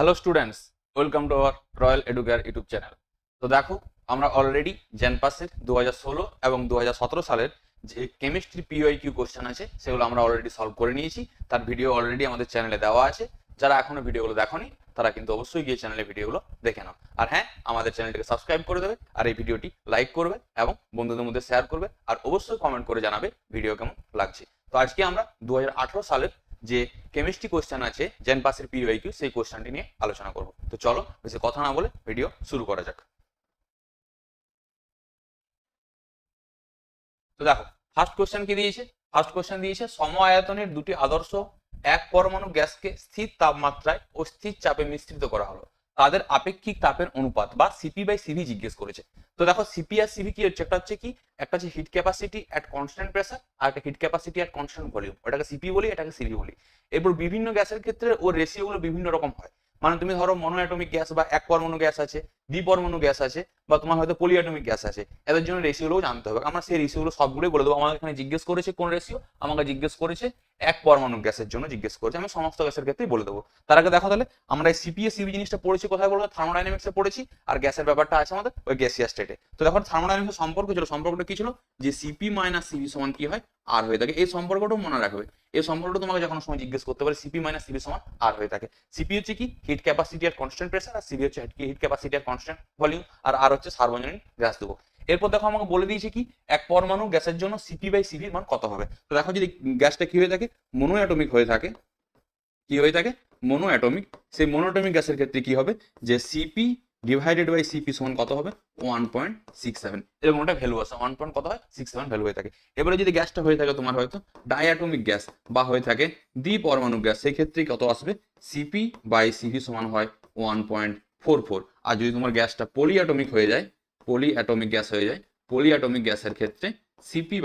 Hello students, welcome to our royal educare YouTube channel. তো দেখো, আমরা অলরেডি জেনপাসের 2016 এবং 2017 সালের যে কেমিস্ট্রি পিওআইকিউ কোশ্চেন আছে সেগুলো আমরা অলরেডি সলভ করে নিয়েছি। তার ভিডিও অলরেডি আমাদের চ্যানেলে দেওয়া আছে। যারা এখনো ভিডিওগুলো দেখোনি তারা কিন্তু অবশ্যই গিয়ে চ্যানেলে ভিডিওগুলো দেখে নাও। আর হ্যাঁ, আমাদের চ্যানেলটিকে সাবস্ক্রাইব করে দেবে, আর এই ভিডিওটি লাইক করবে এবং বন্ধুদের মধ্যে শেয়ার করবে, আর অবশ্যই কমেন্ট করে জানাবে ভিডিও কেমন লাগছে। তো আজকে আমরা 2018 সালের যে কেমিস্ট্রি কোশ্চেন আছে জেনপাসের পিওআইকিউ সেই কোশ্চেনটি নিয়ে আলোচনা করব। তো চলো বেশি কথা না বলে ভিডিও শুরু করা যাক। তো দেখো, ফার্স্ট কোশ্চেন কি দিয়েছে? ফার্স্ট কোশ্চেন দিয়েছে সম আয়তনের দুটি আদর্শ এক পরমাণু গ্যাসকে স্থির তাপমাত্রায় ও স্থির চাপে মিশ্রিত করা হলো, তাদের আপেক্ষিক তাপের অনুপাত বা সিপি বাই সিভি জিজ্ঞেস করেছে। তো দেখো, সিপি আর সিভি কি হচ্ছে? একটা হচ্ছে কি, একটা হচ্ছে heat capacity at constant pressure, আর একটা heat capacity at constant volume. ওটাকে সিপি বলি, এটাকে সিভি বলি। এরপর বিভিন্ন গ্যাসের ক্ষেত্রে ওর রেশিও গুলো বিভিন্ন রকম হয়। মানে তুমি ধরো মনো অ্যাটমিক গ্যাস বা এক পরমাণু গ্যাস আছে, দ্বিপরমাণু গ্যাস আছে, বা তোমার হয়তো পলি অ্যাটমিক গ্যাস আছে, এদের জন্য রেশিওগুলো জানতে হবে। আমরা সেই রেশিওগুলো সবগুলোই বলে দেবো। আমাকে এখানে জিজ্ঞেস করেছে কোন রেশিও, আমাকে জিজ্ঞেস করেছে এক পরমাণু গ্যাসের জন্য জিজ্ঞেস করেছে। আমি সমস্ত গ্যাসের ক্ষেত্রেই বলে দেবো। তার আগে দেখো তাহলে আমরা এই সিপি এ সিভি জিনিসটা পড়েছি কোথায়? বলবো থার্মোডাইনামিক্সে পড়েছি। আর গ্যাসের ব্যাপারটা আছে আমাদের ওই গ্যাসিয়াস স্টেটে। তো দেখো, থার্মোডাইনামিক্সের সম্পর্ক ছিল, সম্পর্কটা কি ছিল? যে সিপি মাইনাস সিভি সমান কি হয়? আর হয়ে থাকে। এই সম্পর্কটাও মনে রাখবে। এই সম্পর্কটা তোমাকে যে কোনো সময় জিজ্ঞেস করতে পারে, সিপি মাইনাস সিভি সমান আর হয়ে থাকে। সিপি হচ্ছে কি, হিট ক্যাপাসিটি আর কনস্ট্যান্ট প্রেসার, আর সিভি হচ্ছে হিট ক্যাপাসিটি আর কনস্ট্যান্ট ভলিউম, আর হচ্ছে সার্বজনীন গ্যাস দেবো। এরপর দেখো, আমাকে বলে দিয়েছে কি এক পরমাণু গ্যাসের জন্য সিপি বাই সিভির মান কত হবে। তো দেখো, যদি গ্যাসটা কি হয়ে থাকে, মনো অ্যাটমিক হয়ে থাকে, কি হয়ে থাকে মনো অ্যাটমিক, সেই মনোঅ্যাটমিক গ্যাসের ক্ষেত্রে কি হবে, যে সিপি ডিভাইডেড বাই সিপি সমান কত হবে? 1.67। এরকম একটা ভ্যালু আছে, 1. কত হয়? 67 ভ্যালু হয়ে থাকে। এবারে যদি গ্যাসটা হয়ে থাকে তোমার হয়তো ডাইঅ্যাটমিক গ্যাস বা হয়ে থাকে দ্বিপরমাণু গ্যাস, সেই ক্ষেত্রে কত আসবে? সিপি বাই সিভি সমান হয় 1.44। আর যদি তোমার গ্যাসটা পলিঅ্যাটমিক হয়ে যায়, পলি অ্যাটমিক গ্যাস হয়ে যায়, পলি অ্যাটমিক গ্যাসের ক্ষেত্রে সিপি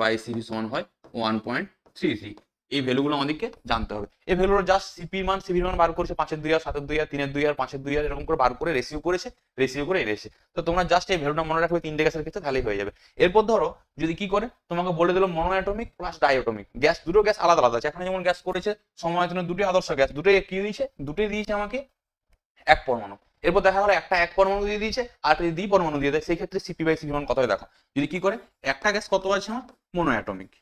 বাই সিভি সমান হয় 1.33। এই ভ্যালুগুলো আমাদেরকে জানতে হবে। এই ভ্যালুগুলো জাস্ট সিপির মান সিভির মান বার করেছে 5-এর 2 আর 7-এর 2 আর 3-এর 2 আর 5-এর 2 আর এরকম করে বার করে রেশিও করেছে, রেশিও করে এনেছে। তো তোমরা জাস্ট এই ভ্যালুটা মনে রাখবে তিনটে গ্যাসের ক্ষেত্রে, তাহলেই হয়ে যাবে। এরপর ধরো যদি কি করে, তোমাকে বলে দিল মনো অ্যাটমিক প্লাস ডাইঅ্যাটমিক গ্যাস, দুটো গ্যাস আলাদা আলাদা আছে। এখানে যেমন গ্যাস করেছে সমায়তনের দুটি আদর্শ গ্যাস, দুটোই কি দিয়েছে? দুটোই দিয়েছে আমাকে এক পরমাণু। এরপর দেখা গেলো একটা এক পরমাণু দিয়ে দিয়েছে, আর একটা দ্বি পরমাণু দিয়ে দেয়, সেই ক্ষেত্রে সিপি বাই সিভি মান কত হয় দেখো। যদি কি করে, একটা গ্যাস কত আছে আমার? মনো অ্যাটমিক।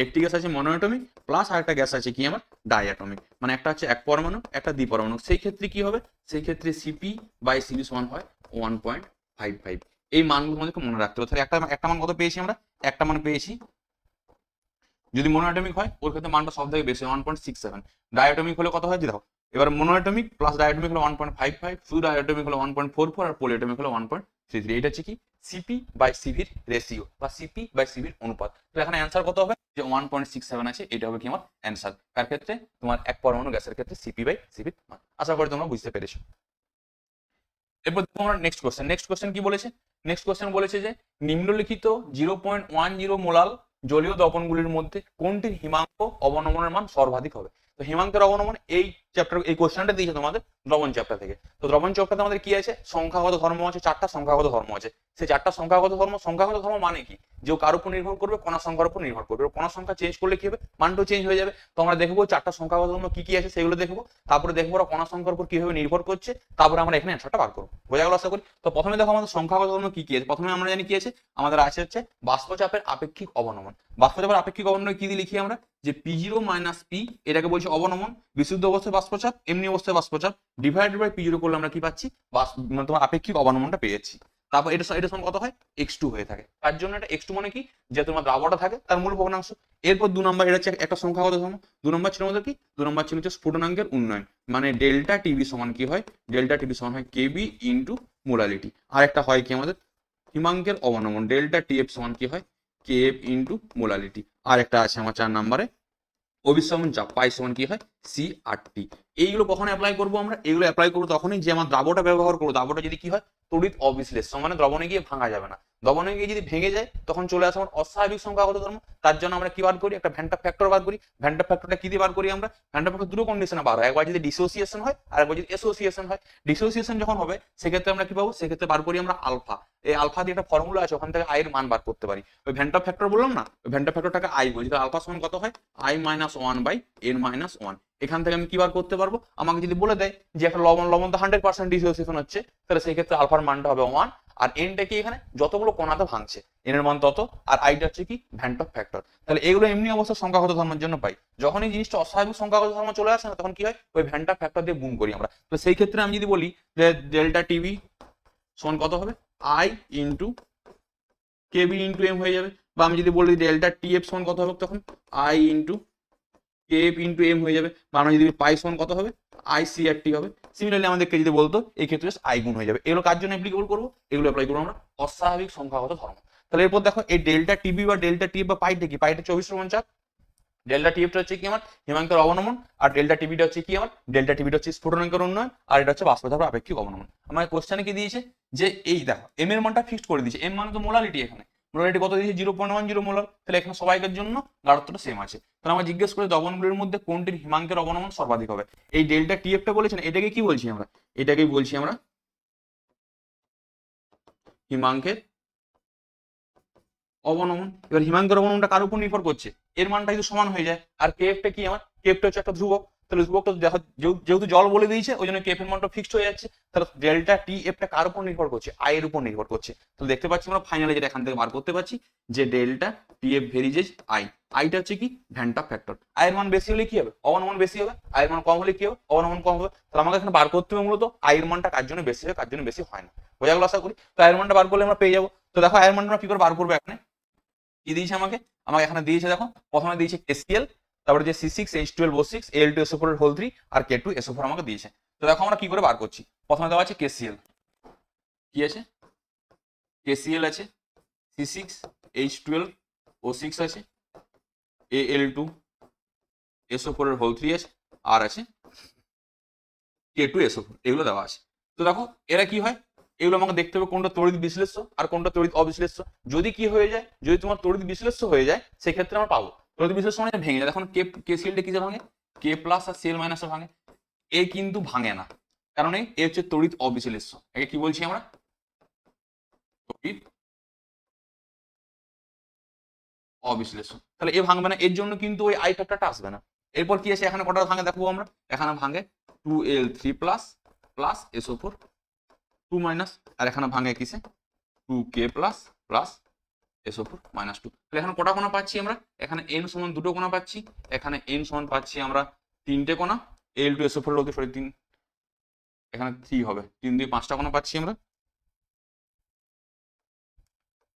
একটি গ্যাস আছে মনোঅ্যাটমিক, প্লাস আরেকটা গ্যাস আছে কি আমার? ডাইঅ্যাটমিক। মানে একটা হচ্ছে এক পরমাণু, একটা দ্বিপরমাণু। সেই ক্ষেত্রে কি হবে? সেই ক্ষেত্রে সিপি বাই সিভি সমান হয় 1.55। এই মানগুলো আমাদেরকে মনে রাখতে হবে। তাহলে একটা মান কত পেয়েছি আমরা? একটা মান পেয়েছি, যদি মনোঅ্যাটমিক হয় ওর ক্ষেত্রে মানটা সব থেকে বেশি 1.67। ডাইঅ্যাটমিক হলে কত হয় দেখো, এবার মনোঅ্যাটমিক প্লাস ডাইঅ্যাটমিক হলো 1.55, শুধু ডাইঅ্যাটমিক হলো 1.44, আর পলিঅ্যাটমিক হলো 1.33। এটা হচ্ছে কি সিপি বাই সিভির রেশিও বা সিপি বাই সিভির অনুপাত। তো এখানে অ্যান্সার কত হবে? যে 1.67 আছে, এটা হবে কি আমার অ্যান্সার। কার ক্ষেত্রে? তোমার এক পরমাণু গ্যাসের ক্ষেত্রে সিপি বাই সিভির মান। আশা করি তোমরা বুঝতে পেরেছো। এরপর তোমরা নেক্সট কোশ্চেন। নেক্সট কোশ্চেন কি বলেছে? নেক্সট কোশ্চেন বলেছে যে নিম্নলিখিত 0.10 মোলাল জলীয় দ্রবণগুলির মধ্যে কোনটির হিমাঙ্ক অবনমনের মান সর্বাধিক হবে? তো হিমাঙ্কের অবনমন এই চ্যাপ্টার, এই কোশ্চেনটা দিয়েছে তোমাদের দ্রবণ চ্যাপ্টার থেকে। তো দ্রবণ চ্যাপ্টারে আমাদের কি আছে? সংখ্যাগত ধর্ম আছে, 4টা সংখ্যাগত ধর্ম আছে। সেই 4টা সংখ্যাগত ধর্ম, সংখ্যাগত ধর্ম মানে কি? যে কার উপর নির্ভর করবে? কণা সংখ্যার উপর নির্ভর করবে। কণা সংখ্যা চেঞ্জ করলে কি হবে? মানটাও চেঞ্জ হয়ে যাবে। তো আমরা দেখবো 4টা সংখ্যাগত ধর্ম কি কি আছে সেগুলো দেখবো, তারপরে দেখবো ওরা কণা সংখ্যার উপর কিভাবে নির্ভর করছে, তারপরে আমরা এখানে অ্যান্সারটা বার করবো। বোঝা গেল আশা করি? তো প্রথমে দেখো আমাদের সংখ্যাগত ধর্ম কি কি আছে। প্রথমে আমরা জানি কি আছে, আমাদের আছে হচ্ছে বাষ্পচাপের আপেক্ষিক অবনমন। বাষ্পচাপের আপেক্ষিক অবনমন কি দিয়ে লিখি আমরা? যে P0 মাইনাস পি, এটাকে বলছে অবনমন। বিশুদ্ধ অবস্থায় বাষ্পচাপ, এমনি অবস্থায় বাষ্পচাপ ডিভাইডেড বাই P0 করলে আমরা কি পাচ্ছি? মানে তোমার আপেক্ষিক অবনমনটা পেয়েছি। তারপর এটা সমান কত হয়? x2 হয়ে থাকে। তার জন্য এটা x2 মানে কি, যে তোমার দ্রাবকটা থাকে তার মূল ভগ্নাংশ। এরপর 2 নম্বর, এটা হচ্ছে একটা সংখ্যাগত ধর্ম। 2 নম্বর ছিল আমাদের কি? 2 নম্বর ছিল হচ্ছে স্ফুটনাঙ্কের উন্নয়ন। মানে ডেল্টা টিভি সমান কি হয়? ডেল্টা টিভি সমান হয় কেবি ইন্টু মোলালিটি। আর একটা হয় কি আমাদের হিমাঙ্কের অবনমন, ডেল্টা টিএফ সমান কি হয়? KF into molality. আর একটা আছে আমার 4 নম্বরে অভিসরণ চাপ, পাই সমান কি হয়? CRT। এইগুলো কখন অ্যাপ্লাই করবো আমরা? এগুলো অ্যাপ্লাই করবো তখনই যে আমার দ্রাবকটা ব্যবহার করবো, দ্রাবকটা যদি কি হয়? তড়িৎ অবিশ্লেষ্য, মানে দ্রবণে গিয়ে ভাঙা যাবে না। দ্রবণে গিয়ে যদি ভেঙে যায় তখন চলে আসে আমার অস্বাভাবিক সংখ্যাগত ধর্ম। তার জন্য আমরা কি বার করি? একটা ভ্যান্টা ফ্যাক্টর বার করি। ভ্যান্টা ফ্যাক্টরটা কি দিয়ে বার করি আমরা? ভ্যান্টা ফ্যাক্টর দুটো কন্ডিশনে বার হয়, একবার যদি ডিসোসিয়েশন হয় আর একবার যদি অ্যাসোসিয়েশন হয়। ডিসোসিয়েশন যখন হবে সেক্ষেত্রে আমরা কি পাবো? সেক্ষেত্রে বার করি আমরা আলফা। এই আলফা দিয়ে একটা ফর্মুলা আছে, ওখান থেকে আই এর মান বার করতে পারি। ওই ভ্যান্টা ফ্যাক্টর বললাম না, ওই ভ্যান্টা ফ্যাক্টরটাকে আই বলি। তাহলে আলফা সমান কত হয়? I-1/n-1। এখান থেকে আমি কি বার করতে পারবো, আমাকে যদি বলে দেয় যে একটা লবণ তো 100% ডিসোসিয়েশন হচ্ছে, তাহলে সেই ক্ষেত্রে আলফার মানটা হবে 1, আর এনটা কি এখানে যতগুলো কণাতে ভাঙছে এন এর মান তত, আর আইটা হচ্ছে কি ভ্যান্ট অফ ফ্যাক্টর। তাহলে এগুলো এমনি অবস্থা সংখ্যাগত ধর্মের জন্য পাই। যখন এই জিনিসটা অস্বাভাবিক সংখ্যাগত ধর্ম চলে আসে না, তখন কি হয়, ওই ভ্যান্ট অফ ফ্যাক্টর দিয়ে গুণ করি আমরা। তো সেই ক্ষেত্রে আমি যদি বলি যে ডেল্টা টিভি সমান কত হবে, I into KB into M হয়ে যাবে, বা আমি যদি বলি ডেল্টা টিএফ সমান কত হবে, তখন I into KF into M হয়ে যাবে, বা আমরা যদি পাই সমান কত হবে, আই সি আর টি হবে। সিমিলারলি আমাদেরকে যদি বলতো এই ক্ষেত্রে আই গুণ হয়ে যাবে। এগুলো কার জন্য অ্যাপ্লিকেবল করবো, এগুলো অ্যাপ্লাই করবো আমরা অস্বাভাবিক সংখ্যাগত ধর্ম। তাহলে এরপর দেখো এই ডেল্টা টিবি বা ডেল্টা টিএফ বা পাইটা কি, পাইটা 24 চাপ, ডেল্টা টিএফটা হচ্ছে কি আমার হিমাঙ্কের অবনমন, আর ডেল্টা টিবিটা হচ্ছে কি আমার, ডেল্টা টিবিটা হচ্ছে স্ফুটনাঙ্কের উন্নয়ন, আর এটা হচ্ছে বাষ্পচাপের আপেক্ষিক অবনমন। আমাকে কোশ্চেনে কি দিয়েছে যে এই দেখো এম এর মানটা ফিক্সড করে দিয়েছে, এম মানে তো মোলারিটি, এখানে মোলারিটি কত দিয়েছে 0.10 মোলার, তাহলে এখানে সবাইকার জন্য গাঢ়ত্বটা সেম আছে। তাহলে আমরা জিজ্ঞেস করে দ্রবণগুলির মধ্যে কোনটির হিমাঙ্কের অবনমন সর্বাধিক হবে। এই ডেল্টা টিএফটা বলেছেন, এটাকে কি বলছি আমরা, এটাকেই বলছি আমরা হিমাঙ্কের অবনমন। এবার হিমাঙ্কের অবনমনটা কার উপর নির্ভর করছে, এর মানটা যদি সমান হয়ে যায়, আর কেএফটা কি আমার, কেএফটা হচ্ছে একটা ধ্রুবক, তাহলে ধ্রুবকটা যেহেতু জল বলে দিয়েছে ওই জন্য কেএফ এর মানটা ফিক্সড হয়ে যাচ্ছে। তাহলে ডেল্টা টিএফটা কার উপর নির্ভর করছে, আই এর উপর নির্ভর করছে। তাহলে দেখতে পাচ্ছি আমরা ফাইনালে যেটা এখান থেকে বার করতে পারছি যে ডেল্টা টিএফ ভেরিজেস আই, আইটা হচ্ছে কি ভ্যান্ট অফ ফ্যাক্টর। আয়ের মান বেশি হলে কি হবে, অবনমন বেশি হবে, আয়ের মান কম হলে কি হবে, অবনমন কম হবে। তাহলে আমাকে এখানে বার করতে হবে মূলত আয়ের মানটা কার জন্য বেশি হবে, কার জন্য বেশি হয় না। বোঝা গেল আশা করি। তো আয়ের মানটা বার করলে আমরা পেয়ে যাবো। তো দেখো আয়ের মানটা কি করে বার করবো, এখানে কি দিয়েছে আমাকে, এখানে দিয়েছে দেখো প্রথমে দিয়েছে KCl, তারপরে যে C6H12O6 Al2SO4 এর হোল 3 আর K2SO4 আমাকে দিয়েছে। তো দেখো আমরা কি করে বার করছি, প্রথমে দেওয়া আছে KCl, কি আছে KCl আছে, C6H12O6 আছে, Al2SO4 এর হোল 3 আছে, আর আছে K2SO4, এগুলো দেওয়া আছে। তো দেখো এরা কি হয়, এগুলো আমাকে দেখতে হবে কোনটা তড়িৎ বিশ্লেষ্য আর কোনটা তড়িৎ অবিশ্লেষ্য। যদি কি হয়ে যায়, যদি তোমার তড়িৎ বিশ্লেষ্য হয়ে যায় সেক্ষেত্রে আমরা পাবো তড়িৎ বিশ্লেষ্য মানে ভেঙে যায়। এখন KCl কি ভাঙে, K প্লাস আর Cl মাইনাস ভাঙে, এ কিন্তু ভাঙে না, কারণ এ হচ্ছে তড়িৎ অবিশ্লেষ্য। একে কি বলছি আমরা, তড়িৎ অবিশ্লেষ্য। তাহলে এ ভাঙবে না, এর জন্য কিন্তু ওই আই ফ্যাক্টরটা আসবে না। এরপর কি আছে, এখানে কটা ভাঙে দেখবো আমরা, এখানে ভাঙে 2Al3 plus plus SO4 2 minus, আর এখানে ভাঙে কিসে 2K plus plus SO4 minus 2। তাহলে এখানে কটা কোণা পাচ্ছি আমরা, এখানে n সমান দুটো কোণা পাচ্ছি, এখানে n সমান পাচ্ছি আমরা তিনটে কোণা, Al2SO4 এর সরি 3, এখানে 3 হবে, 3 দিয়ে 5টা কোণা পাচ্ছি আমরা,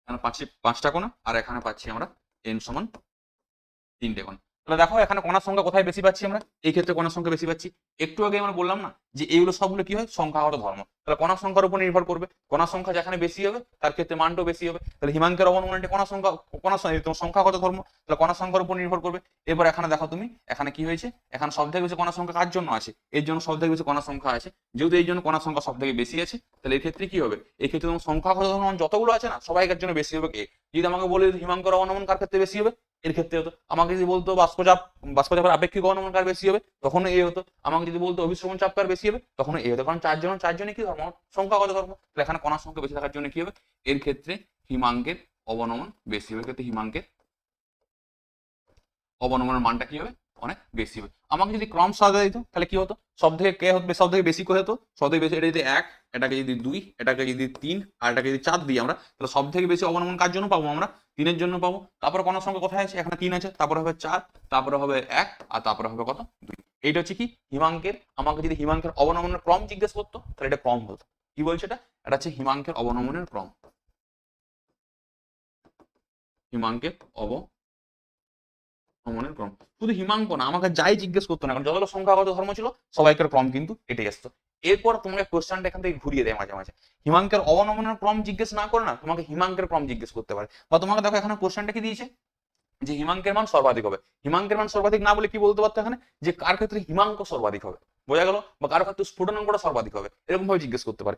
এখানে পাচ্ছি 5টা কোণা, আর এখানে পাচ্ছি আমরা n সমান 3টে কোণা। তাহলে দেখো এখানে কোণার সংখ্যা কোথায় বেশি পাচ্ছি আমরা, এই ক্ষেত্রে কোণার সংখ্যা বেশি পাচ্ছি। একটু আগে আমরা বললাম না যে এইগুলো সবগুলো কি হয় সংখ্যাগত ধর্ম, তাহলে কোণার সংখ্যার উপর নির্ভর করবে, কোণার সংখ্যা যেখানে বেশি হবে তার ক্ষেত্রে মানটাও বেশি হবে। তাহলে হিমাঙ্কের অবনমনটি কোণার সংখ্যাগত ধর্ম, তাহলে কোণার সংখ্যার উপর নির্ভর করবে। এবার এখানে দেখো তুমি এখানে কি হয়েছে, এখানে সব থেকে বেশি কোণার সংখ্যা কার জন্য আছে, এর জন্য সব থেকে বেশি কোণার সংখ্যা আছে। যেহেতু এই জন্য কোণার সংখ্যা সব থেকে বেশি আছে, তাহলে এই ক্ষেত্রে কি হবে, এই ক্ষেত্রে তোমার সংখ্যাগত ধর্ম যতগুলো আছে না সবাইকার জন্য বেশি হবে কে। যদি আমাকে বলে হিমাঙ্কের অবনমন কার ক্ষেত্রে বেশি হবে, এর ক্ষেত্রে হতো। আমাকে যদি বলতো বাষ্পচাপের আপেক্ষিক অবনমন কার বেশি হবে, তখন এ হতো। আমাকে যদি বলতো অভিশ্রবণ চাপ কার বেশি হবে, তখন এ হতো। কারণ চারজনে কি ধর্ম, সংখ্যাগত ধর্ম। তাহলে এখানে কণার সংখ্যা বেশি থাকার জন্য কি হবে, এর ক্ষেত্রে হিমাঙ্কের অবনমন বেশি হবে, ক্ষেত্রে হিমাঙ্কের অবনমনের মানটা কি হবে, অনেক বেশি হবে। আমাকে যদি ক্রম সাজা দিত তাহলে কি হতো, সব থেকে কে হতো, সব থেকে বেশি কে হতো, সব থেকে বেশি, এটা যদি 1, এটাকে যদি 2, এটাকে যদি 3, আর এটাকে যদি 4 দিই আমরা, তাহলে সব থেকে বেশি অবনমন কার জন্য পাবো আমরা, 3 এর জন্য পাবো। তারপরে কোণার সংখ্যা কোথায় আছে, এখানে 3 আছে, তারপরে হবে 4, তারপরে হবে 1, আর তারপরে হবে কত 2। এইটা হচ্ছে কি হিমাঙ্কের, আমাকে যদি হিমাঙ্কের অবনমনের ক্রম জিজ্ঞেস করতো তাহলে এটা ক্রম হতো। কি বলছে এটা হচ্ছে হিমাঙ্কের অবনমনের ক্রম, হিমাঙ্কের অবনমনের ক্রম। শুধু হিমাঙ্ক না, আমাকে যাই জিজ্ঞেস করতো না, কারণ যতগুলো সংখ্যাগত ধর্ম ছিল সবাইকার ক্রম কিন্তু এটাই আসতো। এরপর তোমাকে কোশ্চেনটা এখান থেকে ঘুরিয়ে দেয় মাঝে মাঝে, হিমাঙ্কের অবনমনের ক্রম জিজ্ঞেস না করে না তোমাকে হিমাঙ্কের ক্রম জিজ্ঞেস করতে পারে। বা তোমাকে দেখো এখানে কোশ্চেনটা কি দিয়েছে যে হিমাঙ্কের মান সর্বাধিক হবে, হিমাঙ্কের মান সর্বাধিক না বলে কি বলতে পারতো এখানে যে কার ক্ষেত্রে হিমাঙ্ক সর্বাধিক হবে, বোঝা গেল, বা কার ক্ষেত্রে স্ফুটনাঙ্কটা সর্বাধিক হবে, এরকম ভাবে জিজ্ঞেস করতে পারে।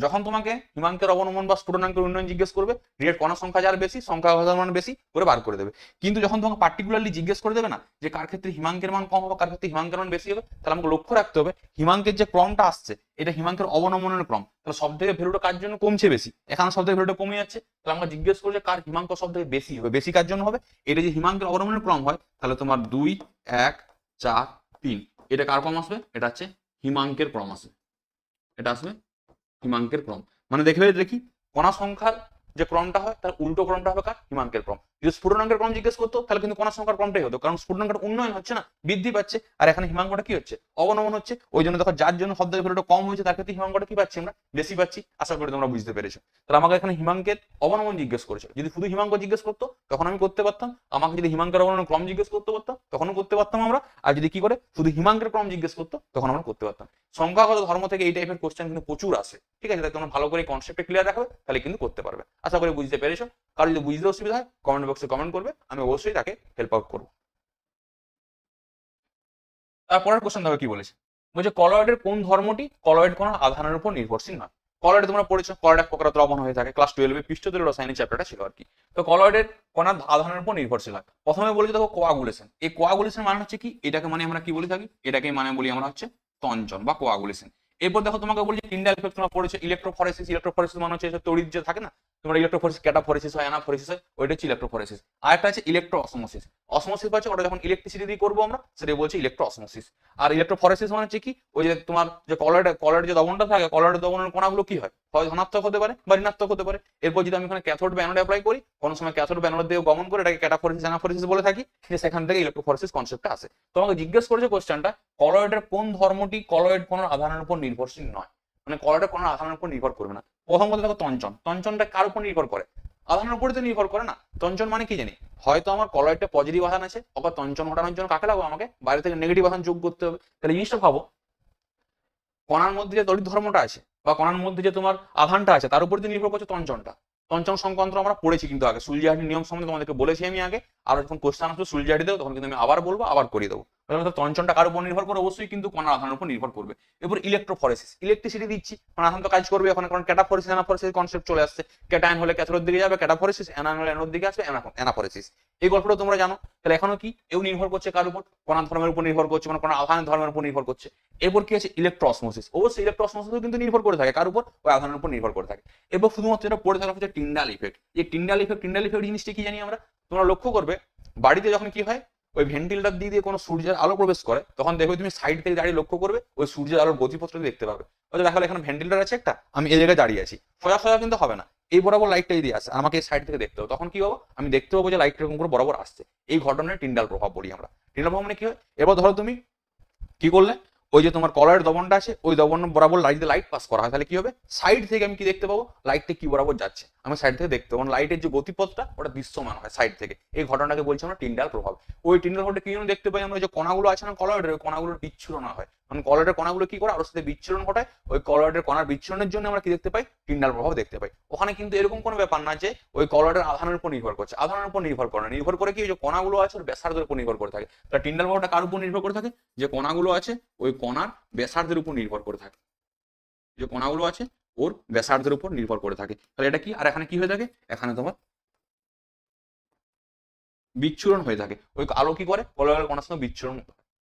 যখন তোমাকে হিমাঙ্কের অবনমন বা স্ফুটনাঙ্কের উন্নয়ন জিজ্ঞেস করবে, রিয়েট কণার সংখ্যা যার বেশি সংখ্যাগত মান বেশি করে বার করে দেবে। কিন্তু যখন তোমাকে পার্টিকুলারলি জিজ্ঞেস করে দেবে না যে কার ক্ষেত্রে হিমাঙ্কের মান কম হবে, কার ক্ষেত্রে হিমাঙ্কের মান বেশি হবে, তাহলে আমাকে লক্ষ্য রাখতে হবে হিমাঙ্কের যে ক্রমটা আসছে এটা হিমাঙ্কের অবনমনের ক্রম, তাহলে সব থেকে ভ্যালুটা কার জন্য কমছে বেশি, এখানে সব থেকে ভ্যালুটা কমে যাচ্ছে, তাহলে আমরা জিজ্ঞেস করবো যে কার হিমাঙ্ক সব থেকে বেশি হবে, বেশি কার জন্য হবে। এটা যে হিমাঙ্কের অবনমনের ক্রম হয় তাহলে তোমার 2, 1, 4, 3 এটা কার ক্রম আসবে? এটা হচ্ছে হিমাঙ্কের ক্রম আসবে, এটা আসবে হিমাঙ্কের ক্রম। মানে দেখি কণা সংখ্যার যে ক্রমটা হয় তার উল্টো ক্রমটা হবে কার? হিমাঙ্কের ক্রম। যদি স্ফুটনাঙ্কের ক্রম জিজ্ঞেস করতো তাহলে কিন্তু কণা সংখ্যার ক্রমটাই হতো, কারণ স্ফুটনাঙ্কের উন্নয়ন হচ্ছে না, বৃদ্ধি পাচ্ছে, আর এখানে হিমাঙ্কটা কি হচ্ছে? অবনমন হচ্ছে। ওই জন্য দেখো যার জন্য শব্দের ভ্যালুটা কম হয়েছে তার ক্ষেত্রে হিমাঙ্কটা কি পাচ্ছি আমরা? বেশি পাচ্ছি। আশা করি তোমরা বুঝতে পেরেছো। তাহলে আমাকে এখানে হিমাঙ্কের অবনমন জিজ্ঞেস করেছে, যদি শুধু হিমাঙ্ক জিজ্ঞেস করতো তখন আমি করতে পারতাম, আমাকে যদি হিমাঙ্কের অবনমন ক্রম জিজ্ঞেস করতে পারতাম তখনও করতে পারতাম আমরা, আর যদি কি করে শুধু হিমাঙ্কের ক্রম জিজ্ঞেস করতো তখন আমরা করতে পারতাম। সংখ্যাগত ধর্ম থেকে এই টাইপের কোশ্চেন কিন্তু প্রচুর আসে, ঠিক আছে? তাই তোমরা ভালো করে কনসেপ্টে ক্লিয়ার রাখবে, তাহলে কিন্তু করতে পারবে। আশা করি বুঝতে পেরেছো। কারো যদি বুঝতে অসুবিধা হয় কমেন্ট বক্সে কমেন্ট করবে, আমি অবশ্যই তাকে হেল্প আউট করবো। তারপরের কোশ্চেন দেখো কি বলেছে, বলছে কলয়েডের কোন ধর্মটি কলয়েড কোণার আধানের উপর নির্ভরশীল নয়? কলয়েড তোমরা পড়েছো, কলয়েড এক প্রকার দ্রবণ হয়ে থাকে, ক্লাস 12 এ পৃষ্ঠতলের রসায়নিক চ্যাপ্টারটা ছিল আর কি। তো কলয়েডের কণার আধানের উপর নির্ভরশীল হয়। প্রথমে বলেছি দেখো কোয়াগুলেশন। এই কোয়াগুলেশন মানে হচ্ছে কি? এটাকে মানে আমরা কি বলে থাকি? এটাকে মানে বলি আমরা হচ্ছে তঞ্চন বা কোয়াগুলেশন। এরপর দেখো তোমাকে বলছি টিন্ডাল ইফেক্ট, তোমরা পড়েছো ইলেকট্রোফরেসিস। ইলেকট্রোফরেসিস মানে হচ্ছে তড়িৎ যে থাকে না, তোমরা ইলেকট্রোফরেসিস, ক্যাটাফরেসিস হয়, অ্যানাফরেসিস হয়, ওইটা হচ্ছে ইলেকট্রোফরেসিস। আর একটা আছে ইলেকট্রো অসমোসিস। অসমোসিস হচ্ছে ওটা যখন ইলেকট্রিসিটি দিয়ে করবো আমরা, সেটা বলছি ইলেকট্রো অসমোসিস। আর ইলেকট্রোফরেসিস মানে হচ্ছে কি? ওই যে তোমার যে কলয়েড যে দবনটা থাকে, কলয়েডের দবনের কণাগুলো কি হয়? হয় ধনাত্মক হতে পারে বা ঋণাত্মক হতে পারে। এরপর যদি আমি এখানে ক্যাথোড বা অ্যানোড অ্যাপ্লাই করি, কোনো সময় ক্যাথোড বা অ্যানোড দিয়ে গমন করে এটাকে ক্যাটাফরেসিস অ্যানাফরেসিস বলে থাকি, সেখান থেকে ইলেকট্রোফরেসিস কনসেপ্টটা আসে। তোমাকে জিজ্ঞেস করেছে কোশ্চেনটা, কলয়েডের কোন ধর্মটি কলয়েড কোণার আধানের উপর নির্ভরশীল নয়? মানে কলয়েডের কোণার আধানের উপর নির্ভর করবে না। প্রথম কথা দেখো তঞ্চন। তঞ্চনটা কার উপর নির্ভর করে? আধানের উপরে তো নির্ভর করে না। তঞ্চন মানে কি জানি? হয়তো আমার কলয়েডটা পজিটিভ আধান আছে, আবার তঞ্চন ঘটানোর জন্য কাকে লাগবে? আমাকে বাইরে থেকে নেগেটিভ আধান যোগ করতে হবে। তাহলে জিনিসটা ভাবো, কণার মধ্যে যে তড়িৎ ধর্মটা আছে বা কণার মধ্যে যে তোমার আধানটা আছে তার উপর দিয়ে নির্ভর করছে তঞ্চনটা। তঞ্চন সংক্রান্ত আমরা পড়েছি কিন্তু আগে, সুলজাহাটির নিয়ম সম্বন্ধে তোমাদেরকে বলেছি আমি আগে। আর যখন কোশ্চেন আসবে সুলজাহাটি দেবো তখন কিন্তু আমি আবার বলবো, আবার করে দেবো। তঞ্চনটা কার উপর নির্ভর করে? অবশ্যই কিন্তু কণার আধানের উপর নির্ভর করবে। এরপর ইলেকট্রোফরেসিস, ইলেকট্রিসিটি দিচ্ছি, মানে আধান তো কাজ করবে এখন, কারণ ক্যাটাফরেসিস অ্যানাফরেসিস কনসেপ্ট চলে আসছে। ক্যাটায়ন হলে ক্যাথোডের দিকে যাবে ক্যাটাফরেসিস, অ্যানায়ন হলে অ্যানোড দিকে আসবে অ্যানাফরেসিস। এই গল্পটা তোমরা জানো। তাহলে এখনো কি এও নির্ভর করছে কার উপর? কণার ধর্মের উপর নির্ভর করছে, মানে কণার আধানের ধর্মের উপর নির্ভর করছে। এরপর কি আছে? ইলেকট্রোঅসমোসিস। অবশ্যই ইলেকট্রোঅসমোসিস কিন্তু নির্ভর করে থাকে কার উপর? ওই আধানের উপর নির্ভর করে থাকে। এরপর শুধুমাত্র এটা পড়ে থাকা হচ্ছে টিন্ডাল ইফেক্ট। এই টিন্ডাল ইফেক্ট জিনিসটা কি জানি আমরা? তোমরা লক্ষ্য করবে বাড়িতে যখন কি হয়, ওই ভেন্টিলেটর দিয়ে কোনো সূর্যের আলো প্রবেশ করে, তখন দেখবে তুমি সাইড থেকে দাঁড়িয়ে লক্ষ্য করবে ওই সূর্যের আলোর গতিপথটা দেখতে পাবে। হয়তো দেখা গেলো এখানে ভেন্টিলেটর আছে একটা, আমি এই জায়গায় দাঁড়িয়ে আছি, সোজা সোজা কিন্তু হবে না, এই বরাবর লাইটটা যদি আসে আমাকে এই সাইড থেকে দেখতে হবে, তখন কি হবো? আমি দেখতে পাবো যে লাইটটা এরকম করে বরাবর আসছে। এই ঘটনায় টিন্ডাল প্রভাব বলি আমরা। টিন্ডাল প্রভাব মানে কি হয়? এবার ধরো তুমি কি করলে, ওই যে তোমার কলয়ের দবনটা আছে, ওই দবন বরাবর লাইট পাস করা হয়, তাহলে কি হবে? সাইড থেকে আমি কি দেখতে পাবো? লাইটটা কি বরাবর যাচ্ছে আমি সাইড থেকে দেখতে পাবো, লাইটের যে গতিপথটা ওটা দৃশ্যমান হয় সাইড থেকে। এই ঘটনাটাকে বলছি আমরা টিন্ডাল প্রভাব। ওই টিন্ডাল প্রভাবটা কি জন্য দেখতে পাই আমরা? যে কণাগুলো আছে না কলয়েডের, কণাগুলোর বিচ্ছুরণ হয়, মানে কলয়েডের কণাগুলো কি করে আলোর সাথে বিচ্ছুরণ ঘটায়, ওই কলয়েডের কণার বিচ্ছুরণের জন্য আমরা কি দেখতে পাই? টিন্ডাল প্রভাব দেখতে পাই। ওখানে কিন্তু এরকম কোনো ব্যাপার না যে ওই কলয়েডের আধানের উপর নির্ভর করছে, আধানের উপর নির্ভর করে না, নির্ভর করে কি যে কণাগুলো আছে ওর ব্যাসার্ধের উপর নির্ভর করে থাকে। তাহলে টিন্ডাল প্রভাবটা কার উপর নির্ভর করে থাকে? যে কণাগুলো আছে ওই কণার ব্যাসার্ধের উপর নির্ভর করে থাকে, যে কণাগুলো আছে ওর ব্যাসার্ধের উপর নির্ভর করে থাকে। তাহলে এটা কি? আর এখানে কি হয়ে থাকে? এখানে তোমার বিচ্ছুরণ হয়ে থাকে। ওই আলো কি করে? কলয়ের কণার সঙ্গে বিচ্ছুরণ,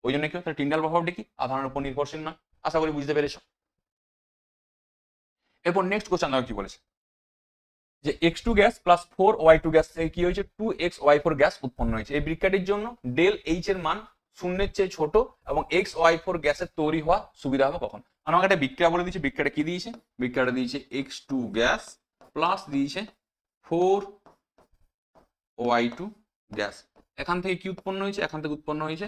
ওই জন্য কি হয়? টিন্ডাল প্রভাবটা কি? আধানের উপর নির্ভরশীল নয়। আশা করি বুঝতে পেরেছো। এরপর নেক্সট কোশ্চেন দেখো কি বলেছে, যে x2 gas plus 4y2 gas থেকে কি হয়েছে? 2xy4 গ্যাস উৎপন্ন হয়েছে। এই বিক্রিয়াটির জন্য ডেল এইচ এর মান শূন্যের চেয়ে ছোট এবং xy4 গ্যাসের তৈরি হওয়া সুবিধা হবে কখন? আমাকে একটা বিক্রিয়া বলে দিয়েছে। বিক্রিয়াটা কি দিয়েছে? বিক্রিয়াটা দিয়েছে x2 গ্যাস প্লাস দিয়েছে 4y2 গ্যাস। এখান থেকে কি উৎপন্ন হয়েছে? এখান থেকে উৎপন্ন হয়েছে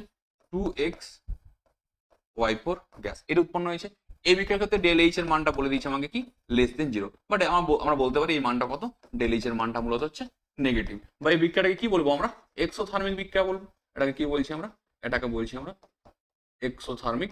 2xy4 গ্যাস, এটা উৎপন্ন হয়েছে। এই বিক্রিয়ার ক্ষেত্রে ডেল এইচ এর মানটা বলে দিয়েছে আমাকে কি? Less than 0। বাট আমরা বলতে পারি এই মানটা কত? ডেল এইচ এর মানটা মূলত হচ্ছে নেগেটিভ। বা এই বিক্রিয়াটাকে কি বলবো আমরা? এক্সোথার্মিক বিক্রিয়া বলবো। এটাকে কি বলছি আমরা? এটাকে বলছি আমরা এক্সোথার্মিক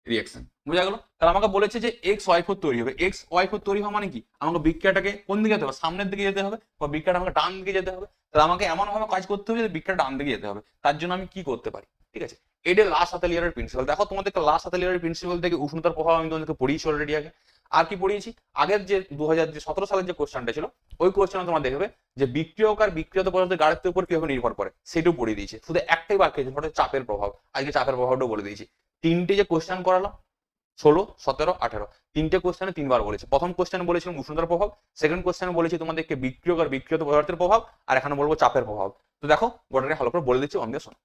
রিঅ্যাকশন। বুঝা গেল? তাহলে আমাকে বলেছে যে xy4 তৈরি হবে। xy4 তৈরি হওয়া মানে কি? আমাকে বিক্রিয়াটাকে কোন দিকে যেতে হবে? সামনের দিকে যেতে হবে, বা বিক্রিয়াটা আমাকে ডান দিকে যেতে হবে। তাহলে আমাকে এমন ভাবে কাজ করতে হবে যে বিক্রিয়াটা ডান দিকে যেতে হবে। তার জন্য আমি কি করতে পারি? ঠিক আছে, এটা লাস আতেলিয়ারের প্রিন্সিপাল। দেখো তোমাদেরকে লাস আতেলিয়ারের প্রিন্সিপাল থেকে উষ্ণতার প্রভাব আমি তোমাদেরকে পড়িয়েছি অলরেডি আগে। আর কি পড়িয়েছি? আগের যে 2017 সালের যে কোশ্চেনটা ছিল, ওই কোশ্চেনে তোমরা দেখবে যে বিক্রিয়ক আর বিক্রিয়ত পদার্থের গাঢ়ত্বের উপর কিভাবে নির্ভর করে সেটাও পড়িয়ে দিয়েছে। শুধু একটাই বাক্য আছে, সেটা চাপের প্রভাব। আজকে চাপের প্রভাবটাও বলে দিয়েছি। তিনটে যে কোশ্চেন করালাম 16, 17, 18, তিনটে কোশ্চেনে তিনবার বলেছে। প্রথম কোশ্চেনে বলেছিলাম উষ্ণতার প্রভাব, সেকেন্ড কোশ্চেনে বলেছি তোমাদেরকে বিক্রিয়ক আর বিক্রিয়ত পদার্থের প্রভাব, আর এখানে বলবো চাপের প্রভাব। তো দেখো গোটাটা ভালো করে বলে দিচ্ছি, অঙ্গে শোনো।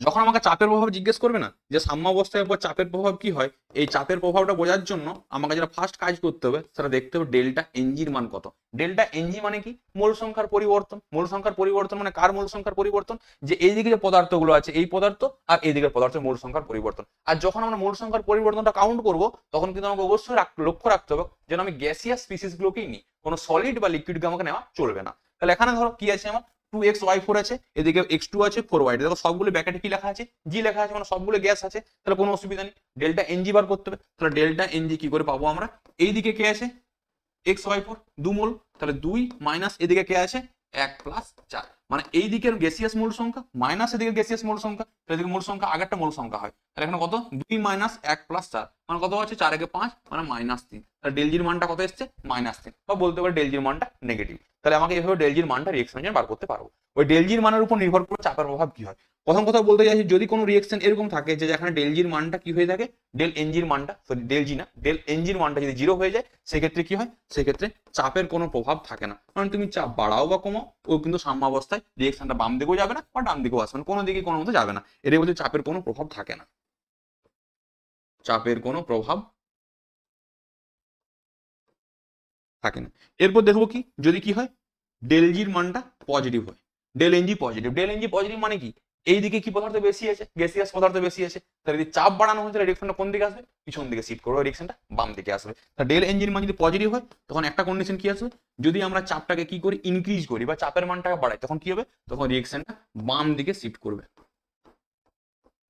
যখন আমাকে চাপের প্রভাব জিজ্ঞেস করবে না যে সাম্যাবস্থার উপর চাপের প্রভাব কি হয়, এই চাপের প্রভাবটা বোঝার জন্য আমাকে যেটা ফার্স্ট কাজ করতে হবে সেটা দেখতে হবে ডেল্টা এনজির মান কত। ডেল্টা এনজি মানে কি? মোল সংখ্যার পরিবর্তন। মোল সংখ্যার পরিবর্তন মানে কার মোল সংখ্যার পরিবর্তন? যে এইদিকে যে পদার্থগুলো আছে এই পদার্থ আর এইদিকের পদার্থের মোল সংখ্যার পরিবর্তন। আর যখন আমরা মোল সংখ্যার পরিবর্তনটা কাউন্ট করব তখন কিন্তু আমাকে অবশ্যই লক্ষ্য রাখতে হবে যেন আমি গ্যাসিয়াস স্পিসিস গুলোকেই নিই, কোনো সলিড বা লিকুইডকে আমাকে নেওয়া চলবে না। তাহলে এখানে ধরো কি আছে আমার 2xy4 আছে, এদিকে x2 আছে 4y, দেখো সবগুলো ব্র্যাকেটে কি লেখা আছে? জি লেখা আছে, মানে সবগুলো গ্যাস আছে, তাহলে কোনো অসুবিধা নেই। ডেল্টা এনজি বার করতে হবে, তাহলে ডেল্টা এনজি কি করে পাবো আমরা? এইদিকে কে আছে? xy4 2 মোল, তাহলে 2 মাইনাস এদিকে কে আছে? 1 প্লাস 4, মানে এই দিকের গ্যাসিয়াস মোল সংখ্যা মাইনাস এদিকে গ্যাসিয়াস মোল সংখ্যা, তাহলে এদিকে মোল সংখ্যা আগেরটা মোল সংখ্যা হয়, তাহলে এখানে কত? 2 মাইনাস 1 প্লাস 4 মানে কত আছে? 4 একে 5 মানে -3, তাহলে ডেলজির মানটা কত এসেছে? -3, বা বলতে পারে ডেলজির মানটা নেগেটিভ। তাহলে আমাকে এইভাবে ডেলজির মানটা রিঅ্যাকশনের বার করতে পারবো। ওই ডেলজির মানের উপর নির্ভর করে চাপের প্রভাব কি হয়। প্রথম কথা বলতে চাইছি, যদি কোনো রিঅ্যাকশন এরকম থাকে যে যেখানে ডেলজির মানটা কি হয়ে থাকে, ডেল এনজির মানটা, সরি ডেলজি না, ডেল এনজির মানটা যদি 0 হয়ে যায় সেক্ষেত্রে কি হয়? সেক্ষেত্রে চাপের কোনো প্রভাব থাকে না, কারণ তুমি চাপ বাড়াও বা কমাও ও কিন্তু সাম্যাবস্থায় রিঅ্যাকশনটা বাম দিকেও যাবে না বা ডান দিকেও আসবে না, কোনো দিকে কোনো মতো যাবে না। এর বলতে চাপের কোনো প্রভাব থাকে না, চাপের কোনো প্রভাব থাকে না। এরপর দেখবো কি, যদি কি হয় ডেলজির মানটা পজিটিভ হয়, del NG positive. Del NG positive মানে কি? এইদিকে কি পদার্থ বেশি আছে? গ্যাসিয়াস পদার্থ বেশি আছে, তাহলে যদি চাপ বাড়ানো হয় তাহলে রিঅ্যাকশনটা কোন দিকে আসবে? পিছন দিকে শিফট করবে, রিঅ্যাকশনটা বাম দিকে আসবে। তাহলে ডেল এনজির মান যদি পজিটিভ হয় তখন একটা কন্ডিশন কি আসবে? যদি আমরা চাপটাকে কি করি? ইনক্রিজ করি বা চাপের মানটাকে বাড়াই, তখন কি হবে? তখন রিঅ্যাকশনটা বাম দিকে শিফট করবে,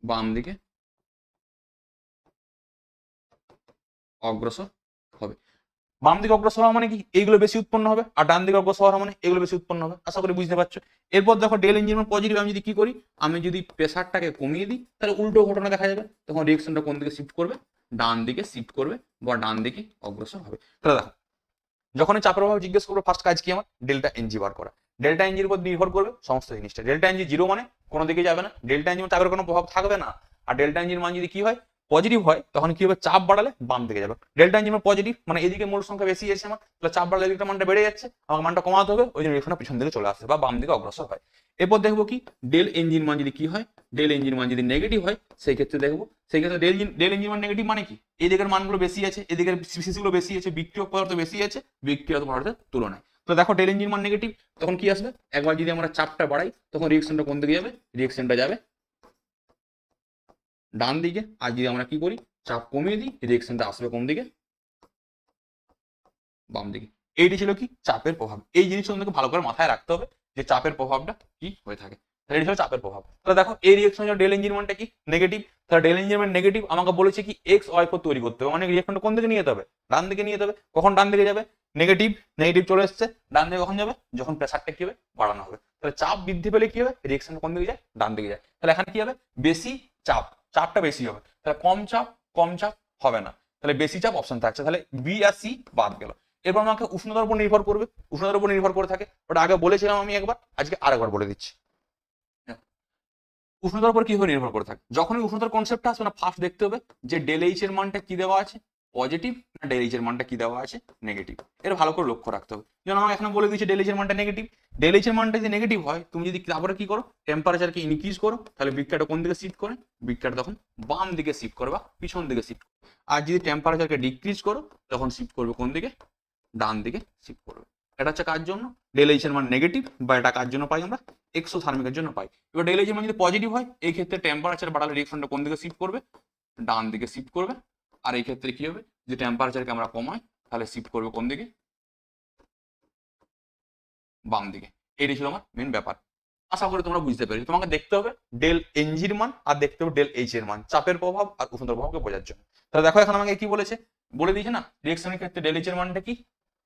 বাম দিকে অগ্রসর হবে। বাম দিকে অগ্রসর হওয়া মানে কি? এইগুলো বেশি উৎপন্ন হবে, আর ডান দিকে অগ্রসর হওয়া মানে এগুলো বেশি উৎপন্ন হবে। আশা করি বুঝতে পারছো। এরপর দেখো ডেল এনজির মান পজিটিভ, আমি যদি কি করি? আমি যদি প্রেসারটাকে কমিয়ে দিই তাহলে উল্টো ঘটনা দেখা যাবে, তখন রিঅ্যাকশনটা কোন দিকে শিফট করবে? ডান দিকে শিফট করবে বা ডান দিকে অগ্রসর হবে। তাহলে দেখো, যখন চাপের প্রভাব জিজ্ঞেস করবো ফার্স্ট কাজ কি আমার? ডেল্টা এনজি বার করা। ডেল্টা এনজির উপর নির্ভর করবে সমস্ত জিনিসটা। ডেল্টা এনজি 0 মানে কোনো দিকে যাবে না, ডেল্টা এনজি চাপের কোনো প্রভাব থাকবে না। আর ডেল্টা এনজির মান যদি কি হয়? পজিটিভ হয়, তখন কি হবে? চাপ বাড়ালে বাম দিকে যাবে। ডেল্টা এনজি মানে পজিটিভ মানে এদিকে মোল সংখ্যা বেশি আছে আমার, তাহলে চাপ বাড়ালে এদিকটা মানটা বেড়ে যাচ্ছে, আমাকে মানটা কমাতে হবে, ওই জন্য রিঅ্যাকশনটা পিছন দিকে চলে আসে বা বাম দিকে অগ্রসর হয়। এরপর দেখবো কি, ডেল এনজির মান যদি কি হয়? ডেল এনজির মান যদি নেগেটিভ হয় সেই ক্ষেত্রে দেখবো, সেই ক্ষেত্রে ডেল এনজির মান নেগেটিভ মানে কি? এদিকের মানগুলো বেশি আছে, এদিকের স্পিসিস গুলো বেশি আছে, বিক্রিয়ক পদার্থ বেশি আছে বিক্রিয়ক পদার্থের তুলনায়। তো দেখো ডেল এনজির মান নেগেটিভ, তখন কি আসবে? একবার যদি আমরা চাপটা বাড়াই তখন রিঅ্যাকশনটা কোন দিকে যাবে? রিঅ্যাকশনটা যাবে ডান দিকে। আর যদি আমরা কি করি? চাপ কমিয়ে দিই, রিঅ্যাকশনটা আসবে কোন দিকে? বাম দিকে। এইটি ছিল কি? চাপের প্রভাব। এই জিনিসটা তোমাকে ভালো করে মাথায় রাখতে হবে যে চাপের প্রভাবটা কি হয়ে থাকে। তাহলে এটি ছিল চাপের প্রভাব। তাহলে দেখো এই রিঅ্যাকশনের ডেল এনজির মানটা কি? নেগেটিভ। তাহলে ডেল এনজির মান নেগেটিভ, আমাকে বলেছে কি xy4 তৈরি করতে হবে, মানে রিঅ্যাকশনটা কোন দিকে নিয়ে যেতে হবে? ডান দিকে নিয়ে যেতে হবে। কখন ডান দিকে যাবে? নেগেটিভ, নেগেটিভ চলে এসেছে, ডান দিকে কখন যাবে? যখন প্রেসারটা কি হবে? বাড়ানো হবে। তাহলে চাপ বৃদ্ধি পেলে কি হবে? রিঅ্যাকশনটা কোন দিকে যায়? ডান দিকে যায়। তাহলে এখানে কি হবে? বেশি চাপ, চাপটা বেশি হবে। তাহলে কম চাপ হবে না, তাহলে বেশি চাপ অপশন থাকছে, তাহলে বি আর সি বাদ গেল। এরপর আমাকে উষ্ণতার উপর নির্ভর করবে, উষ্ণতার উপর নির্ভর করে থাকে, ওটা আগে বলেছিলাম আমি একবার, আজকে আরেকবার বলে দিচ্ছি। উষ্ণতার উপর কিভাবে নির্ভর করে থাকে? যখনই উষ্ণতার কনসেপ্টটা আসবে না, ফার্স্ট দেখতে হবে যে ডেল এইচ এর মানটা কি দেওয়া আছে? পজিটিভ, না ডেল এইচ এর মানটা কি দেওয়া আছে? নেগেটিভ। এর ভালো করে লক্ষ্য রাখতে হবে। যেমন আমাকে এখানে বলে দিয়েছে ডেল এইচ এর মানটা নেগেটিভ। ডেল এইচ এর মানটা যদি নেগেটিভ হয়, তুমি যদি তারপরে কি করো? টেম্পারেচারকে ইনক্রিজ করো, তাহলে বিক্রিয়াটা কোন দিকে শিফট করে? বিক্রিয়াটা তখন বাম দিকে শিফট করবে বা পিছন দিকে শিফট করবে। আর যদি টেম্পারেচারকে ডিক্রিজ করো তখন শিফট করবে কোন দিকে? ডান দিকে শিফট করবে। এটা হচ্ছে কার জন্য? ডেল এইচ এর মান নেগেটিভ, বা এটা কার জন্য পাই আমরা? এক্সোথার্মিকের জন্য পাই। এবার ডেল এইচ এর মান যদি পজিটিভ হয়, এই ক্ষেত্রে টেম্পারেচার বাড়ালে রিঅ্যাকশনটা কোন দিকে শিফট করবে? ডান দিকে শিফট করবে। আর এই ক্ষেত্রে কি হবে? যে টেম্পারেচারকে আমরা কমাই তাহলে শিফট করবে কোন দিকে? বাম দিকে। এটাই ছিল আমার মেন ব্যাপার। আশা করি তোমরা বুঝতে পেরেছো। তোমাকে দেখতে হবে ডেল এনজির মান আর দেখতে হবে ডেল এইচ এর মান, চাপের প্রভাব আর উষ্ণতার প্রভাবকে বোঝার জন্য। তাহলে দেখো এখন আমাকে কি বলেছে? বলে দিয়েছে না রিঅ্যাকশনের ক্ষেত্রে ডেল এইচ এর মানটা কি?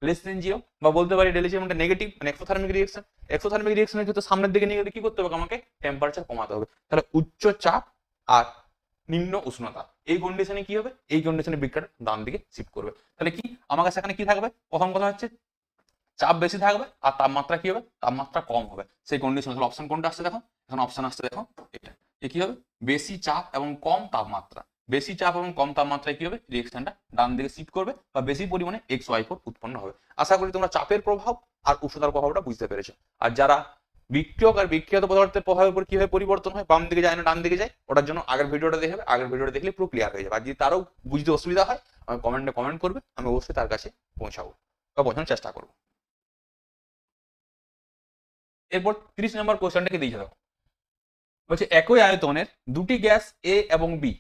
লেস দেন 0, বা বলতে পারি ডেল এইচ এর মানটা নেগেটিভ, মানে এক্সোথার্মিক রিঅ্যাকশন। এক্সোথার্মিক রিঅ্যাকশনের ক্ষেত্রে সামনের দিকে নিয়ে গেলে কি করতে হবে? আমাকে টেম্পারেচার কমাতে হবে। তাহলে উচ্চ চাপ আর নিম্ন উষ্ণতা, এই কন্ডিশনে কি হবে? এই কন্ডিশনে বিক্রিয়াটা ডান দিকে শিফট করবে। তাহলে কি আমার কাছে এখানে কি থাকবে? প্রথম কথা হচ্ছে চাপ বেশি থাকবে আর তাপমাত্রা কি হবে? তাপমাত্রা কম হবে। সেই কন্ডিশন অপশন কোনটা আসছে দেখো? এখন অপশন আসছে দেখো এটা, কি হবে? বেশি চাপ এবং কম তাপমাত্রা। বেশি চাপ এবং কম তাপমাত্রায় কি হবে? রিঅ্যাকশনটা ডান দিকে শিফট করবে বা বেশি পরিমাণে xy4 উৎপন্ন হবে। আশা করি তোমরা চাপের প্রভাব আর উষ্ণতার প্রভাবটা বুঝতে পেরেছো। আর যারা বিক্রিয়ক আর বিক্রিয়ত পদার্থের প্রভাবের উপর কিভাবে পরিবর্তন হয়, বাম দিকে যায় না ডান দিকে যায়, ওটার জন্য আগের ভিডিওটা দেখবে, আগের ভিডিওটা দেখলে পুরো ক্লিয়ার হয়ে যাবে। আর যদি তারও বুঝতে অসুবিধা হয় আমি কমেন্টে কমেন্ট করবে, আমি অবশ্যই তার কাছে পৌঁছাবো বা পৌঁছানোর চেষ্টা করবো। এরপর 30 নম্বর কোশ্চেনটাকে দিয়েছে, দেখো বলছে একই আয়তনের দুটি গ্যাস এ এবং বি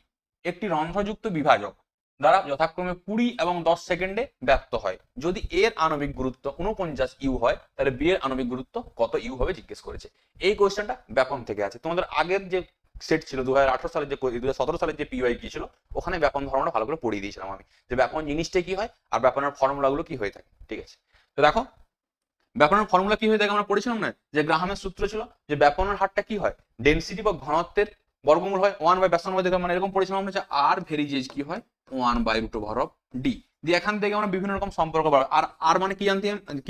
একটি রন্ধ্রযুক্ত বিভাজক দ্বারা যথাক্রমে 20 এবং 10 সেকেন্ডে ব্যপ্ত হয়। যদি এর আণবিক গুরুত্ব 49 ইউ হয় তাহলে বি এর আণবিক গুরুত্ব কত ইউ হবে জিজ্ঞেস করেছে। এই কোশ্চেনটা ব্যাপন থেকে আছে। তোমাদের আগের যে সেট ছিল 2018 সালের যে 2017 সালের যে পিওয়াই কি ছিল ওখানে ব্যাপন ধর্মটা ভালো করে পড়িয়ে দিয়েছিলাম আমি, যে ব্যাপন জিনিসটা কি হয় আর ব্যাপনের ফর্মুলাগুলো কি হয়ে থাকে। ঠিক আছে, তো দেখো ব্যাপনের ফর্মুলা কি হয়ে থাকে আমরা পড়েছিলাম না, যে গ্রাহামের সূত্র ছিল যে ব্যাপনের হারটা কি হয়, ডেনসিটি বা ঘনত্বের বর্গমূল হয় 1 বাই ব্যাসার্ধ বাই, মানে এরকম পড়েছিলাম আমরা যে আর ভেরিজেজ কি হয় 1 বাই √(d). দিয়ে এখান থেকে আমরা বিভিন্ন রকম সম্পর্ক পাবো। আর আর মানে কি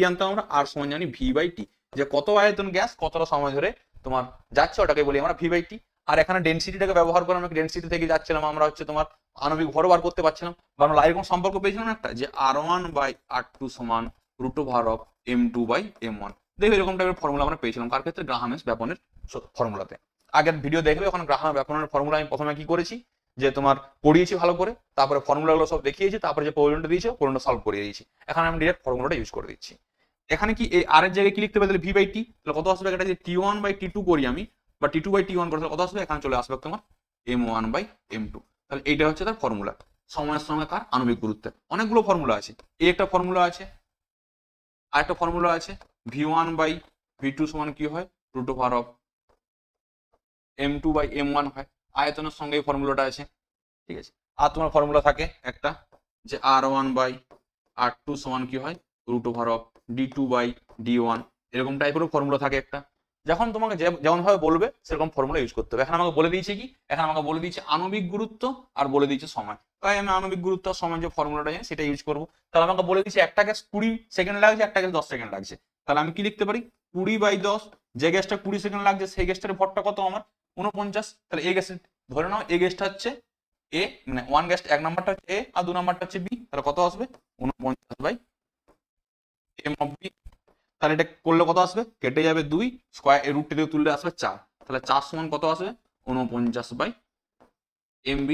জানতাম আমরা, আর সমান জানি v/t, যে কত আয়তন গ্যাস কতটা সময় ধরে তোমার যাচ্ছে ওটাকে বলি আমরা v/t। আর এখানে ডেনসিটিটাকে ব্যবহার করে আমরা ডেনসিটি থেকে যাচ্ছিলাম আমরা হচ্ছে তোমার আণবিক ভর বার করতে পারছিলাম, বা আমরা এরকম সম্পর্ক পেয়েছিলাম একটা যে r1 বাই r2 সমান √m2/m1। দেখো এরকম টাইপের ফর্মুলা আমরা পেয়েছিলাম কার ক্ষেত্রে, গ্রাহামের ব্যাপনের ফর্মুলাতে। আগের ভিডিও দেখবে ওখানে গ্রাহামের ব্যাপনের ফর্মুলা আমি প্রথমে কি করেছি যে তোমার পড়িয়েছি ভালো করে, তারপরে ফর্মুলাগুলো সব দেখিয়েছি, তারপরে যে প্রবলেমটা দিয়েছে প্রবলেমটা সলভ করে দিয়েছি। এখানে আমি ডিরেক্ট ফর্মুলাটা ইউজ করে দিচ্ছি। এখানে কি এই আর এর জায়গায় কি লিখতে পারি তাহলে v/t, তাহলে কত আসবে, এটা যে t1/t2 করি আমি বা t2/t1 করি কত আসবে, এখানে চলে আসবে তোমার m1/m2। তাহলে এইটা হচ্ছে তার ফর্মুলা, সময়ের সঙ্গে কার আণবিক গুরুত্ব। অনেকগুলো ফর্মুলা আছে, এই একটা ফর্মুলা আছে, আরেকটা ফর্মুলা আছে v1/v2 সমান কি হয় √m2/m1 হয়, আয়তনের সঙ্গে এই ফর্মুলাটা আছে। ঠিক আছে, আর তোমার ফর্মুলা থাকে একটা যে r1/r2 সমান কি হয় √d2/d1, এরকম টাইপেরও ফর্মুলা থাকে একটা। যখন তোমাকে যেমন ভাবে বলবে সেরকম ফর্মুলা ইউজ করতে হবে। এখানে আমাকে বলে দিয়েছে কি, এখানে আমাকে বলে দিয়েছে আণবিক গুরুত্ব আর বলে দিয়েছে সময়, তাই আমি আণবিক গুরুত্ব আর সময় যে ফর্মুলাটা জানি সেটা ইউজ করবো। তাহলে আমাকে বলে দিয়েছে একটা গ্যাস 20 সেকেন্ড লাগছে, একটা গ্যাস 10 সেকেন্ড লাগছে, তাহলে আমি কি লিখতে পারি 20/10, যে গ্যাসটা 20 সেকেন্ড লাগছে সেই গ্যাসটার ভরটা কত আমার 49, তাহলে এই গ্যাসের ধরে নাও এই গ্যাসটা হচ্ছে এ, মানে ওয়ান গ্যাস এক নাম্বারটা হচ্ছে এ আর 2 নাম্বারটা হচ্ছে বি, তাহলে কত আসবে 49/m(b). তাহলে এটা করলে কত আসবে, কেটে যাবে 2, স্কয়ার রুট থেকে তুললে আসবে 4, তাহলে 4 সমান কত আসবে 49/mb।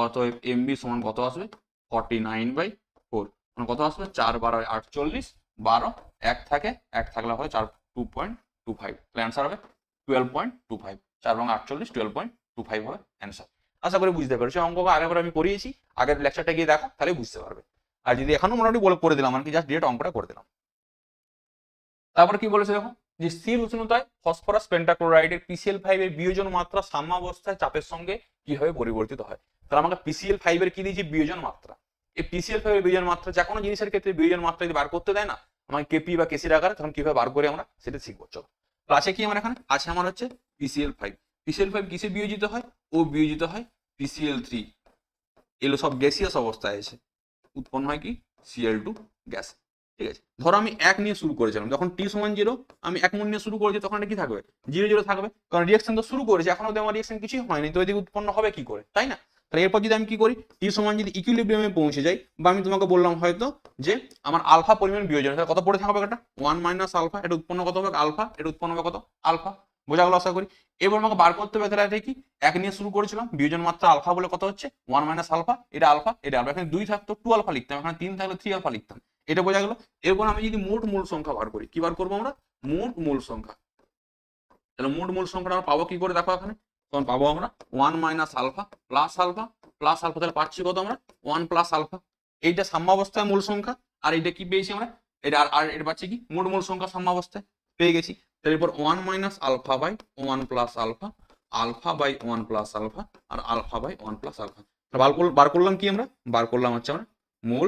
অতএব mb সমান কত আসবে 49/4, মানে কত আসবে 4 12 48, 12 এক থাকে, এক থাকলে হয় 4 2.25, তাহলে অ্যান্সার হবে 12.25, 4 এবং 48 12.25 হবে অ্যান্সার। আশা করি বুঝতে পেরেছো, অঙ্ক আগেবার আমি করিয়েছি, আগের লেকচারটা গিয়ে দেখো তাহলে বুঝতে পারবে। আর যদি এখনো মোটামুটি বলে করে দিলাম, আমি জাস্ট ডিরেক্ট অঙ্কটা করে দিলাম। তারপরে কি বলেছে দেখো, যে স্থির উষ্ণতায় ফসফরাস পেন্টাক্লোরাইডের PCl5 এর বিয়োজন মাত্রা সাম্যাবস্থায় চাপের সঙ্গে কিভাবে পরিবর্তিত হয়। তাহলে আমাকে PCl5 এর কি দিয়েছি বিয়োজন মাত্রা, এই PCl5 এর বিয়োজন মাত্রা যে কোনো জিনিসের ক্ষেত্রে বিয়োজন মাত্রা যদি বার করতে দেয় না আমাকে কেপি বা কেসির আকারে, তখন কিভাবে বার করে আমরা সেটা শিখবো। চলো, তো আছে কি আমার এখানে আছে, আমার হচ্ছে PCl5 কিসে বিয়োজিত হয়, ও বিয়োজিত হয় PCl3, এগুলো সব গ্যাসিয়াস অবস্থায় আছে, উৎপন্ন হয় কি Cl2 গ্যাস। ঠিক আছে, ধরো আমি 1 নিয়ে শুরু করেছিলাম, যখন t সমান 0 আমি 1 মোল নিয়ে শুরু করেছি, তখন এটা কি থাকবে 0 0 থাকবে, কারণ রিঅ্যাকশন তো শুরু করেছে, এখনো তো আমার রিঅ্যাকশন কিছুই হয়নি, তো এদিকে উৎপন্ন হবে কি করে, তাই না। তাহলে এরপর যদি আমি কি করি, t সমান যদি ইকুইলিব্রিয়ামে পৌঁছে যাই, বা আমি তোমাকে বললাম হয়তো যে আমার আলফা পরিমাণ বিয়োজন, তাহলে কত পড়ে থাকবে এটা 1 মাইনাস আলফা, এটা উৎপন্ন কত হবে আলফা, এটা উৎপন্ন হবে কত আলফা, বোঝা গেল আশা করি। এবার আমাকে বার করতে হবে, তাহলে এটা কি 1 নিয়ে শুরু করেছিলাম, বিয়োজন মাত্রা আলফা বলে কত হচ্ছে 1 মাইনাস আলফা, এটা আলফা এটা আলফা, এখানে 2 থাকতো 2 আলফা লিখতাম, এখানে 3 থাকলে 3 আলফা লিখতাম, এটা বোঝা গেল। এরপর আমি যদি মোট মূল সংখ্যা বার করি, কি বার করবো আমরা মোট মূল সংখ্যা, তাহলে মোট মূল সংখ্যাটা আমরা পাবো কি করে, দেখো এখানে তখন পাবো আমরা 1 minus alpha plus alpha plus alpha, তাহলে পাচ্ছি কত আমরা 1 প্লাস আলফা, এইটা সাম্যাবস্থায় মূল সংখ্যা, আর এটা কি পেয়েছি আমরা এটা আর এটা পাচ্ছি কি মোট মূল সংখ্যা সাম্যাবস্থায় পেয়ে গেছি। তাহলে এরপর 1 minus alpha by 1 plus alpha, alpha by 1 plus alpha, আর আলফা বাই 1 প্লাস আলফা, বার করলাম কি আমরা বার করলাম হচ্ছে আমরা মূল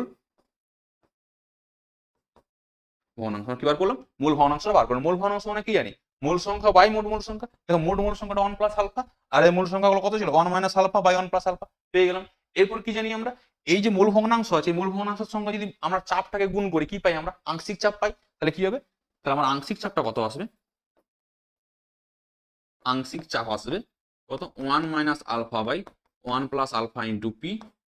ভগ্নাংশ, কি বার করলাম মূল ভগ্নাংশ বার করলাম। মূল ভগ্নাংশ মানে কি জানি, মূল সংখ্যা বাই মোট মূল সংখ্যা, দেখো মোট মূল সংখ্যাটা 1 প্লাস আলফা, আর এই মূল সংখ্যাগুলো কত ছিল 1 minus alpha by 1 plus alpha পেয়ে গেলাম। এরপর কি জানি আমরা, এই যে মূল ভগ্নাংশ আছে, মূল ভগ্নাংশের সঙ্গে যদি আমরা চাপটাকে গুণ করি কি পাই আমরা আংশিক চাপ পাই, তাহলে কি হবে, তাহলে আমার আংশিক চাপটা কত আসবে, আংশিক চাপ আসবে কত 1 minus alpha by 1 plus alpha into P,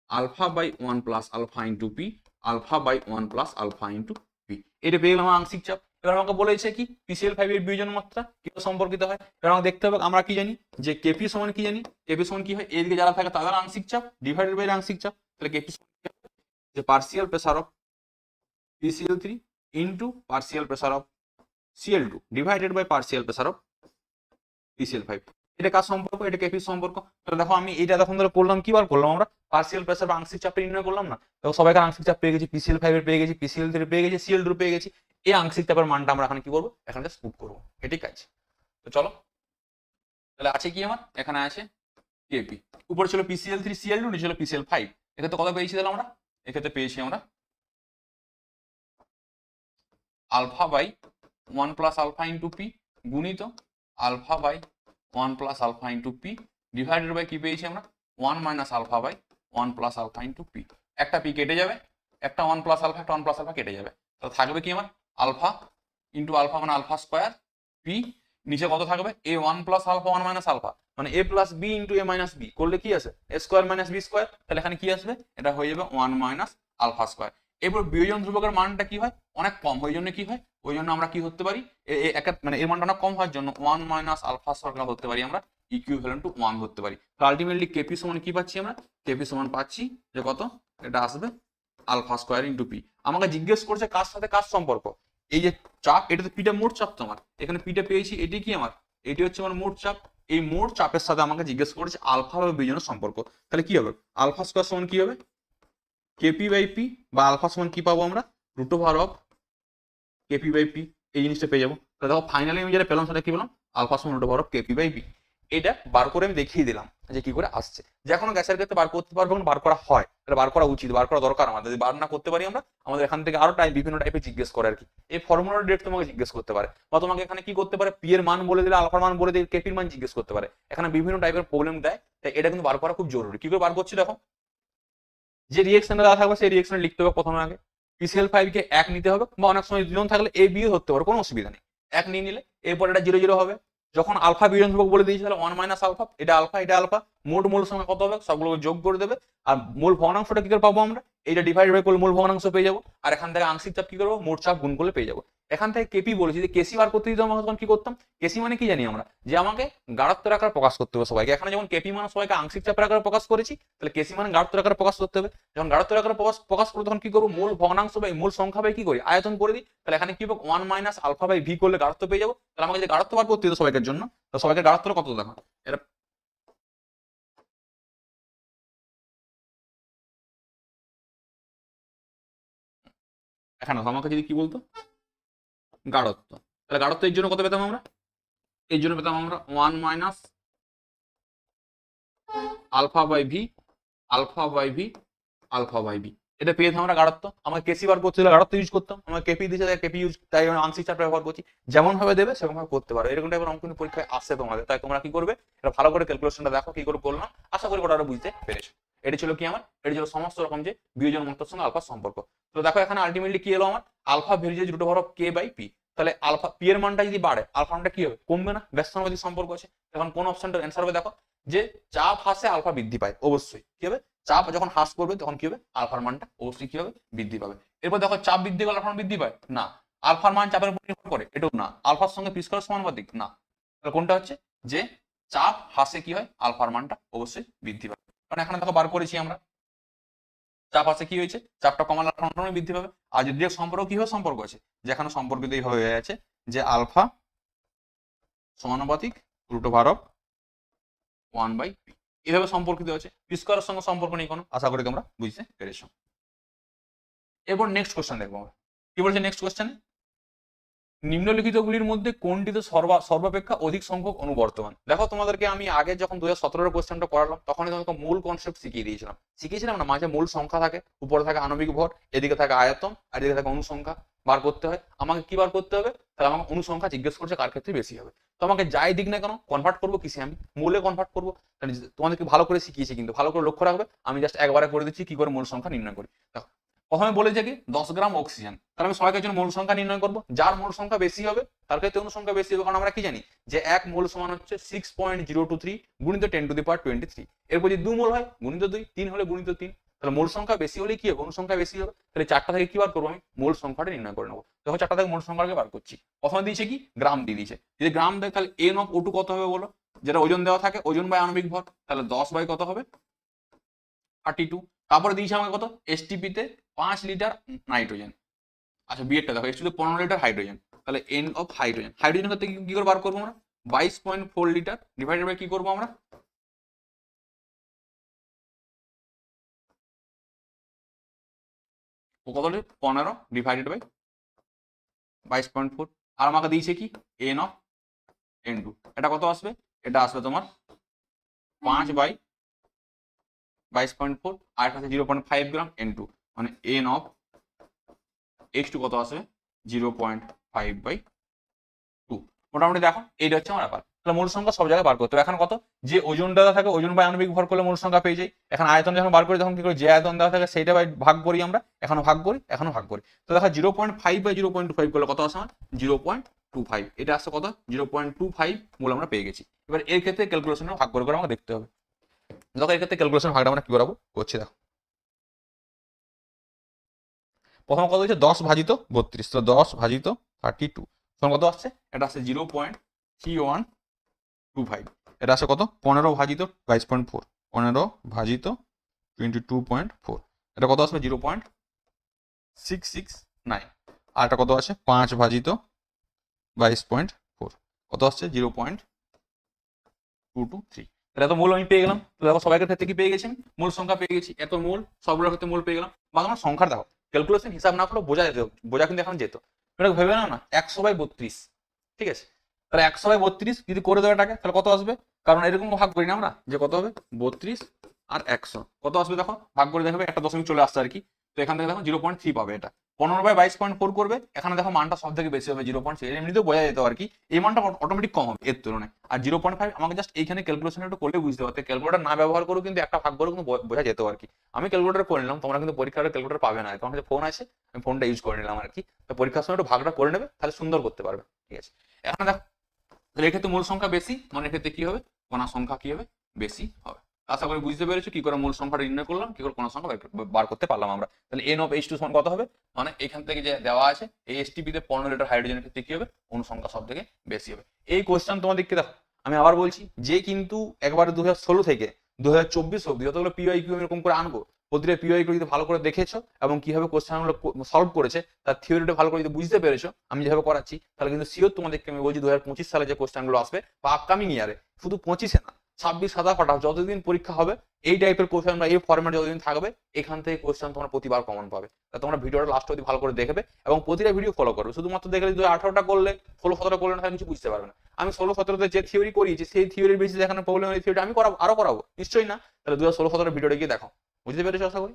alpha by 1 plus alpha into P, alpha by 1 plus alpha into P, এটা পেয়ে গেলাম আংশিক চাপ। এবার আমাকে বলেছে কি PCl5 এর বিয়োজন মাত্রা কিভাবে সম্পর্কিত হয়। এবার আমাকে দেখতে হবে আমরা কি জানি যে কেপি সমান কি জানি, কেপি সমান কি হয়, এদিকে যারা থাকে তাদের আংশিক চাপ ডিভাইডেড বাই আংশিক চাপ। তাহলে কেপি যে partial pressure of PCl3 into partial pressure of Cl2 divided by partial pressure of PCl5। এটা কার সম্পর্ক, এটা কেপির সম্পর্ক। তাহলে দেখো আমি এটা তখন ধরে করলাম, কি বার করলাম আমরা পার্সিয়াল প্রেসার বা আংশিক চাপ নির্ণয় করলাম না। দেখো সবাইকার আংশিক চাপ পেয়ে গেছি, PCl5 এর পেয়ে গেছি, PCl3 এর পেয়ে গেছি, Cl2 পেয়ে গেছি। এই আংশিক চাপের মানটা আমরা এখানে কি করবো, এখানে জাস্ট পুট করবো, এটাই কাজ। তো চলো তাহলে আছে কি আমার এখানে আছে কেপি, উপরে ছিল PCl3 Cl2, নিচে ছিল PCl5। এক্ষেত্রে কত পেয়েছি তাহলে আমরা, এক্ষেত্রে পেয়েছি আমরা alpha by 1 plus alpha into P গুণিত alpha by 1 plus alpha into P divided by কি পেয়েছি আমরা 1 minus alpha by 1 plus alpha into P. একটা পি কেটে যাবে, একটা 1 প্লাস আলফা, একটা 1 প্লাস আলফা কেটে যাবে। তো থাকবে কি আমার আলফা ইন্টু আলফা মানে আলফা স্কোয়ার পি, নিচে কত থাকবে এ 1 প্লাস আলফা 1 মাইনাস আলফা মানে এ প্লাস বি ইন্টু এ মাইনাস বি করলে কি আসে এ স্কোয়ার মাইনাস বি স্কোয়ার। তাহলে এখানে কি আসবে, এটা হয়ে যাবে 1 মাইনাস আলফা স্কোয়ার। এরপর বিয়োজন ধ্রুবকের মানটা কি হয় অনেক কম, ওই জন্য কি হয়, ওই জন্য আমরা কি ধরতে পারি মানে এর মানটা অনেক কম হওয়ার জন্য 1 মাইনাস আলফা স্কোয়ার ধরতে পারি আমরা, ইকুইভ্যালেন্ট টু 1 ধরতে পারি। তো আলটিমেটলি কেপি সমান কি পাচ্ছি আমরা, কেপি সমান পাচ্ছি যে কত, এটা আসবে আলফা স্কোয়ার ইন্টু পি। আমাকে জিজ্ঞেস করছে কার সাথে কার সম্পর্ক, এই যে চাপ, এটা তো পিটা মোট চাপ, তো আমার এখানে পিটা পেয়েছি, এটি কি আমার, এটি হচ্ছে আমার মোট চাপ। এই মোট চাপের সাথে আমাকে জিজ্ঞেস করেছে আলফা বা বিজনের সম্পর্ক। তাহলে কি হবে, আলফা স্কোয়ার সমান কি হবে কেপি বাই পি, বা আলফা সমান কি পাবো আমরা root over of KP by P, এই জিনিসটা পেয়ে যাবো। তাহলে দেখো ফাইনালি আমি যেটা পেলাম সেটা কি পেলাম, আলফা সমান root over of KP by P. এটা বার করে আমি দেখিয়ে দিলাম যে কি করে আসছে। যে কোনো গ্যাসের ক্ষেত্রে বার করতে পারবো, বার করা হয়, তাহলে বার করা উচিত, বার করা দরকার আমাদের। যদি বার না করতে পারি আমরা, আমাদের এখান থেকে আরো বিভিন্ন টাইপের জিজ্ঞেস করে আর কি। এই ফর্মুলার ডেট তোমাকে জিজ্ঞেস করতে পারে, বা তোমাকে এখানে কি করতে পারে, পি এর মান বলে দিলে, আলফার মান বলে দিলে, কেপির মান জিজ্ঞেস করতে পারে। এখানে বিভিন্ন টাইপের প্রবলেম দেয়, তাই এটা কিন্তু বার করা খুব জরুরি। কি করে বার করছি দেখো, যে রিয়েকশনটা দেওয়া থাকবে সেই রিয়েকশনে লিখতে হবে প্রথমে আগে PCl5 কে 1 নিতে হবে, বা অনেক সময় দুজন থাকলে এ বি ধরতে পারো, কোনো অসুবিধা নেই। 1 নিয়ে নিলে এরপর এটা 0 0 হবে। যখন আলফা বিয়োজন ধ্রুবক বলে দিয়েছি তাহলে 1 মাইনাস আলফা, এটা আলফা এটা আলফা, মোট মূল সংখ্যা কত হবে সবগুলোকে যোগ করে দেবে। আর মূল ভগ্নাংশটা কি করে পাবো আমরা, এইটা ডিভাইড বাই করলে মূল ভগ্নাংশ পেয়ে যাবো। আর এখান থেকে আংশিক চাপ কি করবো, মোট চাপ গুণ করলে পেয়ে যাবো। এখান থেকে কেপি বলেছি, যে কেসি বার করতে দিতে আমাকে তখন কি করতাম, কেসি মানে কি জানি আমরা, যে আমাকে গাঢ়ত্বের আকারে প্রকাশ করতে হবে সবাইকে। এখানে যেমন কেপি মানে সবাইকে আংশিক চাপের আকারে প্রকাশ করেছি, তাহলে কেসি মানে গাঢ়ত্বের আকারে প্রকাশ করতে হবে। যখন গাঢ়ত্বের আকারে প্রকাশ করবো তখন কি করবো, মূল ভগ্নাংশ বাই মূল সংখ্যা বাই কি করি আয়তন করে দিই। তাহলে এখানে কি হবে 1 মাইনাস আলফা বাই ভি করলে গাঢ়ত্ব পেয়ে যাবো। তাহলে আমাকে যে গাঢ়ত্ব বার করতে দিতে সবাইকার জন্য, তো সবাইকে গাঢ়ত্ব কত দেখো, এটা এখানে আমাকে যদি কি বলতো গাঢ়ত্ব, তাহলে গাঢ়ত্ব এর জন্য কত পেতাম আমরা, এর জন্য পেতাম আমরা 1 minus alpha by V, alpha by V, alpha by V. এটা পেয়েছি আমরা গাঢ়ত্ব। আমাকে কেসি বার করতে হলে গাঢ়ত্ব ইউজ করতাম, আমরা কেপি দিয়েছে তাই কেপি ইউজ, তাই আমরা আংশিক চাপ ব্যবহার করছি। যেমন ভাবে দেবে সেরকম ভাবে করতে পারো। এরকম টাইপের অঙ্ক কিন্তু পরীক্ষায় আসছে তোমাদের, তাই তোমরা কি করবে, এটা ভালো করে ক্যালকুলেশনটা দেখো কি করে করলাম, আশা করি ওটা বুঝতে পেরেছো। এটি ছিল কি আমার, এটি ছিল সমস্ত রকম যে বিয়োজন মাত্রার সঙ্গে আলফার সম্পর্ক। তো দেখো এখানে আলটিমেটলি কি এলো আমার, alpha varies root over of K by P. তাহলে আলফা পি এর মানটা যদি বাড়ে আলফা মানটা কি হবে, কমবে না, ব্যস্তানুপাতিক সম্পর্ক আছে। এখন কোন অপশনটার অ্যান্সার হবে দেখো, যে চাপ হ্রাসে আলফা বৃদ্ধি পায়, অবশ্যই কি হবে, চাপ যখন হ্রাস করবে তখন কি হবে, আলফার মানটা অবশ্যই কি হবে, বৃদ্ধি পাবে। এরপর দেখো চাপ বৃদ্ধি করলে আলফার মান বৃদ্ধি পায় না, আলফার মান চাপের উপর নির্ভর করে, এটাও না, আলফার সঙ্গে পি স্কয়ার সমানুপাতিক না। তাহলে কোনটা হচ্ছে, যে চাপ হ্রাসে কি হয়, আলফার মানটা অবশ্যই বৃদ্ধি পাবে। কারণ এখানে দেখো বার করেছি আমরা, চাপ আছে কি হয়েছে, চাপটা কমালে আলফার মান বৃদ্ধি পাবে। আর যদি সম্পর্ক কি হয়, সম্পর্ক আছে যেখানে সম্পর্কিত হয়ে আছে যে আলফা সমানুপাতিক root over of 1 by P, এভাবে সম্পর্কিত আছে, পি স্কয়ারের সঙ্গে সম্পর্ক নেই কোনো, আশা করি তোমরা বুঝতে পেরেছো। এরপর নেক্সট কোশ্চেন দেখবো আমরা কি বলছে। নেক্সট কোশ্চেনে, নিম্নলিখিত গুলির মধ্যে কোনটিতে সর্বাপেক্ষা অধিক সংখ্যক অনুবর্তমান। দেখো তোমাদেরকে আমি আগে যখন 2017 কোশ্চেনটা করালাম তখনই তোমাকে মূল কনসেপ্ট শিখিয়েছিলাম না, মাঝে মূল সংখ্যা থাকে, উপরে থাকে আণবিক ভর, এদিকে থাকে আয়তন, আর এদিকে থাকে অনুসংখ্যা বার করতে হয়। আমাকে কি বার করতে হবে, তাহলে আমাকে অনুসংখ্যা জিজ্ঞেস করছে কার ক্ষেত্রে বেশি হবে। তো আমাকে যাই দিক না কেন কনভার্ট করবো কিসে, আমি মূলে কনভার্ট করবো। তোমাদেরকে ভালো করে শিখিয়েছি, কিন্তু ভালো করে লক্ষ্য রাখবে, আমি জাস্ট একবারে করে দিচ্ছি কি করে মূল সংখ্যা নির্ণয় করি। দেখো প্রথমে বলেছে কি 10 গ্রাম অক্সিজেন, তাহলে আমি সবাইকে জন্য মূল সংখ্যা নির্ণয় করবো, যার মূল সংখ্যা বেশি হবে তার ক্ষেত্রে অনুসংখ্যা বেশি হবে। কারণ আমরা কি জানি যে 1 মোল সমান হচ্ছে 6.023 গুণিত 10 টু দি পাওয়ার 23। এরপর যদি 2 মোল হয় গুণিত 2, 3 হলে গুণিত 3। তাহলে মোল সংখ্যা বেশি হলে কি হবে, অণু সংখ্যা বেশি হবে। তাহলে 4টা থেকে কি বার করবো, আমি মোল সংখ্যাটা নির্ণয় করে নেবো। দেখো 4টা থেকে মোল সংখ্যাকে বার করছি। প্রথমে দিয়েছে কি গ্রাম দিয়ে দিয়েছে, যদি গ্রাম দেয় তাহলে NO2 কত হবে বলো, যেটা ওজন দেওয়া থাকে, ওজন বাই আণবিক ভর, তাহলে 10 বাই কত হবে 32। তারপরে দিয়েছে আমাকে কত STP তে 5 লিটার নাইট্রোজেন। আচ্ছা বিয়েরটা দেখো, STP তে 15 লিটার হাইড্রোজেন, তাহলে N অফ হাইড্রোজেন, হাইড্রোজেন থেকে কি করে বার করবো আমরা, 22.4 লিটার ডিভাইডেড বাই কি করবো আমরা, কত 15 ডিভাইডেড বাই 22.4। আর আমাকে দিয়েছে কি N অফ N2, এটা কত আসবে, এটা আসবে তোমার 5 বাই 22.4, আর কাছে 0.5 গ্রাম N2, মানে N অফ H2 কত আসবে 0.5 বাই 2। মোটামুটি দেখো এইটা হচ্ছে আমার ব্যাপার। তাহলে মূল সংখ্যা সব জায়গায় বার করতে হবে। এখন কত, যে ওজন দেওয়া থাকে ওজন বাই আণবিক ভর করলে মূল সংখ্যা পেয়ে যাই। এখন আয়তন যখন বার করি তখন কি করি, যে আয়তন দেওয়া থাকে সেইটা বাই ভাগ করি আমরা, এখনো ভাগ করি এখনো ভাগ করি। তো দেখো 0.5 বাই 0.25 করলে কত আসে আমার 0.25, এটা আসছে কত 0.25 মূল আমরা পেয়ে গেছি। এবার এর ক্ষেত্রে ক্যালকুলেশন ভাগ করে আমাকে দেখতে হবে। দেখো এর ক্ষেত্রে ক্যালকুলেশন ভাগটা আমরা কি করাবো করছি দেখো। প্রথম কত হচ্ছে 10 ভাজিত 32, তো 10 ভাজিত 32 তখন কত আসছে, এটা আসছে 0.3125, এটা আসছে কত 15 ভাজিত 22.4, 15 ভাজিত 22.4, এটা কত আসবে 0.669। আর এটা কত আছে 5 ভাজিত 22.4, কত আসছে 0.223। তাহলে এত মূল আমি পেয়ে গেলাম। তো দেখো সবাইকার ক্ষেত্রে কি পেয়ে গেছি, মূল সংখ্যা পেয়ে গেছি, এত মূল সবগুলোর ক্ষেত্রে মূল পেয়ে গেলাম। বা তোমার সংখ্যা দেখো ক্যালকুলেশন হিসাব না করলেও বোঝা কিন্তু এখন যেত। এটা ভেবে নাও না 100/32, ঠিক আছে, তাহলে 100/32 যদি করে দেওয়া টাকা তাহলে কত আসবে, কারণ এরকম ভাগ করি না আমরা যে কত হবে 32 আর 100 কত আসবে, দেখো ভাগ করে দেখবে একটা দশমিক চলে আসছে আর কি। তো এখান থেকে দেখো 0.3 পাবে, এটা 15/22.4 করবে, এখানে দেখো মানটা সব থেকে বেশি হবে 0.6, এমনিতেও বোঝা যেত আর কি, এই মানটা অটোমেটিক কম হবে এর তুলনায়। আর 0.5 আমাকে জাস্ট এইখানে ক্যালকুলেশন একটু করলে বুঝতে পারতে, ক্যালকুলেটর না ব্যবহার করেও কিন্তু একটা ভাগ করে কিন্তু বোঝা যেত আর কি। আমি ক্যালকুলেটর করে নিলাম, তোমরা কিন্তু পরীক্ষার ক্যালকুলেটর পাবে না, কারণ ফোন আছে, আমি ফোনটা ইউজ করে নিলাম আর কি। তো পরীক্ষার সময় একটু ভাগটা করে নেবে, তাহলে সুন্দর করতে পারবে, ঠিক আছে। এখন দেখো তাহলে এক্ষেত্রে মূল সংখ্যা বেশি, মানে এক্ষেত্রে কি হবে কণার সংখ্যা কি হবে বেশি হবে। আশা করি বুঝতে পেরেছো কি করে মূল সংখ্যাটা নির্ণয় করলাম, কি করে কোন সংখ্যা বার করতে পারলাম আমরা। তাহলে N অফ H2 সমান কত হবে, মানে এখান থেকে যে দেওয়া আছে এই STP তে 15 লিটার হাইড্রোজেনের ক্ষেত্রে কি হবে অনু সংখ্যা সব থেকে বেশি হবে। এই কোশ্চেন তোমাদেরকে দেখো আমি আবার বলছি, যে কিন্তু একবারে 2016 থেকে 2024 অব্দি যতগুলো PYQ এরকম করে আনবো, প্রতিটা PYQ যদি ভালো করে দেখেছো এবং কিভাবে কোশ্চেনগুলো সলভ করেছে তার থিওরিটা ভালো করে যদি বুঝতে পেরেছো আমি যেভাবে করাচ্ছি, তাহলে কিন্তু শিওর তোমাদেরকে আমি বলছি 2025 সালে যে কোশ্চেনগুলো আসবে বা আপকামিং ইয়ারে, শুধু 25-এ না 26, 27, 28 যতদিন পরীক্ষা হবে এই টাইপের কোশ্চেন বা এই ফরম্যাট যতদিন থাকবে এখান থেকে কোশ্চেন তোমরা প্রতিবার কমন পাবে। তা তোমরা ভিডিওটা লাস্ট অবধি ভালো করে দেখবে এবং প্রতিটা ভিডিও ফলো করবে। শুধুমাত্র দেখলে 2018টা করলে 16-17টা করলে না তাহলে কিছু বুঝতে পারবে না। আমি 16-17তে যে থিওরি করিয়েছি সেই থিওরির বেসিসে এখানে প্রবলেম, এই থিওরিটা আমি আরো করাবো নিশ্চয়ই না। তাহলে 2016-17 ভিডিওটা গিয়ে দেখো, বুঝতে পেরেছো আশা করি।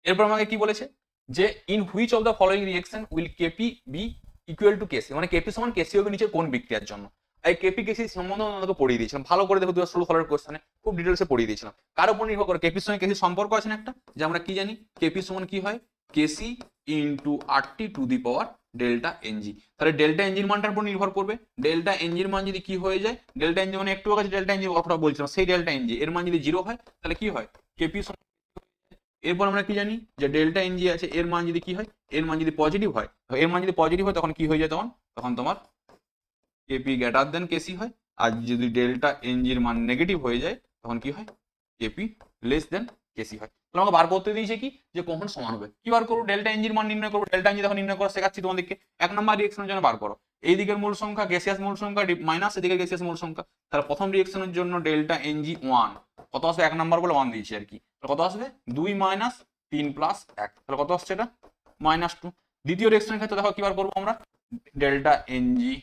এরপর আমাকে কি বলেছে যে in which of the following reaction will KP be equal to KC, মানে কেপি সমান কেসি হবে নিচের কোন বিক্রিয়ার জন্য। এই কেপি কেসি সম্বন্ধে আমাকে পড়িয়ে দিয়েছিলাম, ভালো করে দেখো 2016 সালের কোশ্চেনে খুব ডিটেলসে পড়িয়ে দিয়েছিলাম। কার উপর নির্ভর করে কেপির সঙ্গে কেসি সম্পর্ক আছে না একটা, যে আমরা কি জানি কেপি সমান কি হয় KC into RT to the power delta NG. তাহলে ডেল্টা এনজির মানটার উপর নির্ভর করবে, ডেল্টা এনজির মান যদি কি হয়ে যায়, ডেল্টা এনজি মানে একটু আগে ডেল্টা এনজি কথাটা বলছিলাম, সেই ডেল্টা এনজি এর মান যদি 0 হয় তাহলে কি হয় কেপি। এরপর আমরা কি জানি যে ডেল্টা এনজি আছে এর মান যদি কি হয়, এর মান যদি পজিটিভ হয়, এর মান যদি পজিটিভ হয় তখন কি হয়ে যায়, তখন তোমার কেপি গ্রেটার দেন কেসি হয়। আর যদি ডেল্টা এনজির মান নেগেটিভ হয়ে যায় তখন কি হয় কেপি লেস দেন কেসি হয়। তাহলে আমাকে বার করতে দিয়েছে কি যে কখন সমান হবে, কি বার করবো ডেল্টা এনজির মান নির্ণয় করবো। ডেল্টা এনজি তখন নির্ণয় করা শেখাচ্ছি তোমাদেরকে। 1 নম্বর রিঅ্যাকশনের জন্য বার করো এই দিকের মূল সংখ্যা গ্যাসিয়াস মূল সংখ্যা মাইনাস এদিকে গ্যাসিয়াস মূল সংখ্যা। তাহলে প্রথম রিঅ্যাকশনের জন্য ডেল্টা এনজি 1 কত আসবে, 1 নম্বর বলে 1 দিয়েছি আর কি, কত আসবে 2 মাইনাস 3 প্লাস 1, তাহলে কত আসছে এটা -2। দ্বিতীয় রিঅ্যাকশনের ক্ষেত্রে দেখো কি বার করবো আমরা ডেল্টা এনজি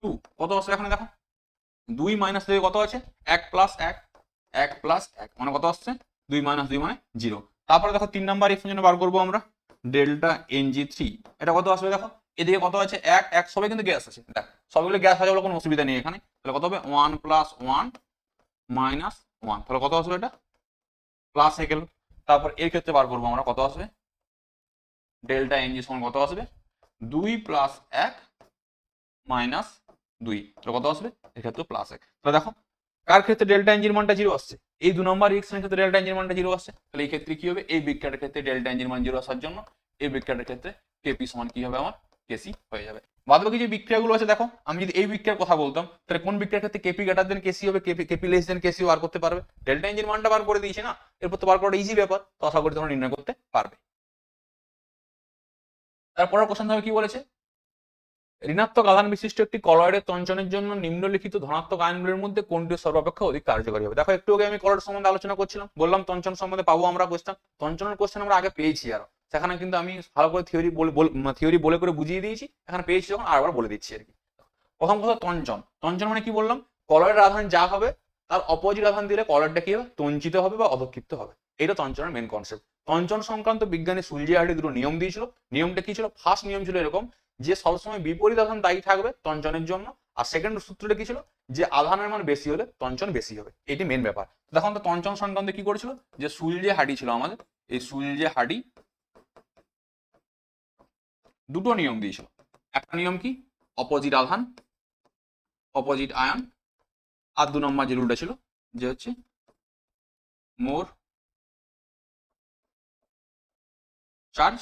2 কত আসবে, এখানে দেখো 2 মাইনাস থেকে কত আছে 1 প্লাস 1, 1 প্লাস 1 মানে কত আসছে 2 মাইনাস 2 মানে 0। তারপরে দেখো 3 নাম্বার রিঅ্যাকশনের জন্য বার করবো আমরা ডেল্টা এনজি 3, এটা কত আসবে দেখো এদিকে কত আছে 1 1 সবাই কিন্তু গ্যাস আছে, দেখ সবগুলো গ্যাস আছে বলে কোনো অসুবিধা নেই এখানে। তাহলে কত হবে 1 প্লাস 1 মাইনাস 1, তাহলে কত আসবে এটা প্লাস হয়ে গেল। তারপর এর ক্ষেত্রে বার করবো আমরা কত আসবে ডেল্টা এনজি সমান কত আসবে 2 প্লাস 1 মাইনাস 2, তাহলে কত আসবে এর ক্ষেত্রে প্লাস 1। তাহলে দেখো কার ক্ষেত্রে ডেল্টা এনজির মানটা 0 আসছে? এই 2 নম্বর রিঅ্যাকশনের ক্ষেত্রে ডেল্টা এনজির মানটা 0 আসছে। তাহলে এই ক্ষেত্রে কি হবে? এই বিক্রিয়ার ক্ষেত্রে ডেল্টা এনজির মান 0 আসার জন্য এই বিক্রিয়ার ক্ষেত্রে কেপি সমান কি হবে? আমার কেসি হয়ে যাবে। বাদবাকি যে বিক্রিয়াগুলো আছে দেখো, আমি যদি এই বিক্রিয়ার কথা বলতাম তাহলে কোন বিক্রিয়ার ক্ষেত্রে কেপি গ্রেটার দেন কেসি হবে, কেপি লেস দেন কেসি বার করতে পারবে। ডেল্টা এনজির মানটা বার করে দিয়েছে না, এরপর তো বার করাটা ইজি ব্যাপার, তো আশা করি তোমরা নির্ণয় করতে পারবে। তারপরের কোশ্চেন হবে কি বলেছে, ঋণাত্মক আধান বিশিষ্ট একটি কলয়েডের তঞ্চনের জন্য নিম্নলিখিত ধনাত্মক আয়নগুলির মধ্যে কোনটি সর্বাপেক্ষা অধিক কার্যকরী হবে? দেখো একটু আগে আমি কলয়েড সম্বন্ধে আলোচনা করছিলাম, বললাম তঞ্চন সম্বন্ধে পাবো আমরা কোশ্চেন, তঞ্চনের কোশ্চেন আমরা আগে পেয়েছি, আর সেখানে কিন্তু আমি ভালো করে থিওরি বলে করে বুঝিয়ে দিয়েছি, এখানে পেয়েছি যখন আরেকবার বলে দিচ্ছি আর কি। প্রথম কথা তঞ্চন, তঞ্চন মানে কি বললাম, কলয়েডের আধান যা হবে তার অপোজিট আধান দিলে কলয়েডটা কি হবে? তঞ্চিত হবে বা অধক্ষিপ্ত হবে। এটা তঞ্চনের মেন কনসেপ্ট। তঞ্চন সংক্রান্ত বিজ্ঞানী সুলজিয়াহাটি দুটো নিয়ম দিয়েছিল। নিয়মটা কি ছিল? ফার্স্ট নিয়ম ছিল এরকম যে সবসময় বিপরীত আধান দায়ী থাকবে তঞ্চনের জন্য, আর সেকেন্ড সূত্রটা কি ছিল? যে আধানের মান বেশি হলে তঞ্চন বেশি হবে। এটি মেন ব্যাপার। তখন তো তঞ্চন সংক্রান্ত কি করেছিল? যে সুলজিয়াহাটি ছিল আমাদের, এই সুলজিয়াহাটি দুটো নিয়ম দিয়েছিল। একটা নিয়ম কি? অপোজিট আধান, অপোজিট আয়ন, আর 2 নম্বর যে রুলটা ছিল যে হচ্ছে মোর চার্জ,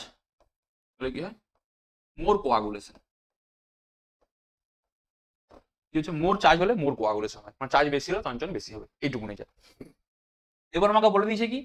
কি হয়? মোর কোয়াগুলেশন। কি হচ্ছে? মোর চার্জ হলে মোর কোয়াগুলেশন হয়, মানে চার্জ বেশি হলে তঞ্চন বেশি হবে, এইটুকুনি যা। এবার আমাকে বলে দিয়েছে কি,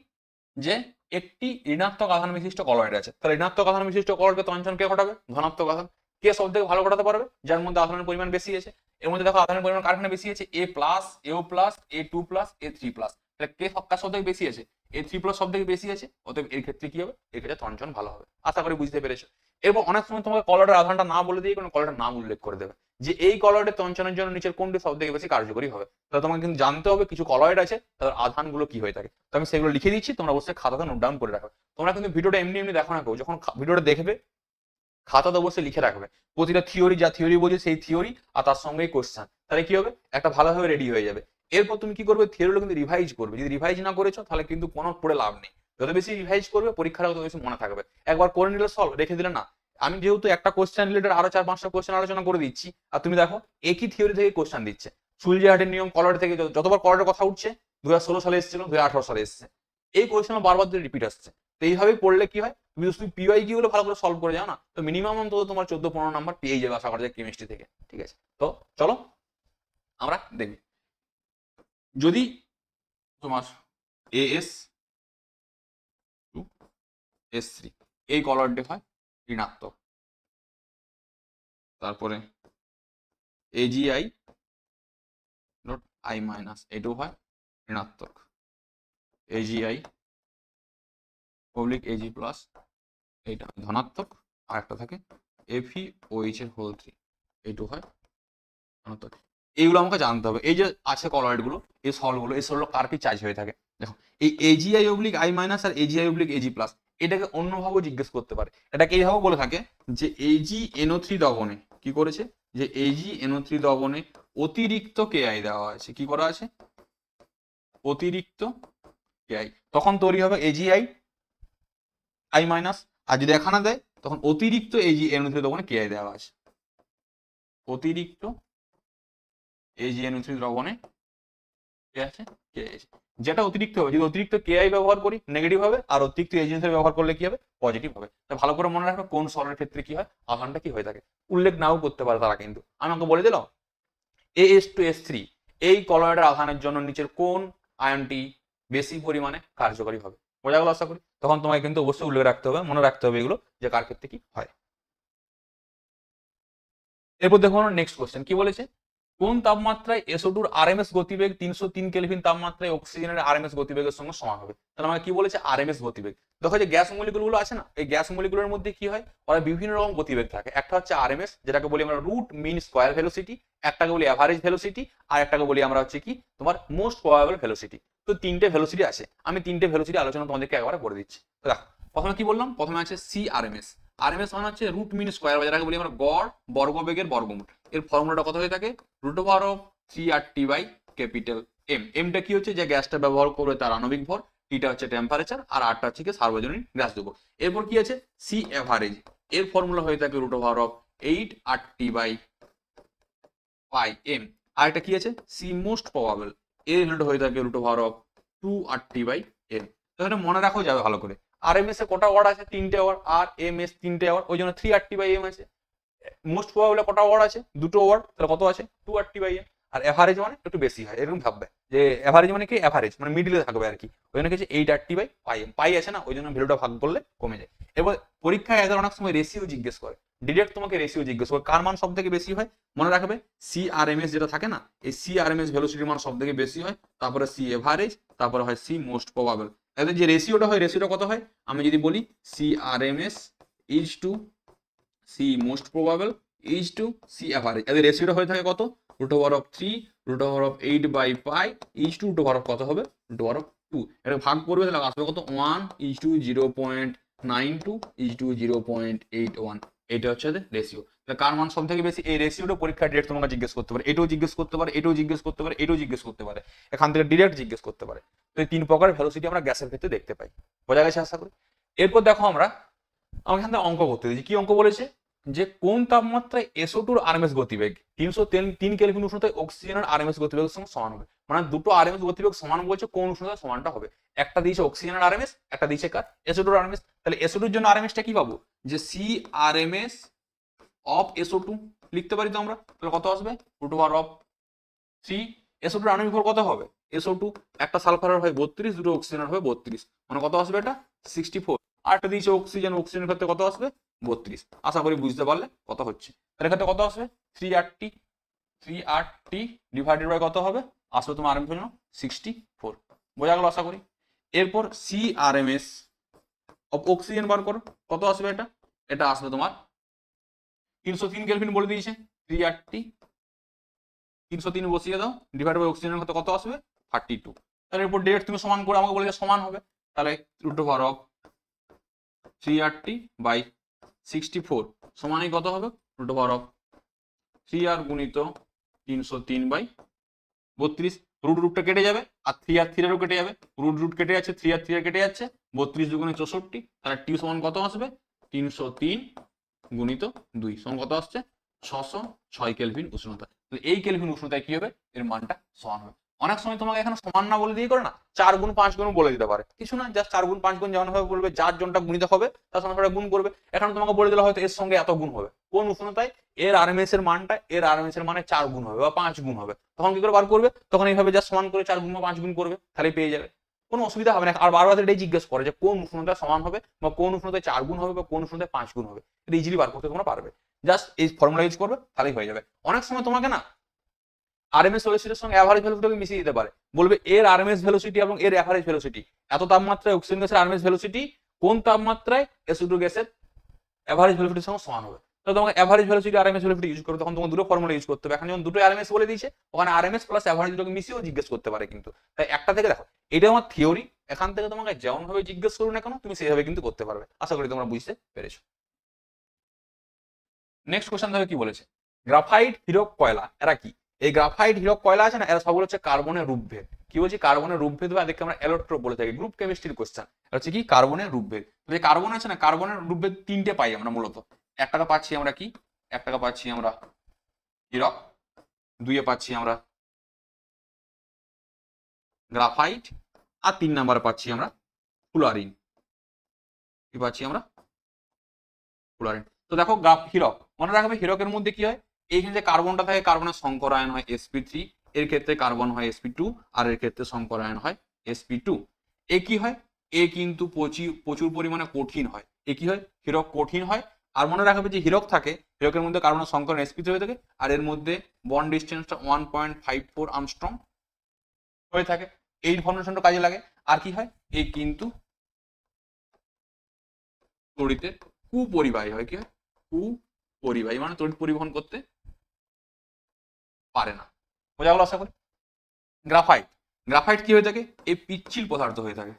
যে একটি ঋণাত্মক আধান বিশিষ্ট কলয়েড আছে, তাহলে ঋণাত্মক আধান বিশিষ্ট কলয়েডকে তঞ্চন কে ঘটাবে? ধনাত্মক আধান। কে সব থেকে ভালো ঘটাতে পারবে? যার মধ্যে আধানের পরিমাণ বেশি আছে। এর মধ্যে দেখো আধানের পরিমাণ কারখানে বেশি আছে, এ প্লাস, এও plus, A2 plus, A3 plus. তাহলে কে সব থেকে বেশি আছে? A3 প্লাস সব থেকে বেশি আছে, অতএব এর ক্ষেত্রে কি হবে? এর ক্ষেত্রে তঞ্চন ভালো হবে। আশা করি বুঝতে পেরেছো। এরপর অনেক সময় তোমাকে কলয়েডের আধানটা না বলে দিয়ে কোনো কলয়েডের নাম উল্লেখ করে দেবে, যে এই কলয়েডের তঞ্চনের জন্য নিচের কোনটি সব থেকে বেশি কার্যকরী হবে। তাহলে তোমাকে কিন্তু জানতে হবে কিছু কলয়েড আছে তাদের আধানগুলো কি হয়ে থাকে। তো আমি সেগুলো লিখে দিচ্ছি, তোমরা অবশ্যই খাতাতে নোট ডাউন করে রাখো। তোমরা কিন্তু ভিডিওটা এমনি এমনি দেখো না কেউ, যখন ভিডিওটা দেখবে খাতাতে অবশ্যই লিখে রাখবে প্রতিটা থিওরি, যা থিওরি বোঝে সেই থিওরি, আর তার সঙ্গেই কোশ্চেন। তাহলে কি হবে? একটা ভালোভাবে রেডি হয়ে যাবে। এরপর তুমি কি করবে? থিওরিগুলো কিন্তু রিভাইজ করবে। যদি রিভাইজ না করেছো তাহলে কিন্তু কোনো পড়ে লাভ নেই। যত বেশি রিভাইজ করবে পরীক্ষাটা তত বেশি মনে থাকবে। একবার করে নিলে সলভ, রেখে দিলে না। আমি যেহেতু একটা কোশ্চেন রিলেটেড আরো 4-5টা কোশ্চেন আলোচনা করে দিচ্ছি, আর তুমি দেখো একই থিওরি থেকে কোশ্চেন দিচ্ছে। সুলজিয়াহাটির নিয়ম, কলয়েড থেকে যতবার কলয়েডের কথা উঠছে, 2016 সালে এসেছিল, 2018 সালে এসেছে, এই কোশ্চেন বারবার ধরে রিপিট আসছে। তো এইভাবেই পড়লে কি হয়? তুমি যদি পিওয়াইকিউ গুলো ভালো করে সলভ করে যাও না, তো মিনিমাম অন্তত তোমার 14-15 নাম্বার পেয়ে যাবে আশা করা যায় কেমিস্ট্রি থেকে। ঠিক আছে, তো চলো আমরা দেখি। যদি তোমার AS2S3 এই কলয়েডটি হয় ঋণাত্মক, তারপরে AgI I মাইনাস এটাও হয় ঋণাত্মক, AgI পাবলিক Ag প্লাস এইটা ধনাত্মক, আর একটা থাকে FeOH এর হোল 3 এইটু হয় ধনাত্মক। এইগুলো আমাকে জানতে হবে। এই যে আছে কলয়েড গুলো, এই সলগুলো, এই সলগুলো কার কি চার্জ হয়ে থাকে। দেখো এই AgI অবলিক I মাইনাস আর AgI অবলিক Ag প্লাস, এটাকে অন্যভাবে জিজ্ঞেস করতে পারে। এটাকে এইভাবে বলে থাকে যে AgNO3 দ্রবণে কি করেছে, যে AgNO3 দ্রবণে অতিরিক্ত KI দেওয়া আছে। কি করা আছে? অতিরিক্ত KI। তখন তৈরি হবে AgI I মাইনাস, আর যদি এখানে দেয় তখন অতিরিক্ত AgNO3 দ্রবণে KI দেওয়া আছে। অতিরিক্ত AgNO3 দ্রবণে কে আছে? KI। যেটা অতিরিক্ত হবে, যদি অতিরিক্ত KI ব্যবহার করি নেগেটিভ হবে, আর অতিরিক্ত AgNO3 ব্যবহার করলে কি হবে? পজিটিভ হবে। তো ভালো করে মনে রাখবে কোন সলের ক্ষেত্রে কি হয়, আধানটা কি হয়ে থাকে। উল্লেখ নাও করতে পারে তারা, কিন্তু আমাকে বলে দিলাম AS2S3 এই কলয়েডের আধানের জন্য নিচের কোন আয়নটি বেশি পরিমাণে কার্যকরী হবে। বোঝা গেল আশা করি। তখন তোমাকে কিন্তু অবশ্যই উল্লেখ রাখতে হবে, মনে রাখতে হবে এগুলো, যে কার ক্ষেত্রে কি হয়। এরপর দেখো নেক্সট কোশ্চেন কি বলেছে, কোন তাপমাত্রায় SO2 আরএমএস গতিবেগ 303 কেলভিন তাপমাত্রায় অক্সিজেনের আরএমএস গতিবেগের সঙ্গে সমান হবে। তাহলে আমাকে কি বলেছে? আরএমএস গতিবেগ। দেখো যে গ্যাস মলিকুল গুলো আছে না, এই গ্যাস মলিকুলের মধ্যে কি হয়? ওরা বিভিন্ন রকম গতিবেগ থাকে। একটা হচ্ছে আরএমএস, যেটাকে বলি আমরা রুট মিন স্কয়ার ভেলোসিটি, একটাকে বলি অ্যাভারেজ ভেলোসিটি, আর একটাকে বলি আমরা হচ্ছে কি তোমার মোস্ট প্রবাবল ভেলোসিটি। তো তিনটে ভেলোসিটি আছে, আমি তিনটে ভেলোসিটি আলোচনা তোমাদেরকে একবারে করে দিচ্ছি। তো দেখো প্রথমে কি বললাম, প্রথমে আছে CRMS। আরএমএস মানে হচ্ছে রুট মিন স্কয়ার, যেটাকে বলি আমরা গড় বর্গবেগের বর্গমূল। এর ফর্মুলাটা কত হয়ে থাকে? √3RT/M। এমটা কি হচ্ছে? যে গ্যাসটা ব্যবহার করবে তার আণবিক ভর, টিটা হচ্ছে টেম্পারেচার, আর আরটা হচ্ছে কি সার্বজনীন গ্যাস দ্রব্য। এরপর কি আছে? C average. এর ফর্মুলা হয়ে থাকে √8RT/M। আর একটা কি আছে? C most probable. এর ভ্যালুটা হয়ে থাকে √2RT/m। তাহলে মনে রাখো যাবে ভালো করে, RMS এ কটা ওয়ার্ড আছে? 3টে ওয়ার্ড, আর MS 3টে ওয়ার্ড, ওই জন্য 3RT/m আছে। মোস্ট প্রবাবল কটা ওয়ার্ড আছে? 2টো ওয়ার্ড, তাহলে কত আছে? 2RT/m। আর এভারেজ মানে একটু বেশি হয়, এরকম ভাববে যে এভারেজ মানে কি, এভারেজ মানে মিডিলে থাকবে আর কি, ওই জন্য কিছু 8RT/m পাই আছে না, ওই জন্য ভ্যালুটা ভাগ করলে কমে যায়। এবার পরীক্ষায় এদের অনেক সময় রেশিও জিজ্ঞেস করে, ডিরেক্ট তোমাকে রেশিও জিজ্ঞেস করে, কার মান সব থেকে বেশি হয়? মনে রাখবে CRMS যেটা থাকে না, এই CRMS ভেলোসিটির মান সব থেকে বেশি হয়, তারপরে C এভারেজ, তারপরে হয় C মোস্ট প্রবাবল। এদের যে রেশিওটা হয়, রেশিওটা কত হয়? আমি যদি বলি CRMS is to C most probable is to C average, এদের রেশিওটা হয়ে থাকে কত? √3 √8/π ইজ টু কত হবে? √2। এটা ভাগ করবে তাহলে আসবে কত? 1:0.92 ইজ টু 0.81। এটা হচ্ছে রেশিও। তাহলে কার মান সব থেকে বেশি? এই রেশিওটা পরীক্ষা ডিরেক্ট তোমাকে জিজ্ঞেস করতে পারে, এটাও জিজ্ঞেস করতে পারে, এটাও জিজ্ঞেস করতে পারে, এটাও জিজ্ঞেস করতে পারে, এখান থেকে ডিরেক্ট জিজ্ঞেস করতে পারে। তো এই 3 প্রকার ভেলোসিটি আমরা গ্যাসের ক্ষেত্রে দেখতে পাই। বোঝা গেছে আশা করি। এরপর দেখো আমরা আমাকে এখান থেকে অঙ্ক করতে দিয়েছি। কি অঙ্ক বলেছে? যে কোন তাপমাত্রায় SO2 আরএমএস গতিবেগ 303 কেলভিন উষ্ণতায় অক্সিজেনের আরএমএস গতিবেগের সঙ্গে সমান হবে। মানে দুটো আরএমএস গতিবেগ সমান বলছে, কোন উষ্ণতায় সমানটা হবে? একটা দিয়েছে অক্সিজেনের আরএমএস, একটা দিয়েছে কার? SO2 RMS. তাহলে SO2 এর জন্য আরএমএসটা কি পাবো? যে CRMS অফ SO2 লিখতে পারি তো আমরা। তাহলে কত আসবে? √3। SO2 এর আণবিক ভর কত হবে? SO2 একটা সালফারের হয় 32, দুটো অক্সিজেনের হবে 32, মানে কত আসবে এটা? 64। আর একটা দিয়েছে অক্সিজেন, অক্সিজেনের ক্ষেত্রে কত আসবে? 32। আশা করি বুঝতে পারলে কত হচ্ছে। তার ক্ষেত্রে কত আসবে? 3RT ডিভাইডেড বাই কত হবে? আসবে তোমার আরএমএস জন্য 64। বোঝা গেল আশা করি। এরপর CRMS অফ অক্সিজেন বার করো, কত আসবে এটা? এটা আসবে তোমার 303 কেলভিন বলে দিয়েছে। 3RT 303 বসিয়ে দাও, ডিভাইড বাই অক্সিজেনের ক্ষেত্রে কত আসবে? 32। তাহলে এরপর ডিরেক্ট তুমি সমান করে আমাকে বলে যে সমান হবে, তাহলে √3RT/64 সমানই কত হবে? √3R গুণিত 303/32। রুটটা কেটে যাবে, আর 3 আর 3 কেটে যাবে, রুট কেটে যাচ্ছে, 3 আর 3 কেটে যাচ্ছে, 32 দুগুণে 64। তাহলে টি সমান কত আসবে? 303 গুণিত 2 সমান কত আসছে? 606 কেলভিন উষ্ণতা। এই কেলভিন উষ্ণতায় কি হবে? এর মানটা সমান হবে। অনেক সময় তোমাকে এখানে সমান না বলে দিয়ে করে না, 4 গুণ 5 গুণ বলে দিতে পারে, কিছু না, জাস্ট 4 গুণ 5 গুণ যেমন ভাবে বলবে, যার জনটা গুণিত হবে তার সঙ্গে গুণ করবে। এখানে তোমাকে বলে দিলে হয়তো এর সঙ্গে এত গুণ হবে, কোন উষ্ণতায়? এর আরএমএস এর মানটা এর আরএমএস এর মানে 4 গুণ হবে বা 5 গুণ হবে। তখন কি করে বার করবে? তখন এইভাবে জাস্ট সমান করে 4 গুণ বা 5 গুণ করবে, তাহলে পেয়ে যাবে, কোনো অসুবিধা হবে না। আর বারবার এটাই জিজ্ঞেস করে যে কোন উষ্ণতায় সমান হবে, বা কোন উষ্ণতায় 4 গুণ হবে, বা কোন উষ্ণতায় 5 গুণ হবে। এটা ইজিলি বার করতে তোমরা পারবে, জাস্ট এই ফর্মুলা ইউজ করবে তাহলেই হয়ে যাবে। অনেক সময় তোমাকে না আরএমএস ভেলোসিটির সঙ্গে এভারেজ ভেলোসিটিকে মিশিয়ে দিতে পারে, বলবে এর আরএমএস ভেলোসিটি এবং এর এভারেজ ভেলোসিটি, এত তাপমাত্রায় অক্সিজেন গ্যাসের আরএমএস ভেলোসিটি কোন তাপমাত্রায় SO2 গ্যাসের এভারেজ ভেলোসিটির সঙ্গে সমান হবে। তো তোমাকে average velocity RMS velocity use করবে, তখন তোমাকে দুটো ফর্মুলা ইউজ করতে হবে। এখন যেমন দুটো আরএমএস বলে দিয়েছে, ওখানে আরএমএস প্লাস এভারেজ দুটোকে মিশিয়েও জিজ্ঞেস করতে পারে কিন্তু। তাই একটা থেকে দেখো, এটা আমার থিওরি, এখান থেকে তোমাকে যেমন ভাবে জিজ্ঞেস করুন না কেন তুমি সেইভাবে কিন্তু করতে পারবে। আশা করি তোমরা বুঝতে পেরেছো। নেক্সট কোশ্চেন দেখো কি বলেছে। গ্রাফাইট, হীরক, কয়লা এরা কি? এই গ্রাফাইট, হীরক, কয়লা আছে না, এরা সবগুলো হচ্ছে কার্বনের রূপভেদ। কি বলছি? কার্বনের রূপভেদ, বা এদেরকে আমরা অ্যালোট্রপ বলে থাকি, গ্রুপ কেমিস্ট্রির কোশ্চেন। এটা হচ্ছে কি? কার্বনের রূপভেদ। যে কার্বন আছে না, কার্বনের রূপভেদ 3টে পাই আমরা মূলত। 1 টাকা পাচ্ছি আমরা কি? 1 টাকা পাচ্ছি আমরা হীরক, 2 পাচ্ছি আমরা গ্রাফাইট, আর 3 নাম্বারে পাচ্ছি আমরা ফুলারিন। কি পাচ্ছি আমরা? ফুলারিন। তো দেখো হীরক, মনে রাখবে হীরকের মধ্যে কি হয়, এইখানে যে কার্বনটা থাকে, কার্বনের সংকর আয়ন হয় sp3, এর ক্ষেত্রে কার্বন হয় sp2, আর এর ক্ষেত্রে সংকর আয়ন হয় sp2। এ কি হয়? এ কিন্তু প্রচুর পরিমাণে কঠিন হয়। এ কি হয়? হীরক কঠিন হয়। আর মনে রাখবে যে হীরক থাকে, হীরকের মধ্যে কার্বনের সংকর sp3 হয়ে থাকে, আর এর মধ্যে বন্ড ডিসটেন্সটা 1.54 আর্মস্ট্রং হয়ে থাকে। এই ইনফরমেশনটা কাজে লাগে। আর কি হয়? এ কিন্তু তড়িতের কুপরিবাহী হয়। কি হয়? কুপরিবাহী মানে তড়িৎ পরিবহন করতে পারে না। বোঝা গেল আশা করি। গ্রাফাইট, গ্রাফাইট কি হয়ে থাকে? এই পিচ্ছিল পদার্থ হয়ে থাকে।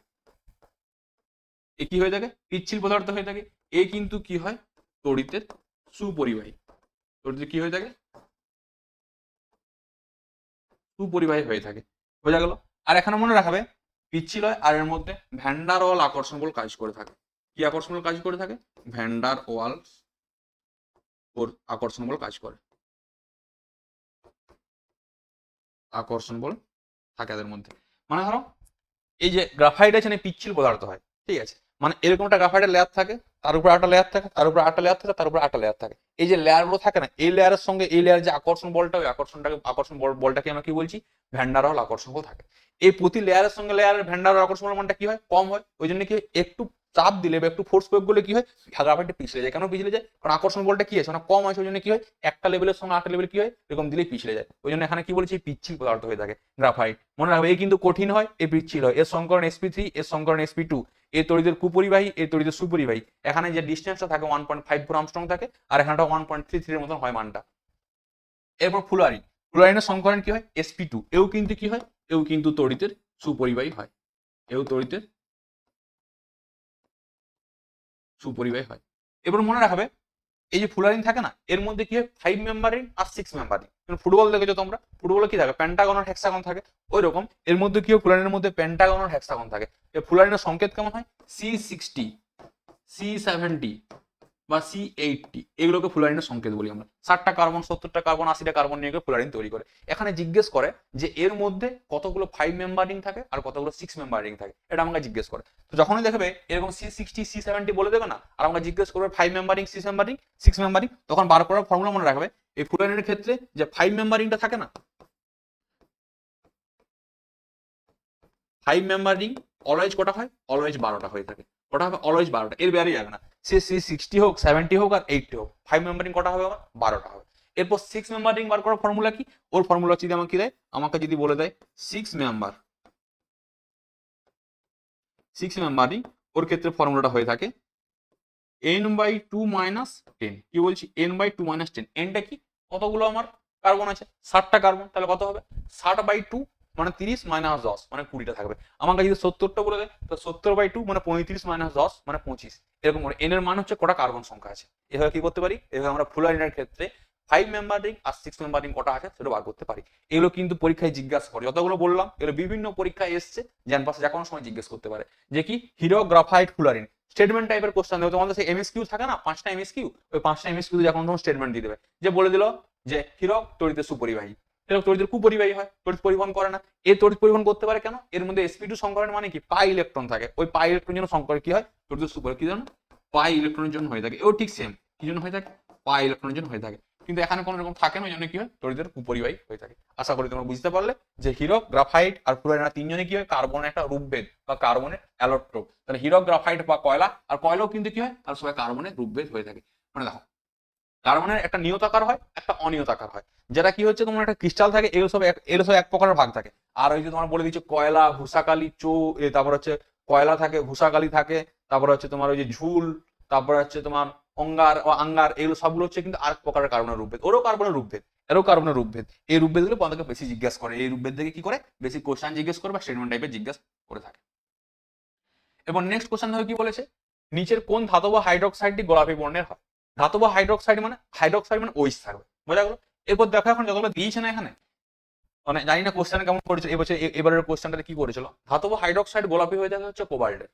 এ কি হয়ে থাকে? পিচ্ছিল পদার্থ হয়ে থাকে। এ কিন্তু কি হয়? তড়িতের সুপরিবাহী। তড়িতের কি হয়ে থাকে? সুপরিবাহী হয়ে থাকে। বোঝা গেল। আর এখানে মনে রাখবে পিচ্ছিল হয়, আর এর মধ্যে ভ্যান্ডার ওয়াল আকর্ষণ বল কাজ করে থাকে। কি আকর্ষণ বল কাজ করে থাকে? ভ্যান্ডার ওয়াল আকর্ষণ বল কাজ করে। আকর্ষণ বল থাকে এদের মধ্যে। মানে ধরো এই যে গ্রাফাইট আছে না, পিচ্ছিল পদার্থ হয়, ঠিক আছে, মানে এরকম একটা গ্রাফাইটের লেয়ার থাকে, তার উপর একটা লেয়ার থাকে, তার উপর একটা লেয়ার থাকে, তার উপর একটা লেয়ার থাকে। এই যে লেয়ার গুলো থাকে না, এই লেয়ারের সঙ্গে এই লেয়ার যে আকর্ষণ বলটা, ওই আকর্ষণ বলটাকে আমরা কি বলছি, ভ্যান্ডার ওয়াল আকর্ষণ বল থাকে। এই প্রতি লেয়ারের সঙ্গে লেয়ারের ভ্যান্ডার ওয়াল আকর্ষণ বল মানটা কি হয়, কম হয়। ওই জন্য কি একটু চাপ দিলে বা একটু ফোর্স প্রয়োগ করলে কি হয়, গ্রাফাইটটা পিছলে যায়। কেন পিছলে যায়, কারণ আকর্ষণ বলটা কি আছে, মানে কম আছে। ওই জন্য কি হয়, একটা লেভেলের সঙ্গে আরেকটা লেভেল কি হয়, এরকম দিলেই পিছলে যায়। ওই জন্য এখানে কি বলছি, পিচ্ছিল পদার্থ হয়ে থাকে গ্রাফাইট। মনে রাখবে, এই কিন্তু কঠিন হয়, এই পিচ্ছিল হয়। এর সংকরণ sp3, এর সংকরণ sp2। এই তড়িতের কুপরিবাহী, এই তড়িতের সুপরিবাহী। এখানে যে ডিস্টেন্সটা থাকে 1.54 আমস্ট্রং থাকে, আর এখানটা 1.33 এর মতন হয় মানটা। এরপর ফ্লুয়ারিন, ফ্লুয়ারিনের সংকরণ কি হয়, sp2। এও কিন্তু কি হয়, এও কিন্তু তড়িতের সুপরিবাহী হয়, এও তড়িতের সুপরিবাহী হয়। এবার মনে রাখবে, এই যে ফ্লুয়ারিন থাকে না, এর মধ্যে কি হয়, 5 মেম্বারিং আর 6 মেম্বারিং। ফুটবল দেখেছো তোমরা, ফুটবলে কি থাকে, পেন্টাগন আর হেক্সাগন থাকে। ওই রকম এর মধ্যে কি হয়, ফ্লুয়ারিনের মধ্যে পেন্টাগন আর হেক্সাগন থাকে। এই ফ্লুয়ারিনের সংকেত কেমন হয়, C60, C70 বা C80, এগুলোকে ফ্লুয়ারিনের সংকেত বলি আমরা। 60টা কার্বন, 70টা কার্বন, 80টা কার্বন নিয়ে ফ্লুয়ারিন তৈরি করে। এখানে জিজ্ঞেস করে যে এর মধ্যে কতগুলো 5 মেম্বার রিং থাকে আর কতগুলো 6 মেম্বার রিং থাকে, এটা আমাকে জিজ্ঞেস করে। তো যখনই দেখবে এরকম C60, C70 বলে দেবে না, আর আমাকে জিজ্ঞেস করবে 5 member ring, 6 member ring, 6 member ring, তখন বার করার ফর্মুলা মনে রাখবে। এই ফ্লুয়ারিনের ক্ষেত্রে যে 5 মেম্বার রিংটা থাকে না, 5 মেম্বার রিং অলওয়েজ কটা হয়, অলওয়েজ 12টা হয়ে থাকে। কটা হবে, অলওয়েজ 12টা, এর বাইরে যাবে না। সে C60 হোক, 70 হোক আর 80 হোক, 5 মেম্বার রিং কটা হবে আমার, 12টা হবে। এরপর 6 মেম্বার রিং বার করার ফর্মুলা কি, ওর ফর্মুলা যদি আমাকে দেয়, আমাকে যদি বলে দেয় 6 মেম্বার রিং, ওর ক্ষেত্রে ফর্মুলাটা হয়ে থাকে n/2 - 10। কি বলছি, n/2 - 10। এনটা কি, কতগুলো আমার কার্বন আছে, 60টা কার্বন, তাহলে কত হবে, 60/2 মানে 30 - 10 মানে 20টা থাকবে। আমাকে যদি 70টা বলে দেয়, তো 70/2 মানে 35 - 10 মানে 25। এরকম করে এন এর মান হচ্ছে কটা কার্বন সংখ্যা আছে। এভাবে কি করতে পারি, এভাবে আমরা ফ্লুয়ারিনের ক্ষেত্রে 5 মেম্বার রিং আর 6 মেম্বার রিং কটা আছে সেটা বার করতে পারি। এগুলো কিন্তু পরীক্ষায় জিজ্ঞাসা করে, যতগুলো বললাম এগুলো বিভিন্ন পরীক্ষায় এসছে, জ্ঞান পাশে যে কোনো সময় জিজ্ঞেস করতে পারে যে কি, হিরো গ্রাফাইট ফ্লুয়ারিন স্টেটমেন্ট টাইপের কোশ্চেন দেবে তোমাদের। সেই এমএসকিউ থাকে না, 5টা এমএসকিউ, ওই 5টা এমএসকিউ যখন তখন স্টেটমেন্ট দিয়ে দেবে, যে বলে দিল যে হীরক তড়িতের সুপরিবাহী, হীরক তড়িতের কুপরিবাহী হয়, তড়িৎ পরিবহন করে না। এ তড়িৎ পরিবহন করতে পারে কেন, এর মধ্যে sp2 সংকরণ মানে কি, পাই ইলেকট্রন থাকে। ওই পাই ইলেকট্রন জন্য সংকরণ কি হয়, তড়িৎ সুপরিবাহী কি জানো, পাই ইলেকট্রনের জন্য হয়ে থাকে। ও ঠিক সেম, কি জন্য হয়ে থাকে, পাই ইলেকট্রনের জন্য হয়ে থাকে। কিন্তু এখানে কোনো রকম থাকে না, ওই জন্য কি হয়, তড়িতের কুপরিবাহী হয়ে থাকে। আশা করি তোমরা বুঝতে পারলে যে হীরক, গ্রাফাইট আর ফ্লুয়ারিন তিনজনে কি হয়, কার্বনের একটা রূপভেদ বা কার্বনের অ্যালোট্রোপ। তাহলে হীরক, গ্রাফাইট বা কয়লা, আর কয়লাও কিন্তু কি হয়, আর সবাই কার্বনের রূপভেদ হয়ে থাকে। মানে দেখো, কার্বনের একটা নিয়তাকার হয়, একটা অনিয়তাকার হয়। যেটা কি হচ্ছে, তোমার একটা ক্রিস্টাল থাকে, এগুলো সব এক প্রকারের ভাগ থাকে। আর ওই যে তোমার বলে দিচ্ছে কয়লা, ভূষাকালি, তারপর হচ্ছে কয়লা থাকে, ভূষাকালি থাকে, তারপর হচ্ছে তোমার ওই যে ঝুল, তারপর হচ্ছে তোমার অঙ্গার ও আঙ্গার, এগুলো সবগুলো হচ্ছে কিন্তু আরেক প্রকারের কার্বনের রূপভেদ। ওরও কার্বনের রূপভেদ, এরও কার্বনের রূপভেদ। এই রূপভেদ গুলো তোমাদেরকে বেশি জিজ্ঞাসা করে, এই রূপভেদ থেকে কি করে বেশি কোশ্চেন জিজ্ঞেস করে বা স্টেটমেন্ট টাইপের জিজ্ঞাসা করে থাকে। এবং নেক্সট কোশ্চেন দেখো কি বলেছে, নিচের কোন ধাতব হাইড্রোক্সাইডটি গোলাপী বর্ণের হয়। ধাতব হাইড্রোক্সাইড মানে ওইস থাকবে, বোঝা গেল। এরপর দেখো এখন যতগুলো দিয়েছে না এখানে, মানে জানি না কোশ্চেন কেমন করেছিল এবছর, এবারের কোশ্চেনটাতে কি করেছিল, ধাতব হাইড্রোক্সাইড গোলাপি হয়ে থাকে হচ্ছে কোবাল্টের।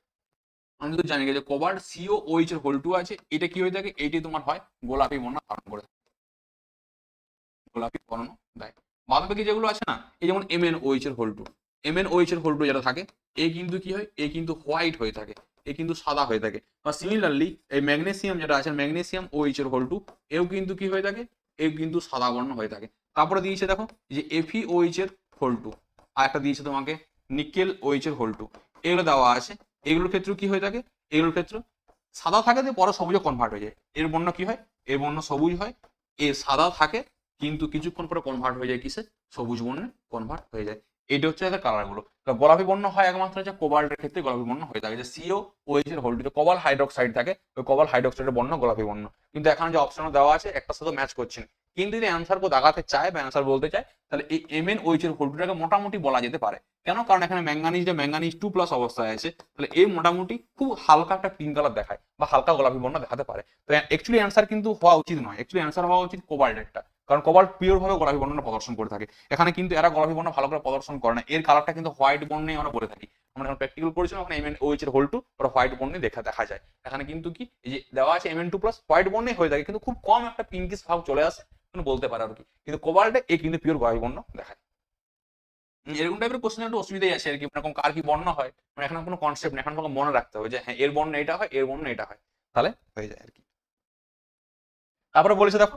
আমি তো জানি যে কোবাল্ট COOH এর হোল2 আছে, এটা কি হয়ে থাকে, এইটি তোমার হয় গোলাপি বর্ণ ধারণ করে, গোলাপি বর্ণ দেয়। বাদ বাকি যেগুলো আছে না, এই যেমন MnOH এর হোল2, MnOH এর হোল2 যেটা থাকে, এ কিন্তু কি হয়, এ কিন্তু হোয়াইট হয়ে থাকে, এ কিন্তু সাদা হয়ে থাকে। বা সিমিলারলি এই ম্যাগনেসিয়াম যেটা আছে, ম্যাগনেসিয়াম OH এর হোল2, এও কিন্তু কি হয়ে থাকে, এও কিন্তু সাদা বর্ণ হয়ে থাকে। তারপরে দিয়েছে দেখো যে FeOH এর হোল2, আর একটা দিয়েছে তোমাকে নিকেল OH এর হোল2, এগুলো দেওয়া আছে। এগুলোর ক্ষেত্রে কি হয়ে থাকে, এগুলোর ক্ষেত্রে সাদা থাকে, দিয়ে পরে সবুজে কনভার্ট হয়ে যায়। এর বর্ণ কি হয়, এর বর্ণ সবুজ হয়। এ সাদা থাকে, কিন্তু কিছুক্ষণ পরে কনভার্ট হয়ে যায় কিসে, সবুজ বর্ণে কনভার্ট হয়ে যায়। এটা হচ্ছে এদের কালার গুলো। গোলাপি বর্ণ হয় একমাত্র যে কোবাল্টের ক্ষেত্রে গোলাপি বর্ণ হয়ে থাকে, যে COOH এর হোলটিতে কোবাল হাইড্রোক্সাইড থাকে, ওই কোবাল হাইড্রোক্সাইডের বর্ণ গোলাপি বর্ণ। কিন্তু এখানে যে অপশন দেওয়া আছে একটা সাথে ম্যাচ করছে না। কিন্তু যদি অ্যান্সার কেউ দাগাতে চায় বা অ্যান্সার বলতে চায়, তাহলে এই MnOH এর হোলটিটাকে মোটামুটি বলা যেতে পারে। কেন, কারণ এখানে ম্যাঙ্গানিজ 2+ অবস্থায় আছে, তাহলে এই মোটামুটি খুব হালকা একটা পিঙ্ক কালার দেখায় বা হালকা গোলাপি বর্ণ দেখাতে পারে। তো অ্যাকচুয়ালি অ্যান্সার কিন্তু হওয়া উচিত নয়, অ্যাকচুয়ালি অ্যান্সার হওয়া উচিত কোবাল্টেরটা, কারণ কোবাল্ট পিওর ভাবে গোলাপি বর্ণটা প্রদর্শন করে থাকে। এখানে কিন্তু এরা গোলাপি বর্ণ ভালো করে প্রদর্শন করে না, এর কালারটা কিন্তু হোয়াইট বর্ণে আমরা বলে থাকি। আমরা যখন প্র্যাকটিক্যাল করেছিলাম ওখানে MnOH এর হোল2 ওরা হোয়াইট বর্ণে দেখা যায়। এখানে কিন্তু কি এই যে দেওয়া আছে Mn2+ হোয়াইট বর্ণে হয়ে থাকে, কিন্তু খুব কম একটা পিঙ্কিশ ভাব চলে আসে বলতে পারে আর কি। কিন্তু কোবাল্টে এ কিন্তু পিওর গোলাপি বর্ণ দেখায়। এরকম টাইপের কোশ্চেন একটু অসুবিধাই আছে আর কি, এরকম কার কি বর্ণ হয়, মানে এখন কোনো কনসেপ্ট নেই, এখন তোমাকে মনে রাখতে হবে যে হ্যাঁ এর বর্ণ এটা হয়, এর বর্ণ এটা হয়, তাহলে হয়ে যায় আর কি। তারপরে বলেছে দেখো,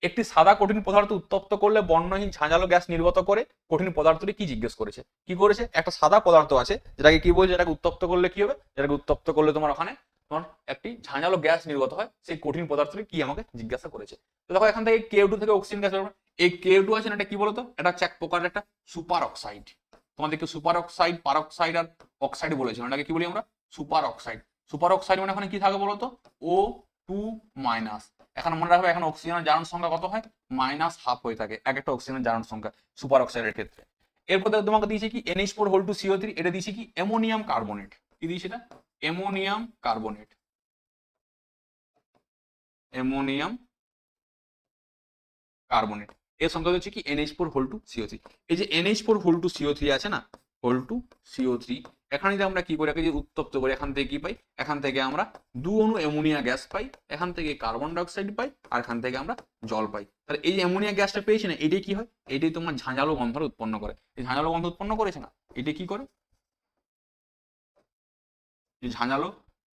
একটি সাদা কঠিন পদার্থ উত্তপ্ত করলে বর্ণহীন ঝাঁঝালো গ্যাস নির্গত করে কঠিন পদার্থটি কি জিজ্ঞেস করেছে, কি করেছে, একটা সাদা পদার্থ আছে যেটাকে কি বলছে, যেটাকে উত্তপ্ত করলে কি হবে, যেটাকে উত্তপ্ত করলে তোমার ওখানে তোমার একটি ঝাঁঝালো গ্যাস নির্গত হয়, সেই কঠিন পদার্থটি কি আমাকে জিজ্ঞাসা করেছে। তো দেখো এখান থেকে কেউ টু থেকে অক্সিজেন গ্যাস, এই কেউ টু আছে না, এটা কি বলতো, এটা হচ্ছে এক প্রকারের একটা সুপার অক্সাইড। তোমাদেরকে সুপার অক্সাইড, পারঅক্সাইড আর অক্সাইড বলেছিলাম, এটাকে কি বলি আমরা, সুপার অক্সাইড। সুপার অক্সাইড মানে ওখানে কি থাকে বলতো, O2-। এখন মনে রাখবে এখন অক্সিজেনের জারণ সংখ্যা কত হয়, -½ হয়ে থাকে এক একটা অক্সিজেনের জারণ সংখ্যা সুপার অক্সাইডের ক্ষেত্রে। এরপর তোমাকে দিয়েছে কি NH4 এটা দিয়েছে কি অ্যামোনিয়াম কার্বনেট, কি দিয়েছে এটা, অ্যামোনিয়াম কার্বনেট, অ্যামোনিয়াম কার্বনেট, এর সংখ্যা হচ্ছে কি NH4 এই যে NH4 আছে না, CO2, এখানে যদি আমরা কি করি, যে উত্তপ্ত করি, এখান থেকে কি পাই, এখান থেকে আমরা 2 অণু অ্যামোনিয়া গ্যাস পাই, এখান থেকে কার্বন ডাই অক্সাইড পাই, আর এখান থেকে আমরা জল পাই। তাহলে এই যে অ্যামোনিয়া গ্যাসটা পেয়েছি না, এটাই কি হয়, এটাই তোমার ঝাঁঝালো গন্ধ উৎপন্ন করে। এই ঝাঁঝালো গন্ধ উৎপন্ন করেছে না, এটা কি করে, এই ঝাঁঝালো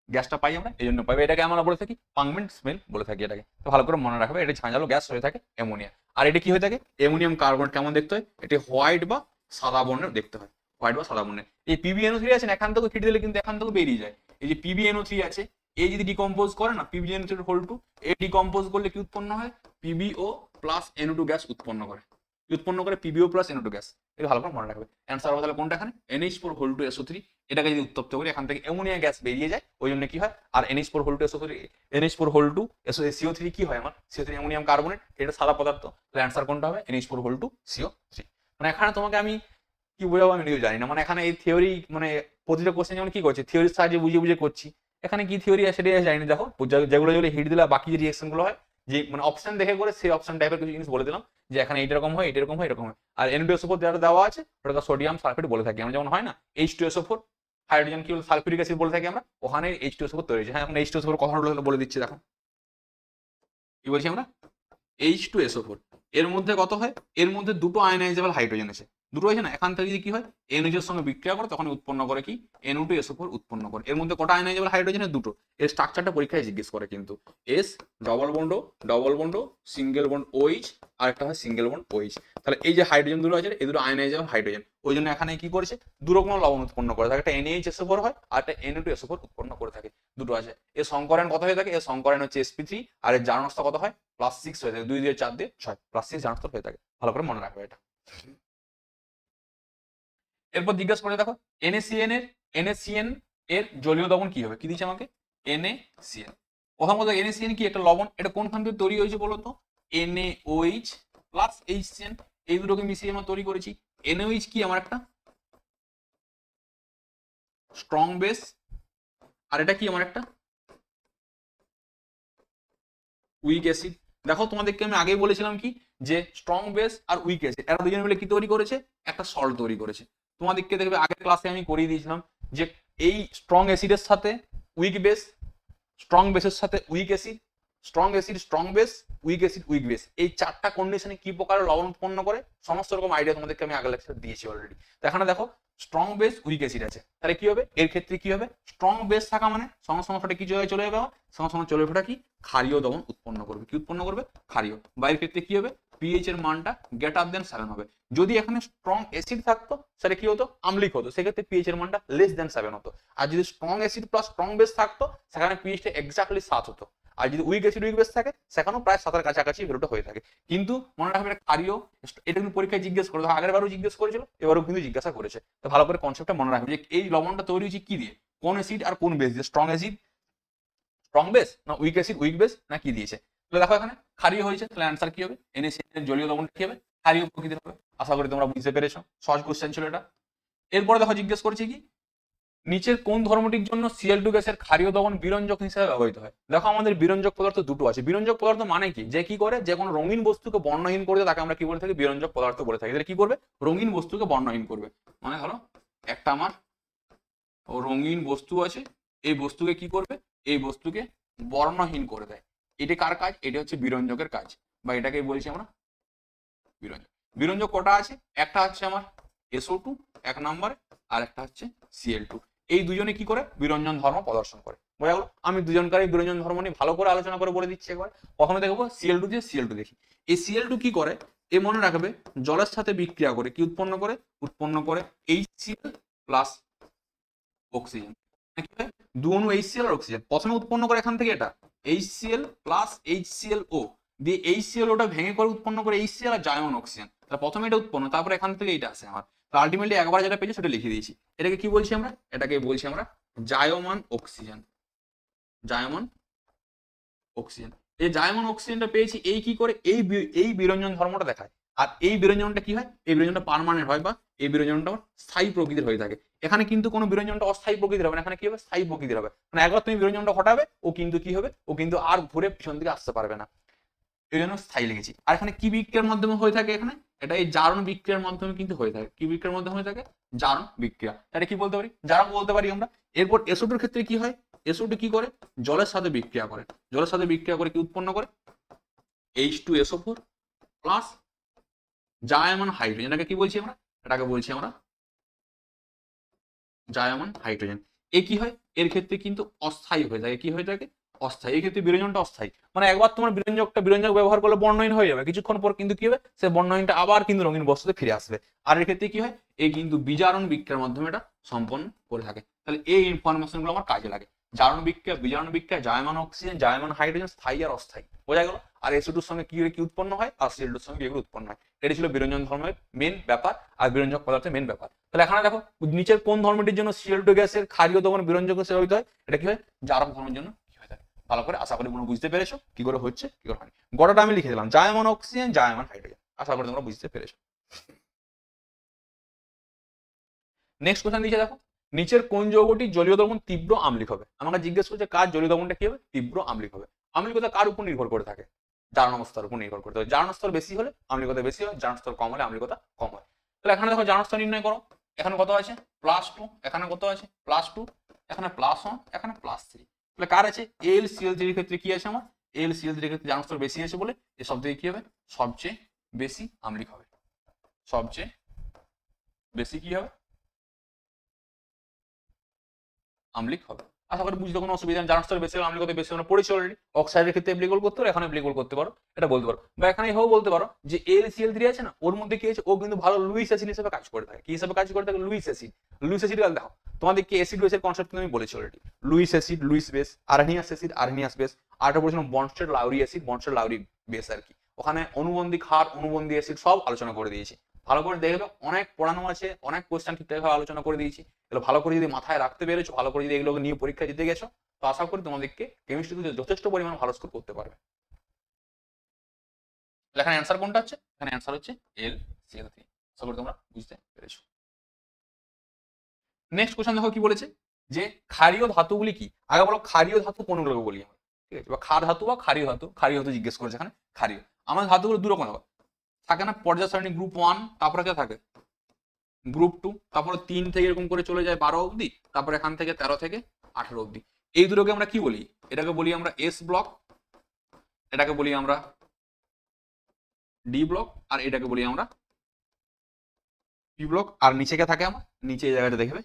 গ্যাসটা পাই আমরা, এই জন্য পাই, এটাকে আমরা বলে থাকি পাংমেন্ট স্মেল বলে থাকি এটাকে। তো ভালো করে মনে রাখবে, এটা ঝাঁঝালো গ্যাস হয়ে থাকে অ্যামোনিয়া। আর এটা কি হয়ে থাকে, অ্যামোনিয়াম কার্বনেট কেমন দেখতে হয়, এটি হোয়াইট বা সাদা বর্ণের দেখতে হয়, হোয়াইট বা সাদা বর্ণের। এই PbNO3 আছে না, এখান থেকে হিট দিলে কিন্তু এখান থেকে বেরিয়ে যায়, এই যে PbNO3 আছে, এই যদি ডিকম্পোজ করে না PbNO3 এই ডিকম্পোজ করলে কি উৎপন্ন হয়, PbO প্লাস NO2 গ্যাস উৎপন্ন করে, PbO প্লাস NO2 গ্যাস। এটা ভালো করে মনে রাখবে। অ্যান্সার হবে তাহলে কোনটা, এখানে NH4 এটাকে যদি উত্তপ্ত করি এখান থেকে অ্যামোনিয়া গ্যাস বেরিয়ে যায়, ওই জন্য কি হয়, আর NH4 কি হয়, আমার CO3 অ্যামোনিয়াম কার্বনেট, এটা সাদা পদার্থ, তাহলে অ্যান্সার কোনটা হবে NH4 মানে এখানে তোমাকে আমি কি বোঝাবো আমি নিজেও জানি না, মানে এখানে এই থিওরি মানে প্রতিটা কোশ্চেন যেমন কি করছে থিওরির সাহায্যে বুঝিয়ে বুঝিয়ে করছি, এখানে কি থিওরি আছে সেটা জানি না। দেখো যেগুলো যেগুলো হিট দিলে বাকি যে রিঅ্যাকশন গুলো হয়, যে মানে অপশন দেখে করে সেই অপশন টাইপের কিছু জিনিস বলে দিলাম, যে এখানে এইটা এরকম হয়, এটা এরকম হয়, এরকম হয়। আর N2SO4 যেটা দেওয়া আছে ওটা সোডিয়াম সালফেট বলে থাকি আমরা, যেমন হয় না H2SO4 হাইড্রোজেন কি বলে সালফিউরিক অ্যাসিড বলে থাকি আমরা, ওখানে H2SO4 তৈরি হয়েছে। হ্যাঁ এখন H2SO4 কথা বলে দিচ্ছি, দেখো কি বলছি আমরা, H2SO4 এর মধ্যে কত হয়, এর মধ্যে দুটো আয়নাইজেবল হাইড্রোজেন আছে, দুটো আছে না, এখান থেকে যদি কি হয় NH এর সঙ্গে বিক্রিয়া করে তখন উৎপন্ন করে কি NO2SO4 উৎপন্ন করে। এর মধ্যে কটা আয়নাইজেবল হাইড্রোজেনের, দুটো। এর স্ট্রাকচারটা পরীক্ষায় জিজ্ঞেস করে কিন্তু, S double bond single bond OH, আর একটা হয় সিঙ্গেল বন্ড OH। তাহলে এই যে হাইড্রোজেন দুটো আছে এই দুটো আয়নাইজেবল হাইড্রোজেন, ওই জন্য এখানে কি করেছে দু রকম লবণ উৎপন্ন করে থাকে, একটা NaHSO4 হয় আর একটা Na2SO4 উৎপন্ন করে থাকে, দুটো আছে। এর সংকরণ কত হয়ে থাকে, এর সংকরণ হচ্ছে sp3, আর এর জারণ কত হয় +6 হয়ে থাকে, 2 দিয়ে 4 দিয়ে 6 +6 জারণ হয়ে থাকে, ভালো করে মনে রাখবে এটা। এরপর জিজ্ঞাসা করে দেখো NaCN এর জলীয় দ্রবণ কি হবে, কি দিচ্ছে আমাকে NaCN। প্রথমত NaCN কি একটা লবণ, এটা কোনখান থেকে তৈরি হয়েছে বলতো, NaOH প্লাস HCN, এই দুটোকে মিশিয়ে আমরা তৈরি করেছি। NaOH কি আমার একটা স্ট্রং বেস, আর এটা কি আমার একটা উইক অ্যাসিড। দেখো তোমাদেরকে আমি আগেই বলেছিলাম কি, যে স্ট্রং বেস আর উইক অ্যাসিড এরা দুজন মিলে কি তৈরি করেছে, একটা সল্ট তৈরি করেছে। তোমাদেরকে দেখবে আগের ক্লাসে আমি করিয়ে দিয়েছিলাম যে এই স্ট্রং অ্যাসিডের সাথে উইক বেস, স্ট্রং বেসের সাথে week acid, strong acid strong base, week acid weak base, এই চারটা কন্ডিশনে কি প্রকার লবণ উৎপন্ন করে সমস্ত রকম আইডিয়া তোমাদেরকে আমি আগের লেকচার দিয়েছি অলরেডি। তো এখানে দেখো স্ট্রং বেস উইক অ্যাসিড আছে, তাহলে কি হবে এর ক্ষেত্রে কি হবে, স্ট্রং বেস থাকা মানে সঙ্গে সঙ্গে ফোটা কি চলে যাবে, সঙ্গে সঙ্গে চলে ফোটা কি ক্ষারীয় দ্রবণ উৎপন্ন করবে, কি উৎপন্ন করবে ক্ষারীয়। বাইরের ক্ষেত্রে কি হবে পিএইচ এর মানটা >7 হবে। যদি এখানে স্ট্রং অ্যাসিড থাকতো সেটা কি হতো আম্লিক হতো, সেক্ষেত্রে পিএইচ এর মানটা <7 হতো। আর যদি strong acid plus strong base থাকতো সেখানে পিএইচটা এক্স্যাক্টলি 7 হতো। আর যদি উইক অ্যাসিড উইক বেস থাকে সেখানেও প্রায় 7 এর কাছাকাছি ভ্যালুটা হয়ে থাকে। কিন্তু মনে রাখবে এটা ক্ষারীয়, এটা কিন্তু পরীক্ষায় জিজ্ঞেস করে, আগের বারও জিজ্ঞেস করেছিল এবারও কিন্তু জিজ্ঞাসা করেছে। তো ভালো করে কনসেপ্টটা মনে রাখবে যে এই লবণটা তৈরি হয়েছে কি দিয়ে, কোন অ্যাসিড আর কোন বেস দিয়ে, স্ট্রং অ্যাসিড স্ট্রং বেস না উইক অ্যাসিড উইক বেস না কি দিয়েছে। তাহলে দেখো এখানে ক্ষারীয় হয়েছে, তাহলে অ্যান্সার কি হবে NaCN এর জলীয় লবণটা কি হবে ক্ষারীয় প্রকৃতির হবে। আশা করি তোমরা বুঝতে পেরেছো, সহজ কোশ্চেন ছিল এটা। এরপরে দেখো জিজ্ঞেস করছে কি নিচের কোন ধর্মটির জন্য Cl2 গ্যাসের ক্ষারীয় দ্রবণ বিরঞ্জক হিসেবে ব্যবহৃত হয়। দেখো আমাদের বিরঞ্জক পদার্থ দুটো আছে। বিরঞ্জক পদার্থ মানে কি, যে কি করে যে কোনো রঙিন বস্তুকে বর্ণহীন করে তাকে আমরা কি বলে থাকি বিরঞ্জক পদার্থ বলে থাকি। তাহলে কি করবে রঙিন বস্তুকে বর্ণহীন করবে, মানে ধরো একটা আমার রঙিন বস্তু আছে, এই বস্তুকে কি করবে এই বস্তুকে বর্ণহীন করে দেয়। এটা কার কাজ, এটা হচ্ছে বিরঞ্জকের কাজ, বা এটাকে বলছি আমরা বিরঞ্জক। বিরঞ্জক কটা আছে, একটা হচ্ছে আমার SO2 এক নম্বরে, আর একটা হচ্ছে Cl2। এই দুজনে কি করে বিরঞ্জন ধর্ম প্রদর্শন করে, বোঝা গেল। আমি দুজনকারই বিরঞ্জন ধর্ম নিয়ে ভালো করে আলোচনা করে বলে দিচ্ছি একবার। প্রথমে দেখবো Cl2 দিয়ে Cl2 দেখি। এই Cl2 কি করে, এ মনে রাখবে জলের সাথে বিক্রিয়া করে কি উৎপন্ন করে, উৎপন্ন করে HCl প্লাস অক্সিজেন। দু অণু HCl আর অক্সিজেন প্রথমে উৎপন্ন করে এখান থেকে এটা HCl প্লাস HClO দিয়ে HClOটা ভেঙে করে উৎপন্ন করে HCl আর জায়মন অক্সিজেন। তাহলে প্রথমে এটা উৎপন্ন, তারপরে এখান থেকে এটা আসে আমার। তো আলটিমেটলি একবার যেটা পেয়েছি সেটা লিখে দিয়েছি। এটাকে কি বলছি আমরা, এটাকে বলছি আমরা জায়মান অক্সিজেন। জায়মান অক্সিজেন, এই জায়মান অক্সিজেনটা পেয়েছি এই কি করে, এই বিরঞ্জন ধর্মটা দেখায়। আর এই বিরঞ্জনটা কি হয়, এই বিরঞ্জনটা পার্মানেন্ট হয় বা এই বিরঞ্জনটা স্থায়ী প্রকৃতির হয়ে থাকে। এখানে কিন্তু কোনো বিরঞ্জনটা অস্থায়ী প্রকৃতির হবে না, এখানে কি হবে স্থায়ী প্রকৃতির হবে। মানে একবার তুমি বিরঞ্জনটা ঘটাবে ও কিন্তু কি হবে, ও কিন্তু আর ঘুরে পিছন দিকে আসতে পারবে না, এই জন্য স্থায়ী লিখেছি। আর এখানে কি বিক্রিয়ার মাধ্যমে হয়ে থাকে, এখানে এটা এই জারণ বিক্রিয়ার মাধ্যমে কিন্তু হয়ে থাকে। কি বিক্রিয়ার মাধ্যমে হয়ে থাকে, জারণ বিক্রিয়া। এটা কি বলতে পারি, জারণ বলতে পারি আমরা। এরপর SO2 এর ক্ষেত্রে কি হয়, SO2 কি করে জলের সাথে বিক্রিয়া করে, জলের সাথে বিক্রিয়া করে কি উৎপন্ন করে H2SO4 প্লাস জায়মান হাইড্রোজেন। এটাকে কি বলছি আমরা, এটাকে বলছি আমরা জায়মান হাইড্রোজেন। এ কি হয়, এর ক্ষেত্রে কিন্তু অস্থায়ী হয়ে থাকে। কি হয়ে থাকে, অস্থায়ী। এই ক্ষেত্রে বিরঞ্জনটা অস্থায়ী, মানে একবার তোমার বিরঞ্জক ব্যবহার করলে বর্ণহীন হয়ে যাবে, কিছুক্ষণ পর কিন্তু কি হবে, সে বর্ণহীনটা আবার কিন্তু রঙিন বস্তুতে ফিরে আসবে। আর এর ক্ষেত্রে কি হয়, এই কিন্তু বিজারণ বিক্রিয়ার মাধ্যমে এটা সম্পন্ন করে থাকে। তাহলে এই ইনফরমেশন গুলো আমার কাজে লাগে। জারণ বিক্রিয়া, বিজারণ বিক্রিয়া, জায়মান অক্সিজেন, জায়মান হাইড্রোজেন, স্থায়ী আর অস্থায়ী, বোঝা গেল। আর SO2 সঙ্গে কি উৎপন্ন হয়, আর Cl2 সঙ্গে কি উৎপন্ন হয়। এটা ছিল বিরঞ্জন ধর্মের মেন ব্যাপার আর বিরঞ্জক পদার্থের মেন ব্যাপার। তাহলে এখানে দেখো নিচের কোন ধর্মটির জন্য Cl2 গ্যাসের ক্ষারীয় দমন বিরঞ্জক হিসেবে হয়, এটা কি হয়, জারক ধর্মের জন্য কি হয় থাকে। ভালো করে আশা করি তোমরা বুঝতে পেরেছো কি করে হচ্ছে কি করে হয়নি। গোটাটা আমি লিখে দিলাম জায়মান অক্সিজেন, জায়মান হাইড্রোজেন, আশা করি তোমরা বুঝতে পেরেছো। নেক্সট কোশ্চেন দিয়েছে দেখো, নিচের কোন যৌগটি জলীয় দমন তীব্র আম্লিক হবে। আমাকে জিজ্ঞেস করছে কার জলীয় দমনটা কি হবে, তীব্র আম্লিক হবে। আম্লিকতা কার উপর নির্ভর করে থাকে, জারণ স্তরের উপর নির্ভর করতে হয়। জারণ স্তর বেশি হলে আম্লিকতা বেশি হয়, জারণ স্তর কম হলে আম্লিকতা কম হয়। তাহলে এখানে দেখো জারণ স্তর নির্ণয় করো। এখানে কত আছে +2, এখানে কত আছে +2, এখানে +1, এখানে +3। তাহলে কার আছে LCl3 এর ক্ষেত্রে কি আছে আমার, LCl3 এর ক্ষেত্রে জারণ স্তর বেশি আছে বলে এই সব থেকে কি হবে, সবচেয়ে বেশি আম্লিক হবে। সবচেয়ে বেশি কি হবে, আম্লিক হবে। আশা করি বুঝতে কোনো অসুবিধা নেই। জারণ স্তর বেশি হলে আম্লিকতা বেশি, আমরা পড়েছি অলরেডি। অক্সাইডের ক্ষেত্রে অ্যাপ্লিকেবল করতে পারো, এখানে অ্যাপ্লিকেবল করতে পারো, এটা বলতে পারো। বা এখানে এও বলতে পারো যে LCl3 আছে না, ওর মধ্যে কি আছে, ও কিন্তু ভালো লুইস অ্যাসিড হিসেবে কাজ করে থাকে। কি হিসেবে কাজ করে থাকে, লুইস অ্যাসিড। লুইস অ্যাসিড দেখো তোমাদেরকে অ্যাসিড বেসের কনসেপ্ট কিন্তু আমি বলেছি already. Luis acid, Luis base, Arrhenius acid, Arrhenius base. আরটা বলেছিলাম বন্ডস্টেড লাউরি অ্যাসিড, বন্ডস্টেড লাউরি বেস আর কি। ওখানে অনুবন্ধী ক্ষার, অনুবন্ধী অ্যাসিড সব আলোচনা করে দিয়েছি। ভালো করে দেখবে, অনেক পড়ানো আছে, অনেক কোশ্চেন ঠিকঠাকভাবে আলোচনা করে দিয়েছি। এগুলো ভালো করে যদি মাথায় রাখতে পেরেছো, ভালো করে যদি এগুলোকে নিয়ে পরীক্ষা দিতে গেছো, তো আশা করি তোমাদেরকে কেমিস্ট্রিতে যথেষ্ট পরিমাণ ভালো স্কোর করতে পারবে। এখানে অ্যান্সার কোনটা হচ্ছে, এখানে অ্যান্সার হচ্ছে LCl3। আশা করি তোমরা বুঝতে পেরেছো। নেক্সট কোশ্চেন দেখো কি বলেছে, যে ক্ষারীয় ধাতুগুলি কি। আগে বলো ক্ষারীয় ধাতু কোনগুলোকে বলি আমরা, ঠিক আছে, বা ক্ষার ধাতু বা ক্ষারীয় ধাতু। ক্ষারীয় ধাতু জিজ্ঞেস করেছে এখানে। ক্ষারীয় আমাদের ধাতুগুলো দু রকম থাকে না, পর্যায় সারণী গ্রুপ 1, তারপরে কে থাকে গ্রুপ 2, তারপরে 3 থেকে এরকম করে চলে যায় 12 অবধি, তারপরে এখান থেকে 13 থেকে 18 অবধি। এই দুটোকে আমরা কি বলি, এটাকে বলি আমরা S ব্লক, এটাকে বলি আমরা D ব্লক, আর এটাকে বলি আমরা P ব্লক। আর নিচে কে থাকে আমার, নিচে এই জায়গাটা দেখবে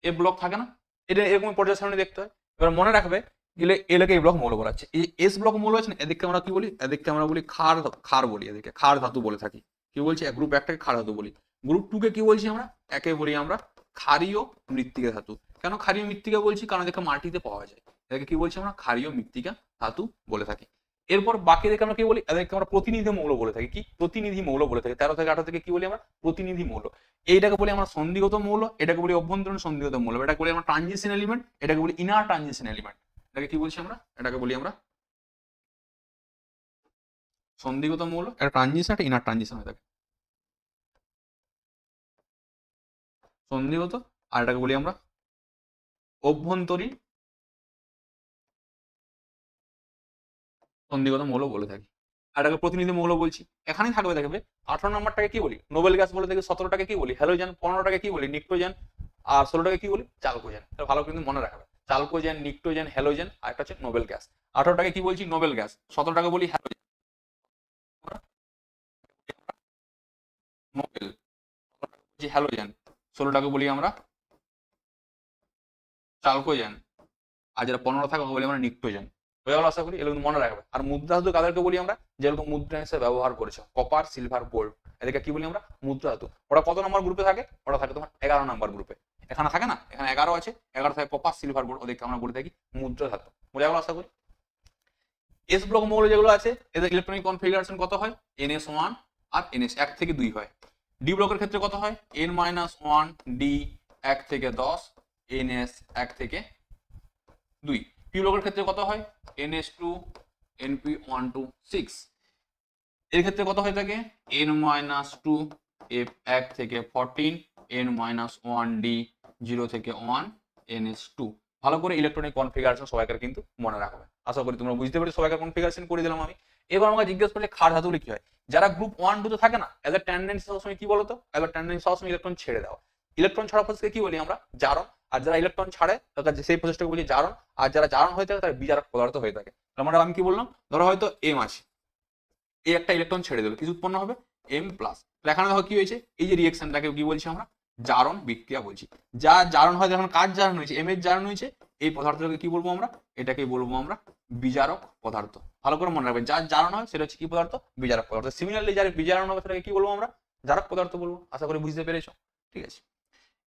এ ব্লক থাকে না, এটা এরকম পর্যায় সারণী দেখতে হয়। এবার মনে রাখবে গেলে এলাকা এই ব্লক মৌল বলা হচ্ছে। এই এস ব্লক মৌল আছে না, এদিকে আমরা কি বলি, এদিকে আমরা বলি ক্ষার বলি, এদিকে ক্ষার ধাতু বলে থাকি। কি বলছি, গ্রুপ 1 টাকে ক্ষার ধাতু বলি। গ্রুপ 2 কে কি বলছি আমরা, একে বলি আমরা ক্ষারীয় মৃত্তিকা ধাতু। কেন ক্ষারীয় মৃত্তিকা বলছি, কারণ এটাকে মাটিতে পাওয়া যায়। এটাকে কি বলছি আমরা, ক্ষারীয় মৃত্তিকা ধাতু বলে থাকি। এরপর বাকি দেখে আমরা কি বলি, এদেরকে আমরা প্রতিনিধি মৌল বলে থাকি। কি প্রতিনিধি মৌল বলে থাকি। 13 থেকে 18 থেকে কি বলি আমরা, প্রতিনিধি মৌল। এইটাকে বলি আমরা সন্ধিগত মৌল, এটাকে বলি অভ্যন্তরীণ সন্ধিগত মৌল, এটাকে বলি আমরা ট্রানজিশন এলিমেন্ট, এটাকে বলি ইনার ট্রানজিশন এলিমেন্ট। এটাকে কি বলছি আমরা, এটাকে বলি আমরা সন্ধিগত মৌল, এটা ট্রানজিশন, একটা ইনার ট্রানজিশন হয়ে থাকে সন্ধিগত, আর এটাকে বলি আমরা অভ্যন্তরীণ সন্ধিগত মৌল বলে থাকি। আর এটাকে প্রতিনিধি মৌল বলছি। এখানেই থাকবে দেখবে 18 নম্বরটাকে কি বলি, নোবেল গ্যাস বলে থাকি। 17টাকে কি বলি, হ্যালোজেন। 15টাকে কি বলি, নিক্টোজেন। আর 16টাকে কি বলি, চালকোজেন। ভালো কিন্তু মনে রাখবে, চালকোজেন, নিক্টোজেন, হ্যালোজেন, আর একটা হচ্ছে নোবেল গ্যাস। 18টাকে কি বলছি, নোবেল গ্যাস। 17টাকে বলি হ্যালোজেন। নোবেল, যে হ্যালোজেন 16টাকে বলি আমরা চালকোজেন, আর যারা 15 থাকে ওকে বলি আমরা নিক্টোজেন। বোঝা গেল আশা করি, এগুলো কিন্তু মনে রাখবে। আর মুদ্রা ধাতু কাদেরকে বলি আমরা, যেরকম মুদ্রা হিসেবে ব্যবহার করেছে কপার, সিলভার, গোল্ড, এদেরকে কি বলি আমরা মুদ্রা ধাতু। ওরা কত নম্বর গ্রুপে থাকে, ওরা থাকে তোমার 11 নম্বর গ্রুপে। এখানে থাকে না, এখানে 11 আছে, 11 থাকে কপার, সিলভার, গোল্ড, ওদেরকে আমরা বলে থাকি মুদ্রা ধাতু। বোঝা গেল আশা করি। এস ব্লক মৌল যেগুলো আছে এদের ইলেকট্রনিক কনফিগারেশন কত হয়, NS1 আর NS 1 থেকে 2 হয়। ডি ব্লকের ক্ষেত্রে কত হয়, N-1 ডি 1 থেকে 10, NS 1 থেকে 2। পি ব্লকের ক্ষেত্রে কত হয়, NS2 NP1 to 6। এর ক্ষেত্রে কত হয়ে থাকে, N-2 F 1 থেকে 14, N-1 ডি 0 থেকে 1, NS2। ভালো করে ইলেকট্রনিক কনফিগারেশন সবাইকার কিন্তু মনে রাখবে। আশা করি তোমরা বুঝতে পেরেছো, সবাইকার কনফিগারেশন করে দিলাম আমি। এবার আমাকে জিজ্ঞেস করলে ক্ষার ধাতুগুলি কি হয়। যারা গ্রুপ 1 2 তে থাকে না, এদের টেন্ডেন্সি সবসময় কি বলতো, এদের টেন্ডেন্সি সবসময় ইলেকট্রন ছেড়ে দাও। ইলেকট্রন ছাড়া প্রসেসকে কি বলি আমরা, জারণ। আর যারা ইলেকট্রন ছাড়ে তাদের সেই প্রসেসটাকে বলি জারণ। আর যারা জারণ হয়ে থাকে তারা বিজারক পদার্থ হয়ে থাকে। আমরা আমি কি বললাম, ধরো হয়তো এম আছে, এই একটা ইলেকট্রন ছেড়ে দিল, কিছু উৎপন্ন হবে M+। এখানে দেখো কি হয়েছে, এই যে রিঅ্যাকশনটাকে কি বলছি আমরা, জারণ বিক্রিয়া বলছি। যা জারণ হয়, যখন কাজ জারণ হয়েছে, M এর জারণ হয়েছে, এই পদার্থটাকে কি বলবো আমরা, এটাকে বলবো আমরা বিজারক পদার্থ। ভালো করে মনে রাখবেন, যার জারণ হয় সেটা হচ্ছে কি পদার্থ, বিজারক পদার্থ। সিমিলারলি যার বিজারণ হবে সেটাকে কি বলবো আমরা, জারক পদার্থ বলবো। আশা করি বুঝতে পেরেছো, ঠিক আছে।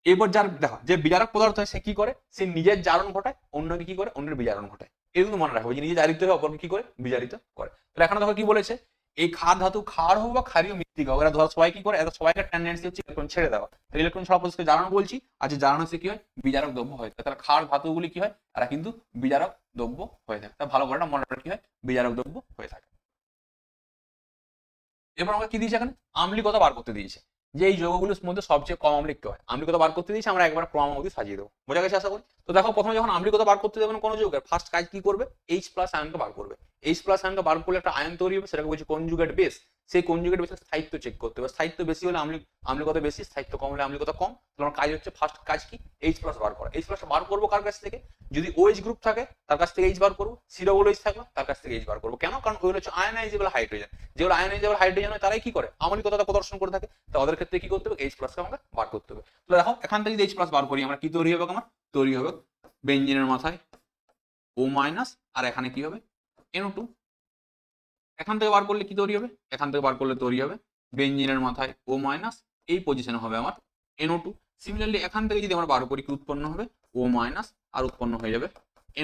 এরপর যার দেখো যে বিজারক পদার্থ হয়, সে কি করে, সে নিজের জারণ ঘটায়, অন্যকে কি করে, অন্যের বিজারণ ঘটায়। এগুলো মনে রাখবে যে নিজে জারিত হয়ে অপরকে কি করে, বিজারিত করে। তাহলে এখানে দেখো কি বলেছে, এই ক্ষার ধাতু ক্ষার হোক বা ক্ষারীয় মৃত্তিকা হোক, এরা ধরো সবাই কি করে, এরা সবাইকার টেন্ডেন্সি হচ্ছে ইলেকট্রন ছেড়ে দেওয়া। তাহলে ইলেকট্রন ছাড়া প্রসেসকে জারণ বলছি, আর যে জারণ হচ্ছে কি হয়, বিজারক দ্রব্য হয়। তাহলে ক্ষার ধাতুগুলি কি হয়, এরা কিন্তু বিজারক দ্রব্য হয়ে থাকে। তা ভালো করে মনে রাখবে কি হয়, বিজারক দ্রব্য হয়ে থাকে। এবার আমরা কি দিয়েছি, এখানে আম্লিকতা বার করতে দিয়েছে, যে এই যৌগগুলোর মধ্যে সবচেয়ে কম আম্লিক হয়। আম্লিকতা বার করতে দিয়েছি, আমরা একবার ক্রমাবধি সাজিয়ে দেবো। বোঝা গেছে আশা করি। তো দেখো প্রথমে যখন আম্লিকতা বার করতে দেবেন কোনো যৌগের, ফার্স্ট কাজ কি করবে, H+ আয়নকে বার করবে। H+ আয়নকে বার করলে একটা আয়ন তৈরি হবে, সেটাকে বলছি কনজুগেট বেস। সেই কনজুগেট বেসের স্থায়িত্ব চেক করতে হবে। স্থায়িত্ব বেশি হলে আম্লিকতা বেশি, স্থায়িত্ব কম হলে আম্লিকতা কম। তাহলে আমার কাজ হচ্ছে, ফার্স্ট কাজ কি, H+ বার করা। H+ বার করবো কার কাছ থেকে, যদি OH গ্রুপ থাকে তার কাছ থেকে H বার করবো, COOH থাকবে তার কাছ থেকে H বার করবো। কেন, কারণ ওগুলো হচ্ছে আয়নাইজেবল হাইড্রোজেন। যেগুলো আয়নাইজেবল হাইড্রোজেন হয় তারাই কি করে, আম্লিকতাটা প্রদর্শন করে থাকে। তো ওদের ক্ষেত্রে কি করতে হবে, H+ কে আমাকে বার করতে হবে। তো দেখো এখান থেকে যদি H+ বার করি আমরা, কি তৈরি হবে, আমার তৈরি হবে বেঞ্জিনের মাথায় O-, আর এখানে কি হবে, NO2। এখান থেকে বার করলে কি তৈরি হবে, এখান থেকে বার করলে তৈরি হবে বেঞ্জিনের মাথায় O-, এই পজিশনে হবে আমার NO2। সিমিলারলি এখান থেকে যদি আমরা বার করি, কি উৎপন্ন হবে, O-, আর উৎপন্ন হয়ে যাবে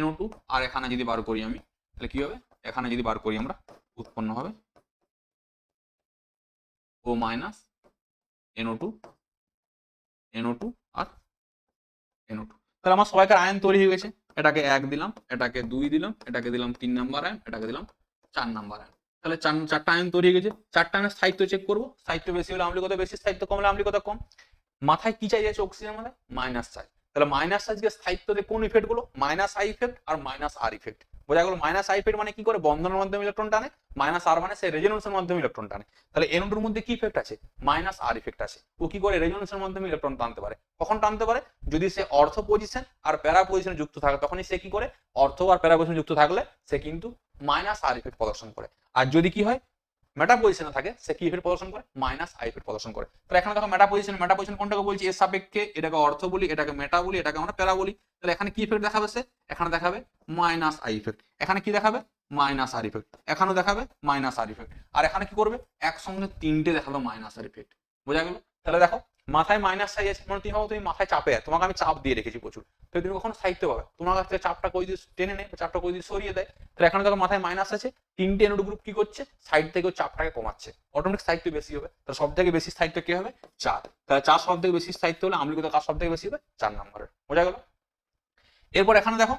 NO2। আর এখানে যদি বার করি আমি, তাহলে কি হবে, এখানে যদি বার করি আমরা, উৎপন্ন হবে O-, NO2, NO2 আর NO2। তাহলে আমার সবাইকার আয়ন তৈরি হয়ে গেছে। এটাকে 1 দিলাম, এটাকে 2 দিলাম, এটাকে দিলাম 3 নাম্বার আয়ন, এটাকে দিলাম 4 নাম্বার আয়ন। তাহলে চারটা আয়ন তৈরি হয়ে গেছে। চারটা আয়নের স্থায়িত্ব চেক করবো, স্থায়িত্ব বেশি হলে আম্লিকতা বেশি, স্থায়িত্ব কম হলে আম্লিকতা কম। মাথায় কি চাই যাচ্ছে, অক্সিজেন মাথায় মাইনাস চার্জ। তাহলে মাইনাস চার্জকে স্থায়িত্বতে কোন ইফেক্ট গুলো, -I ইফেক্ট আর -R ইফেক্ট। বোঝা গেল, -I ইফেক্ট মানে কি করে, বন্ধনের মাধ্যমে ইলেকট্রন টানে, -R মানে সে রেজোনেন্সের মাধ্যমে ইলেকট্রন টানে। তাহলে NO2 মধ্যে কি ইফেক্ট আছে, -R ইফেক্ট আছে। ও কি করে, রেজোনেন্সের মাধ্যমে ইলেকট্রন টানতে পারে। কখন টানতে পারে, যদি সে অর্থ পজিশন আর প্যারা পজিশনে যুক্ত থাকে, তখনই সে কি করে, অর্থ আর প্যারা পজিশনে যুক্ত থাকলে সে কিন্তু -R ইফেক্ট প্রদর্শন করে। আর যদি কি হয়, মেটা পজিশনে থাকে, সে কি ইফেক্ট প্রদর্শন করে, -I ইফেক্ট প্রদর্শন করে। তাহলে এখানে দেখো মেটা পজিশন কোনটাকে বলছি, এর সাপেক্ষে এটাকে অর্থ বলি, এটাকে মেটা বলি, এটাকে আমরা প্যারা বলি। তাহলে এখানে কি ইফেক্ট দেখাবে, সে এখানে দেখাবে -I ইফেক্ট, এখানে কি দেখাবে -R ইফেক্ট, এখানেও দেখাবে -R ইফেক্ট। আর এখানে কি করবে, একসঙ্গে তিনটে দেখালো -R ইফেক্ট। বোঝা গেল। তাহলে দেখো মাথায় মাইনাস সাইজ আছে, মানে তুমি মাথায় চাপে আছে, তোমাকে আমি চাপ দিয়ে রেখেছি প্রচুর, তো তুমি কখনো সাহিত্য পাবে, তোমার কাছ থেকে চাপটা কই দিয়ে টেনে নেয়, চাপটা কই দিয়ে সরিয়ে দেয়। তাহলে এখানে দেখো মাথায় মাইনাস আছে, 3টে NO2 গ্রুপ কি করছে, সাইড থেকে চাপটাকে কমাচ্ছে, অটোমেটিক স্থায়িত্ব বেশি হবে। তাহলে সব থেকে বেশি স্থায়িত্ব কি হবে, 4। তাহলে 4 সব থেকে বেশি স্থায়িত্ব হলে আম্লিকতা কার সব থেকে বেশি হবে, 4 নম্বরের। বোঝা গেল। এরপর এখানে দেখো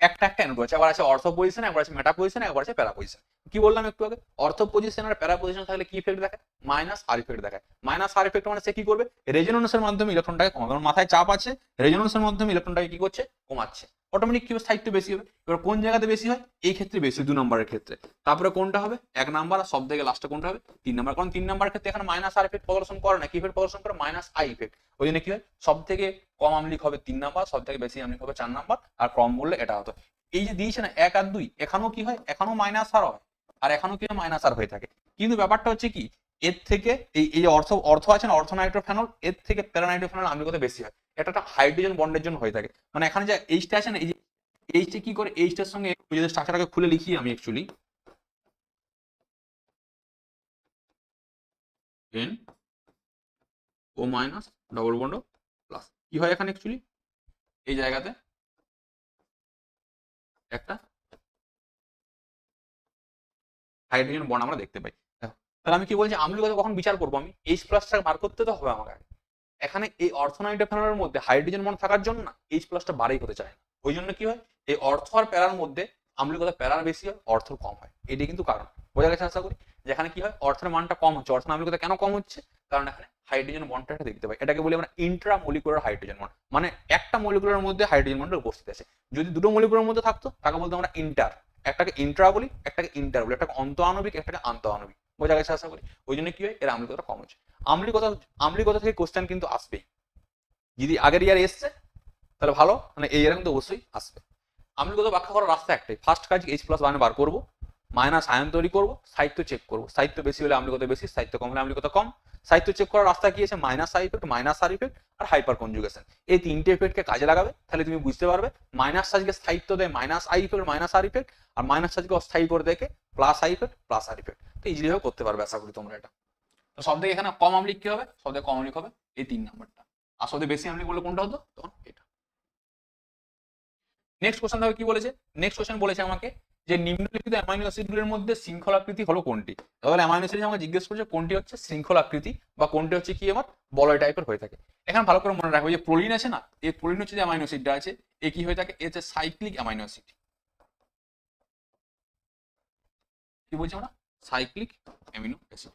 একটা NO2 আছে, আবার আছে অর্থ পজিশন, একবার আছে মেটা পজিশন, একবার আছে প্যারা পজিশন। কি বললাম একটু আগে, অর্থ পজিশন আর প্যারা পজিশন থাকলে কি ইফেক্ট দেখায়, -R ইফেক্ট দেখায়। -R ইফেক্ট মানে সে কি করবে, রেজোনেন্সের মাধ্যমে ইলেকট্রনটাকে কমাবে। মাথায় চাপ আছে, রেজোনেন্সের মাধ্যমে ইলেকট্রনটাকে কি করছে, কমাচ্ছে, অটোমেটিক কি স্থায়িত্ব বেশি হবে। এবার কোন জায়গাতে বেশি হয়, এই ক্ষেত্রে বেশি, 2 নম্বরের ক্ষেত্রে। তারপরে কোনটা হবে, 1 নাম্বার, আর সব থেকে লাস্টে কোনটা হবে, 3 নাম্বার। কারণ 3 নাম্বারের ক্ষেত্রে এখানে -R ইফেক্ট প্রদর্শন করে না, কি ইফেক্ট প্রদর্শন করে, -I ইফেক্ট। ওই জন্য কি হয়, সব থেকে কম আম্লিক হবে 3 নাম্বার, সব থেকে বেশি আম্লিক হবে 4 নাম্বার, আর ক্রম বললে এটা হতো। এই যে দিয়েছে না 1 আর 2, এখানেও কি হয়, এখানেও -R হয়, আর এখানেও কি -R হয়ে থাকে। কিন্তু ব্যাপারটা হচ্ছে কি, এর থেকে এই এই অর্থ অর্থ আছে না, অর্থনাইট্রোফেনল, এর থেকে প্যারানাইট্রোফেনল আম্লীকতা বেশি হয়। এটা একটা হাইড্রোজেন বন্ডের জন্য হয়ে থাকে। মানে এখানে যে এইচটা আছে না, এই যে এইচটা কি করে, এইচটার সঙ্গে যদি স্ট্রাকচারটাকে খুলে লিখি আমি actually N O minus double bond plus, কি হয় এখানে অ্যাকচুয়ালি এই জায়গাতে একটা হাইড্রোজেন বন্ড আমরা দেখতে পাই। দেখো, তাহলে আমি কি বলছি, আম্লীকতা কখন বিচার করবো, আমি এইচ প্লাসটা বার করতে তো হবে আমাকে। এখানে এই অর্থনাইট্রোফেনলের মধ্যে হাইড্রোজেন বন্ড থাকার জন্য না এইচ প্লাসটা বাড়াই হতে চায় না। ওই জন্য কি হয়, এই অর্থ আর প্যারার মধ্যে আম্লীকতা প্যারার বেশি হয়, অর্থ কম হয়। এটাই কিন্তু কারণ। বোঝা গেছে আশা করি। যেখানে কি হয়, অর্থের মানটা কম হচ্ছে। অর্থের আম্লীকতা কেন কম হচ্ছে, কারণ এখানে হাইড্রোজেন বন্ডটা দেখতে পাই। এটাকে বলি আমরা ইন্ট্রামলিকুলার হাইড্রোজেন বন্ড, মানে একটা মলিকুলার মধ্যে হাইড্রোজেন বন্ডের উপস্থিত আছে। যদি দুটো মলিকুলার মধ্যে থাকতো তাকে বলতো আমরা ইন্টার, একটাকে ইন্ট্রা বলি, একটাকে ইন্টার বলি, একটাকে অন্ত আণবিক, একটাকে আন্ত আণবিক। বোঝা গেছে আশা করি। ওই জন্য কি হয়, এর আম্লীকতা কম হচ্ছে। আম্লীকতা আম্লীকতা থেকে কোশ্চেন কিন্তু আসবেই। যদি আগের ইয়ার এসছে তাহলে ভালো, মানে এই ইয়ার কিন্তু অবশ্যই আসবে। আম্লীকতা ব্যাখ্যা করার রাস্তা একটাই, ফার্স্ট কাজ এইচ প্লাস ওয়ানে বার করবো, মাইনাস আয়ন তৈরি করবো, সাহিত্য চেক করবো। সাহিত্য বেশি হলে আম্লীকতা বেশি, সাহিত্য কম হলে আম্লীকতা কম। সাহিত্য চেক করার রাস্তা কি আছে, minus I effect, minus R effect আর হাইপার কনজুগেশন। এই তিনটে ইফেক্টকে কাজে লাগাবে, তাহলে তুমি বুঝতে পারবে মাইনাস চার্জকে স্থায়িত্ব দেয় minus I effect, minus R effect, আর মাইনাস চার্জকে অস্থায়ী করে দেখে plus I effect, plus R effect. তো ইজিলি ভাবে করতে পারবে আশা করি তোমরা এটা। তো সব থেকে এখানে কম আম্লিক কি হবে, সব থেকে কম আম্লিক হবে এই 3 নাম্বারটা। আর সব থেকে বেশি আম্লিক বলে কোনটা হতো, তখন এটা। নেক্সট কোশ্চেন দেখো কি বলেছে। নেক্সট কোশ্চেন বলেছে আমাকে যে নিম্নলিখিত অ্যামাইনো অ্যাসিডগুলোর মধ্যে শৃঙ্খলাকৃতি হলো কোনটি। তাহলে অ্যামাইনো অ্যাসিড আমাকে জিজ্ঞেস করছে কোনটি হচ্ছে শৃঙ্খলাকৃতি বা কোনটি হচ্ছে কি আমার বলয় টাইপের হয়ে থাকে। এখানে ভালো করে মনে রাখবে যে প্রোলিন আছে না, এই প্রোলিন হচ্ছে যে অ্যামাইনো অ্যাসিডটা আছে, এ কি হয়ে থাকে, এ হচ্ছে সাইক্লিক অ্যামাইনো অ্যাসিড। কি বলছি আমরা, সাইক্লিক অ্যামিনো অ্যাসিড।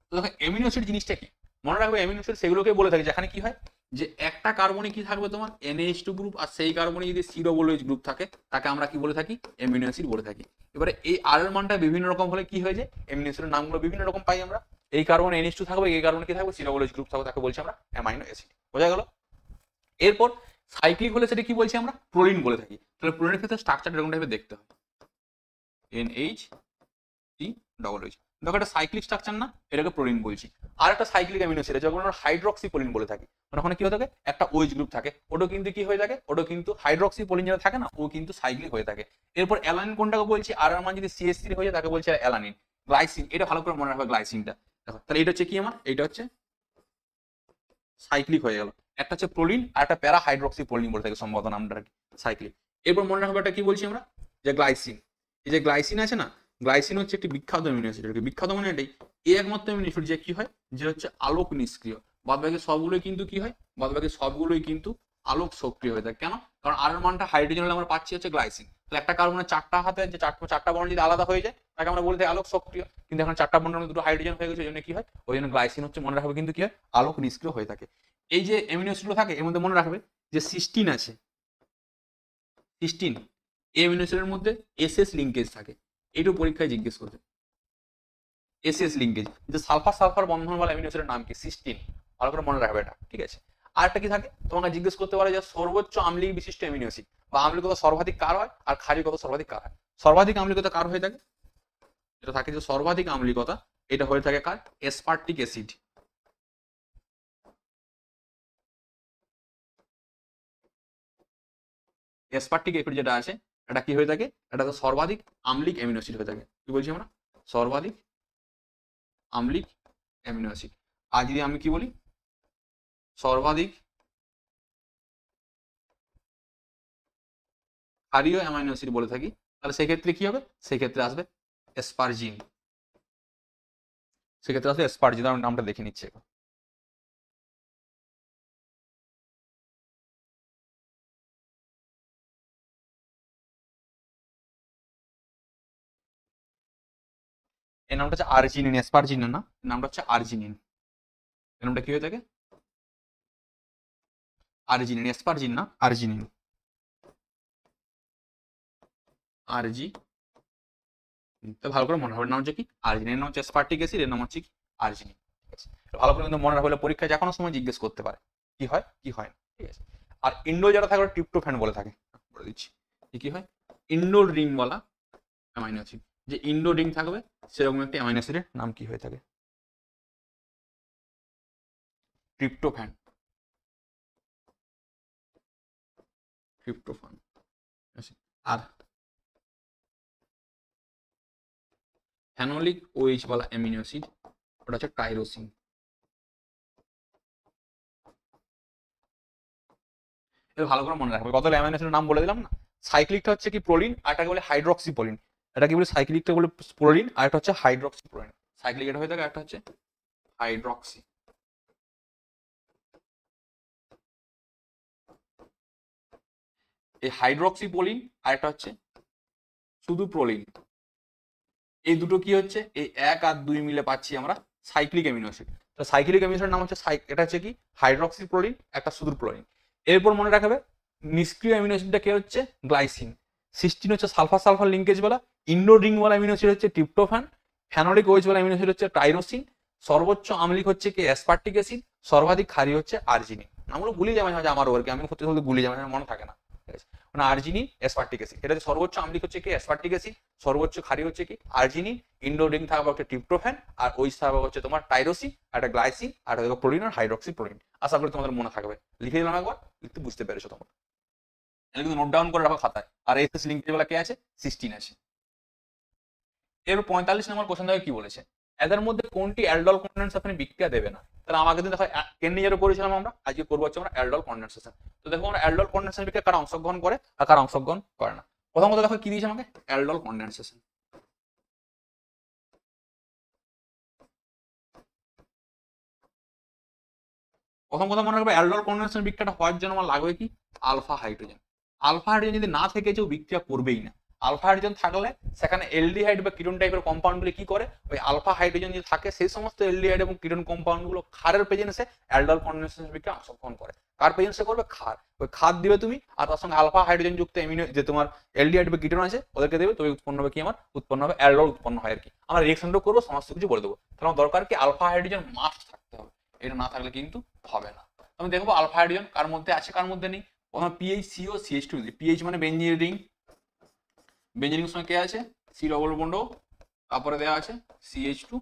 তো দেখো অ্যামিনো অ্যাসিড জিনিসটা কি, মনে রাখবে অ্যামিনো অ্যাসিড সেগুলোকে বলে থাকে যেখানে কি হয় যে একটা কার্বনে কি থাকবে তোমার NH2 গ্রুপ, আর সেই কার্বনে যদি COOH গ্রুপ থাকে তাকে আমরা কি বলে থাকি, অ্যামিনো অ্যাসিড বলে থাকি। এবারে এই আর এর মানটা বিভিন্ন রকম হলে কি হয়ে যায়, অ্যামিনো অ্যাসিডের নামগুলো বিভিন্ন রকম পাই আমরা। এই কার্বনে NH2 থাকবে, এই কার্বনে কি থাকবে, COOH গ্রুপ থাকবে, তাকে বলছি আমরা অ্যামাইনো অ্যাসিড। বোঝা গেল। এরপর সাইক্লিক হলে সেটা কি বলছি আমরা, প্রোলিন বলে থাকি। তাহলে প্রোলিনের ক্ষেত্রে স্ট্রাকচারটা এরকম টাইপের দেখতে হয়, NH3OH। দেখো একটা সাইক্লিক স্ট্রাকচার না, এটাকে প্রোলিন বলছি। আর একটা সাইক্লিক অ্যামিনো অ্যাসিড যখন আমরা হাইড্রক্সিপোলিন বলে থাকি, মানে ওখানে কি হয়ে থাকে, একটা OH গ্রুপ থাকে, ওটা কিন্তু কি হয়ে থাকে, ওটা কিন্তু হাইড্রক্সিপোলিন যেটা থাকে না, ও কিন্তু সাইক্লিক হয়ে থাকে। এরপর অ্যালানিন কোনটাকে বলছি, আর এর মান যদি CH3 হয়ে যায় তাকে বলছি অ্যালানিন। গ্লাইসিন, এটা ভালো করে মনে রাখবে গ্লাইসিনটা। দেখো তাহলে এটা হচ্ছে কি আমার, এটা হচ্ছে সাইক্লিক হয়ে গেল। একটা হচ্ছে প্রোলিন আর একটা প্যারা হাইড্রক্সিপোলিন বলে থাকে সম্ভবত নামটা সাইক্লিক। এরপর মনে রাখবে এটা কি বলছি আমরা, যে গ্লাইসিন। এই যে গ্লাইসিন আছে না, গ্লাইসিন হচ্ছে একটি বিখ্যাত অ্যামিনো অ্যাসিড। বিখ্যাত মানে এটাই, এই একমাত্র অ্যামিনো অ্যাসিড যে কি হয়, যে হচ্ছে আলোক নিষ্ক্রিয়। বাদবাকি সবগুলোই কিন্তু কি হয়, বাদবাকি সবগুলোই কিন্তু আলোক সক্রিয় হয়ে থাকে। কেন, কারণ আর এর মানটা হাইড্রোজেন হলে আমরা পাচ্ছি হচ্ছে গ্লাইসিন। তাহলে একটা কার্বনের চারটা হাতে যে চারটা বর্ণ যদি আলাদা হয়ে যায় তাকে আমরা বলতে আলোক সক্রিয়, কিন্তু এখন চারটা বর্ণের মধ্যে দুটো হাইড্রোজেন হয়ে গেছে, ওই জন্য কি হয়, ওই জন্য গ্লাইসিন হচ্ছে মনে রাখবে কিন্তু কি হয়, আলোক নিষ্ক্রিয় হয়ে থাকে। এই যে অ্যামিনো অ্যাসিডগুলো থাকে এর মধ্যে মনে রাখবে যে সিস্টিন আছে, সিস্টিন এই অ্যামিনো অ্যাসিডের মধ্যে SS লিঙ্কেজ থাকে। এইটু পরীক্ষায় জিজ্ঞেস করবে, SS লিঙ্কেজ। যে সালফার সালফার বন্ধনওয়ালা অ্যামিনো অ্যাসিডের নাম কি, সিস্টিন। ভালো করে মনে রাখবে এটা, ঠিক আছে। আর একটা কি থাকে, তোমাকে জিজ্ঞেস করতে পারে যে সর্বোচ্চ আম্লিক বিশিষ্ট অ্যামিনো অ্যাসিড বা আম্লিকতা সর্বাধিক কার হয় আর ক্ষারীয়তা সর্বাধিক কার হয়। সর্বাধিক আম্লিকতা কার হয়ে থাকে, এটা থাকে যে সর্বাধিক আম্লিকতা এটা হয়ে থাকে কার, এসপার্টিক অ্যাসিড। এসপার্টিক অ্যাসিড যেটা আছে এটা কি হয়ে থাকে, এটা তো সর্বাধিক আম্লিক অ্যামিনো অ্যাসিড হয়ে থাকে। কি বলছি আমরা, সর্বাধিক আম্লিক অ্যামিনো অ্যাসিড। আর যদি আমি কি বলি, সর্বাধিক ক্ষারীয় অ্যামাইনো অ্যাসিড বলে থাকি, তাহলে সেক্ষেত্রে কি হবে, সেক্ষেত্রে আসবে এসপারজিন। সেক্ষেত্রে আসবে এসপারজিন, নামটা দেখে নিচ্ছে এখন। এর নামটা হচ্ছে আর্জিনিন, এসপারজিন না, এর নামটা হচ্ছে আর্জিনিন। এর নামটা কি হয়ে থাকে, আর্জিনিন, এসপারজিন না, আর্জিনিন, আরজি। তো ভালো করে মনে হবে নাম হচ্ছে কি, আর্জিনিন। এর নাম হচ্ছে এসপার্টিক অ্যাসিড, এর নাম হচ্ছে কি, আর্জিনিন। ঠিক আছে, ভালো করে কিন্তু মনে রাখলে পরীক্ষায় যে কোনো সময় জিজ্ঞেস করতে পারে কি হয় কি হয় না। ঠিক আছে। আর ইন্ডোল যারা থাকে ট্রিপ্টোফ্যান বলে থাকে, বলে দিচ্ছি কি হয়, ইন্ডোল রিং বলা অ্যামাইনো অ্যাসিড। যে ইন্ডো রিং থাকবে সেরকম একটি অ্যামাইনো অ্যাসিডের নাম কি হয়ে থাকে? ট্রিপ্টোফ্যান। ট্রিপ্টোফ্যান। আর ফেনোলিক ওএইচ বলা অ্যামিনো অ্যাসিড ওটা হচ্ছে টাইরোসিন। এটা ভালো করে মনে রাখবে, কত অ্যামিনো অ্যাসিডের নাম বলে দিলাম না। সাইক্লিকটা হচ্ছে কি প্রোলিন, আর এটাকে বলে হাইড্রক্সিপ্রোলিন। এটা কি বলে সাইক্লিকটা বলে প্রোলিন, আর একটা হচ্ছে হাইড্রক্সিপ্রোলিন। সাইক্লিক এটা হয়ে থাকে, একটা হচ্ছে হাইড্রক্সি। এই হাইড্রক্সিপ্রোলিন আর একটা হচ্ছে শুধু প্রোলিন, এই দুটো কি হচ্ছে, এই 1 আর 2 মিলে পাচ্ছি আমরা সাইক্লিক অ্যামিনো অ্যাসিড। তো সাইক্লিক অ্যামিনো অ্যাসিডের নাম হচ্ছে এটা হচ্ছে কি হাইড্রক্সিপ্রোলিন, একটা শুধু প্রোলিন। এরপর মনে রাখবে নিষ্ক্রিয় অ্যামিনো অ্যাসিডটা কি হচ্ছে গ্লাইসিন। সিস্টিন হচ্ছে সালফার সালফার লিঙ্কেজ বলা। ইন্ডো রিং বলা অ্যামিনো অ্যাসিড হচ্ছে ট্রিপ্টোফ্যান। ফেনোলিক ওএইচ বলা অ্যামিনো অ্যাসিড হচ্ছে টাইরোসিন। সর্বোচ্চ আম্লিক হচ্ছে কি অ্যাসপার্টিক অ্যাসিড। সর্বাধিক ক্ষারীয় হচ্ছে আর্জিনিন। নামগুলো ভুলে যাবে মাঝে আমার ওরকে, আমি করতে করতে ভুলে যাবে, মনে থাকে না, ঠিক আছে। মানে আর্জিনিন, অ্যাসপার্টিক অ্যাসিড, এটা সর্বোচ্চ আম্লিক হচ্ছে কি অ্যাসপার্টিক অ্যাসিড, সর্বোচ্চ ক্ষারীয় হচ্ছে কি আর্জিনিন। ইন্ডো রিং থাকবে একটা ট্রিপ্টোফ্যান, আর ওই থাকবে হচ্ছে তোমার টাইরোসিন, একটা গ্লাইসিন, আর একটা প্রোলিন আর হাইড্রক্সিপ্রোলিন। আশা করি তোমাদের মনে থাকবে, লিখে দিলাম একবার, লিখতে বুঝতে পেরেছো তোমরা। কিন্তু নোট ডাউন করে রাখো খাতায়। আর এসএস লিঙ্কেজ বলা কে আছে, সিস্টিন আছে। এর 45 নম্বর কোশ্চেন দেখো কি বলেছে, এদের মধ্যে কোনটি অ্যালডল কনডেনসেশনে বিক্রিয়া দেবে না? তাহলে আমাকে কিন্তু দেখো কেন্নিজারও করেছিলাম আমরা, আজকে করবো হচ্ছে আমরা অ্যালডল কনডেনসেশন। তো দেখো আমরা অ্যালডল কনডেনসেশন বিক্রিয়া কারা অংশগ্রহণ করে আর কারা অংশগ্রহণ করে না। প্রথমত দেখো কি দিয়েছে আমাকে, অ্যালডল কনডেনসেশন। প্রথম কথা মনে রাখবে, অ্যালডল কনডেনসেশন বিক্রিয়াটা হওয়ার জন্য আমার লাগবে কি আলফা হাইড্রোজেন। আলফা হাইড্রোজেন যদি না থেকে কেউ বিক্রিয়া করবেই না। আলফা হাইড্রোজেন থাকলে সেখানে এলডিহাইড বা কিটোন টাইপের কম্পাউন্ডগুলো কি করে, ওই আলফা হাইড্রোজেন যদি থাকে সেই সমস্ত এলডিহাইড এবং কিটোন কম্পাউন্ডগুলো ক্ষারের প্রেজেন্সে অ্যালডল কনডেনসেশন বিক্রিয়া অংশগ্রহণ করে। কার প্রেজেন্সে করবে, ক্ষার। ওই ক্ষার দিবে তুমি, আর তার সঙ্গে আলফা হাইড্রোজেন যুক্ত এমিনো যে তোমার এলডিহাইড বা কিটোন আছে ওদেরকে দেবে, তবে উৎপন্ন হবে কি আমার, উৎপন্ন হবে অ্যালডল উৎপন্ন হয় আর কি। আমরা রিঅ্যাকশনটা করবো, সমস্ত কিছু বলে দেবো। তাহলে আমার দরকার কি আলফা হাইড্রোজেন মাস্ট থাকতে হবে, এটা না থাকলে কিন্তু হবে না। আমি দেখবো আলফা হাইড্রোজেন কার মধ্যে আছে কার মধ্যে নেই। প্রথমে PH CO CH two, PH মানে বেঞ্জিন রিং, বেঞ্জিন রিং সঙ্গে কে আছে সি ডবল বন্ড, তারপরে দেওয়া আছে সিএইচ টু